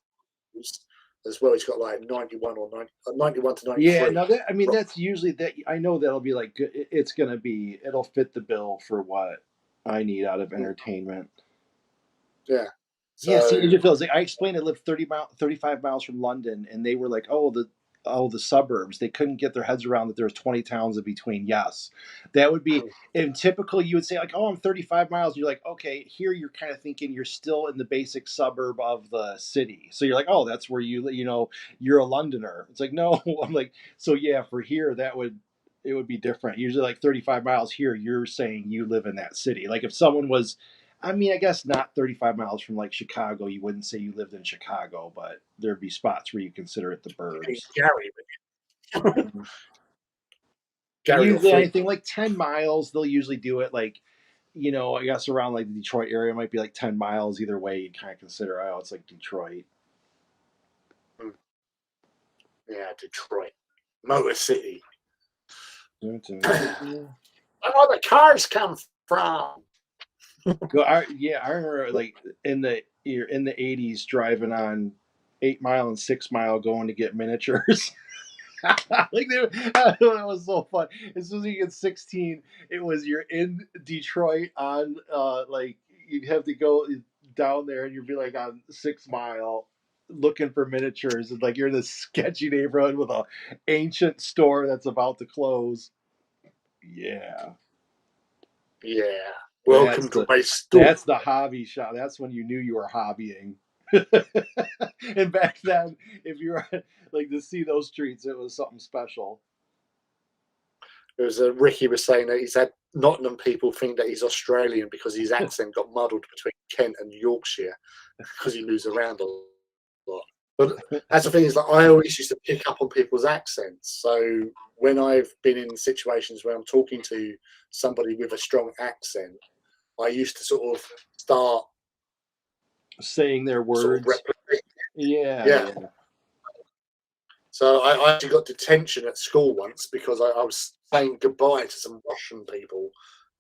as well, it's got like 91 or 91 to Yeah. 93. No. That. I mean, that's usually that. I know that'll be like. It's gonna be. It'll fit the bill for what I need out of entertainment. Yeah. Yeah, see, So it just feels like I explained I lived 35 miles from London, and they were like, "Oh, the suburbs." They couldn't get their heads around that there's 20 towns in between. Yes, that would be in typical. You would say like, "Oh, I'm 35 miles." You're like, "Okay." Here, you're kind of thinking you're still in the basic suburb of the city, so you're like, "Oh, that's where you're a Londoner." It's like, no, I'm like, so yeah, for here, it would be different. Usually, like 35 miles here, you're saying you live in that city. Like if someone was I mean, I guess not 35 miles from like Chicago. You wouldn't say you lived in Chicago, but there'd be spots where you consider it the burbs. Gary, Mhm. Gary or Usually Fleet. anything like 10 miles, they'll usually do it like, I guess around like the Detroit area it might be like 10 miles either way. You kind of consider, oh, it's like Detroit. Yeah, Detroit, Motor City. Dun, dun, Where dun. all the cars come from? Yeah, I remember like in the 80s driving on 8 Mile and 6 Mile going to get miniatures. That was so fun. As soon as you get 16, it was you're in Detroit on like you'd have to go down there, and you'd be like on 6 Mile looking for miniatures, and like you're in this sketchy neighborhood with a ancient store that's about to close. Yeah, Yeah. that's Welcome to my store. that's the hobby shop. That's when you knew you were hobbying. And back then, if you were like to see those streets, it was something special. It was Ricky was saying that he's had Nottingham people think that he's Australian because his accent got muddled between Kent and Yorkshire because he moves around a lot. But that's the thing, is that I always used to pick up on people's accents. So when I've been in situations where I'm talking to somebody with a strong accent, I used to sort of start Saying their sort of words. replicating. Yeah, Yeah. yeah. So I actually got detention at school once because I was saying goodbye to some Russian people,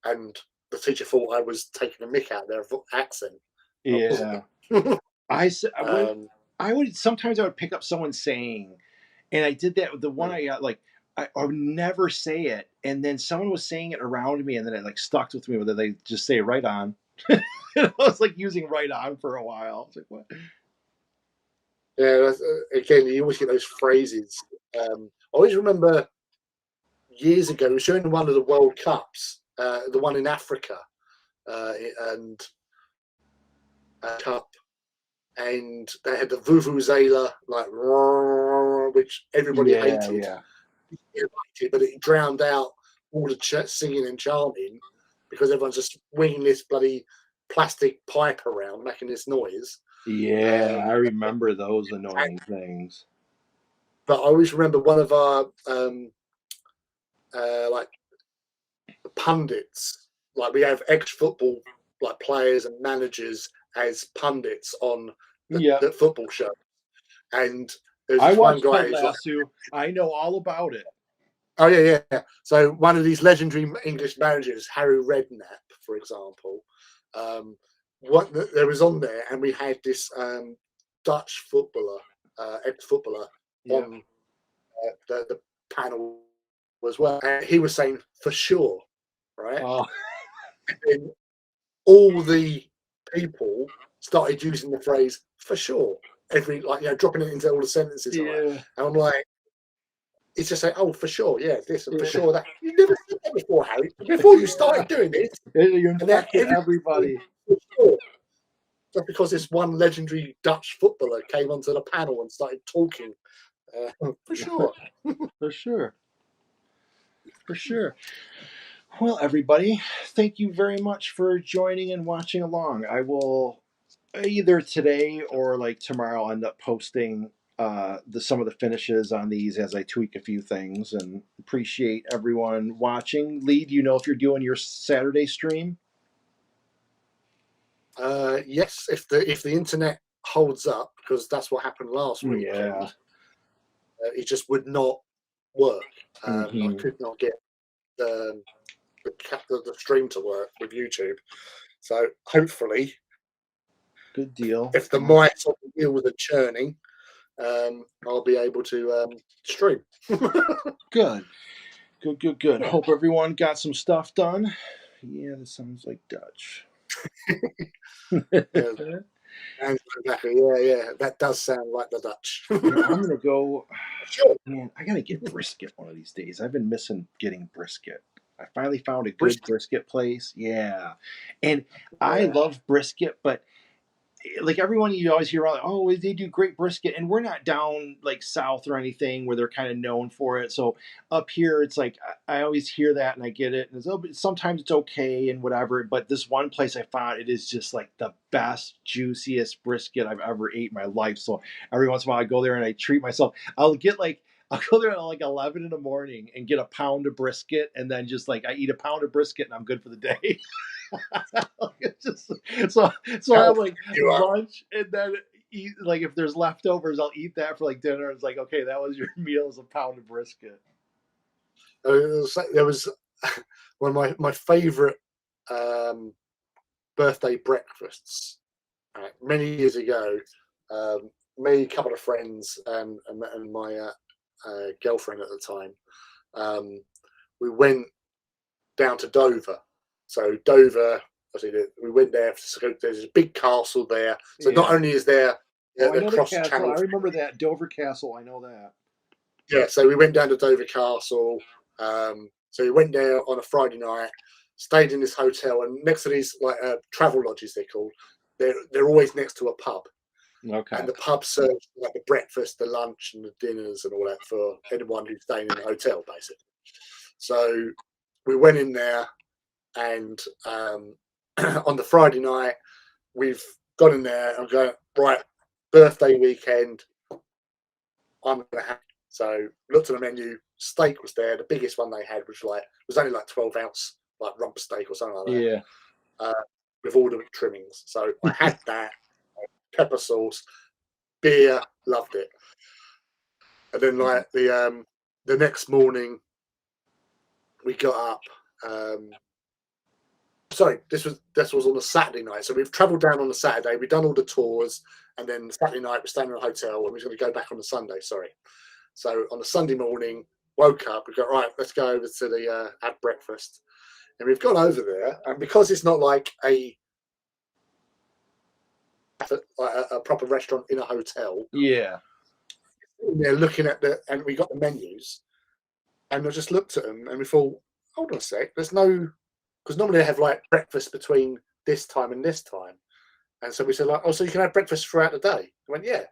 and the teacher thought I was taking a mick out of their accent. I Yeah. wasn't. When I would sometimes I would pick up someone saying, and I did that with the one I got like I would never say it, and then someone was saying it around me, and then it like stuck with me. Whether they just say right on, and I was like using right on for a while. I was like, what? Yeah, again, you always get those phrases. I always remember years ago, we were showing one of the World Cups, the one in Africa, and cup, and they had the vuvuzela, like, which everybody Yeah, hated. yeah, But it drowned out all the singing and chanting because everyone's just winging this bloody plastic pipe around, making this noise. yeah. I remember those annoying things. But I always remember one of our like pundits. Like we have ex-football like players and managers as pundits on Yeah, the football show, and there's I this one watched guy Ted who's like, Lasso. I know all about it. oh yeah. So one of these legendary English managers, Harry Redknapp, for example, what there was on there, and we had this Dutch footballer, ex-footballer, Yeah. on the panel as well. And he was saying for sure, right? Oh, And all the people started using the phrase for sure. Every like dropping it into all the sentences and all that. yeah. And I'm like, it's just like, oh, for sure, yeah, this and for Yeah. sure that. You've never said that before, Harry. Before you started doing this, You and then infected everybody. for sure. Just because this one legendary Dutch footballer came onto the panel and started talking, for sure. For sure. For sure. Well, everybody, thank you very much for joining and watching along. I will either today or like tomorrow end up posting some of the finishes on these as I tweak a few things, and appreciate everyone watching. Lee, do you know if you're doing your Saturday stream? Yes, if the internet holds up, because that's what happened last weekend. Yeah. It just would not work. I Mm-hmm. could not get the stream to work with YouTube. So hopefully, Good deal. if the mice on the wheels are churning, I'll be able to stream. Good. Good. Hope everyone got some stuff done. Yeah, this sounds like Dutch. Yeah. And yeah, that does sound like the Dutch. I'm gonna go. Sure. Man, I gotta get brisket one of these days. I've been missing getting brisket. I finally found a good brisket place. Yeah, and I love brisket, but like everyone you always hear about, oh, they do great brisket, and we're not down like south or anything where they're kind of known for it. So up here, it's like I always hear that and I get it, and sometimes it's okay and whatever. But this one place I found, it is just like the best, juiciest brisket I've ever ate in my life. So every once in a while, I go there and I treat myself. I'll go there at like 11 in the morning and get a pound of brisket, and then just like I eat a pound of brisket and I'm good for the day. Just, so I have like lunch and then eat, like if there's leftovers, I'll eat that for like dinner. It's like, okay, that was your meal, is a pound of brisket. There was one of my favorite birthday breakfasts many years ago. Me, a couple of friends, and my girlfriend at the time, we went down to Dover. So Dover, we went there. There's a big castle there. So Yeah. not only is there Oh, I the know the cross castle. channel, I remember that Dover Castle. I know that. yeah. So we went down to Dover Castle. So we went there on a Friday night, stayed in this hotel, and next to these like travel lodges, they're called. They're always next to a pub, Okay. and the pub serves like the breakfast, the lunch, and the dinners and all that for anyone who's staying in the hotel, basically. So we went in there, and on the Friday night, we've gone in there and going, right, birthday weekend, I'm going to have. So looked at the menu, steak was there. The biggest one they had was only like 12-ounce like rump steak or something like that, Yeah. with all the trimmings. So I had that, pepper sauce, beer, loved it. And then like the next morning, we got up. Sorry, this was on a Saturday night. So we've travelled down on the Saturday. We've done all the tours, and then Saturday night we're staying in a hotel, and we're going to go back on the Sunday. Sorry. So on the Sunday morning, woke up. We got right. Let's go over to the have breakfast, and we've gone over there. And because it's not like a proper restaurant in a hotel, Yeah. they're looking at and we got the menus, and I just looked at them, and we thought, hold on a sec. There's no, because normally they have like breakfast between this time and this time. And so we said, like, oh, so you can have breakfast throughout the day? I went, yeah.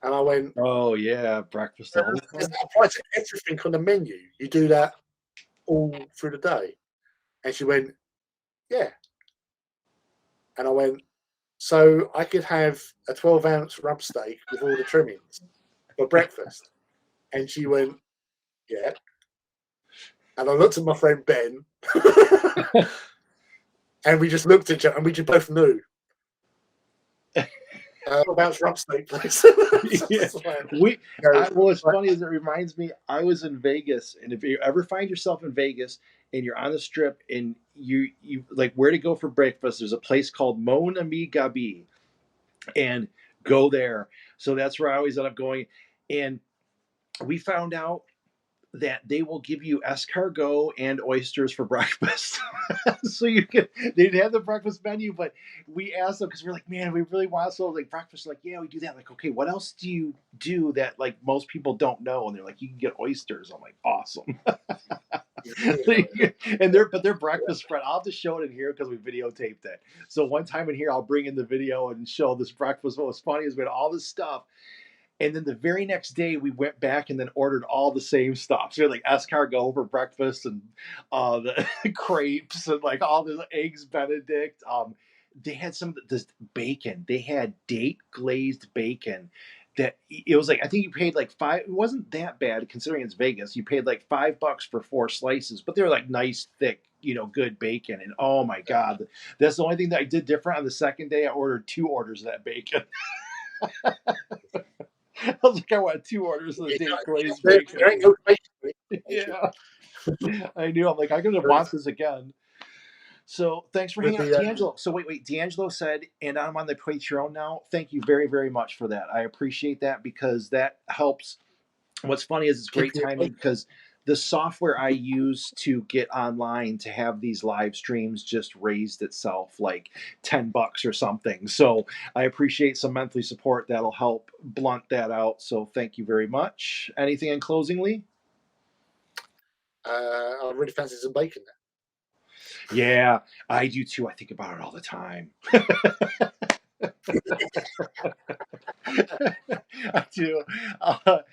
And I went, Oh yeah, breakfast all the is time. that applies to everything on the menu? You do that all through the day? And she went, yeah. And I went, so I could have a 12-ounce rump steak with all the trimmings for breakfast? And she went, yeah. And I looked at my friend Ben, and we just looked at each other, and we just both knew. About rump steak, please. Yeah. What's funny is it reminds me, I was in Vegas, and if you ever find yourself in Vegas and you're on the strip and you like where to go for breakfast, there's a place called Mon Ami Gabi, and go there. So that's where I always end up going. And we found out that they will give you escargot and oysters for breakfast. So you can, they didn't have the breakfast menu, but we asked them because we're like, man, we really want so like breakfast. Like, yeah, we do that. Like, okay, what else do you do that like most people don't know? And they're like, you can get oysters. I'm like, awesome. And their breakfast spread. I'll have to show it in here because we videotaped it. So one time in here, I'll bring in the video and show this breakfast. What was funny is we had all this stuff. And then the very next day, we went back and then ordered all the same stuff. So we had like escargot for breakfast and the crepes and like all the eggs Benedict. They had some of this bacon. They had date glazed bacon. That it was like I think you paid like five. It wasn't that bad considering it's Vegas. You paid like $5 for 4 slices, but they're like nice, thick, good bacon. And oh my god, that's the only thing that I did different on the second day. I ordered 2 orders of that bacon. I was like, I want 2 orders of the date glazed bacon. There ain't no bacon. Yeah, I knew. I'm like, I'm gonna want this again. So thanks for hanging out, D'Angelo. So wait, D'Angelo said, and I'm on the Patreon now. Thank you very, very much for that. I appreciate that because that helps. What's funny is it's great timing because the software I use to get online to have these live streams just raised itself like $10 or something. So I appreciate some monthly support that'll help blunt that out. So thank you very much. Anything in closing, Lee? I really fancy some bacon now. Yeah, I do too. I think about it all the time. I do.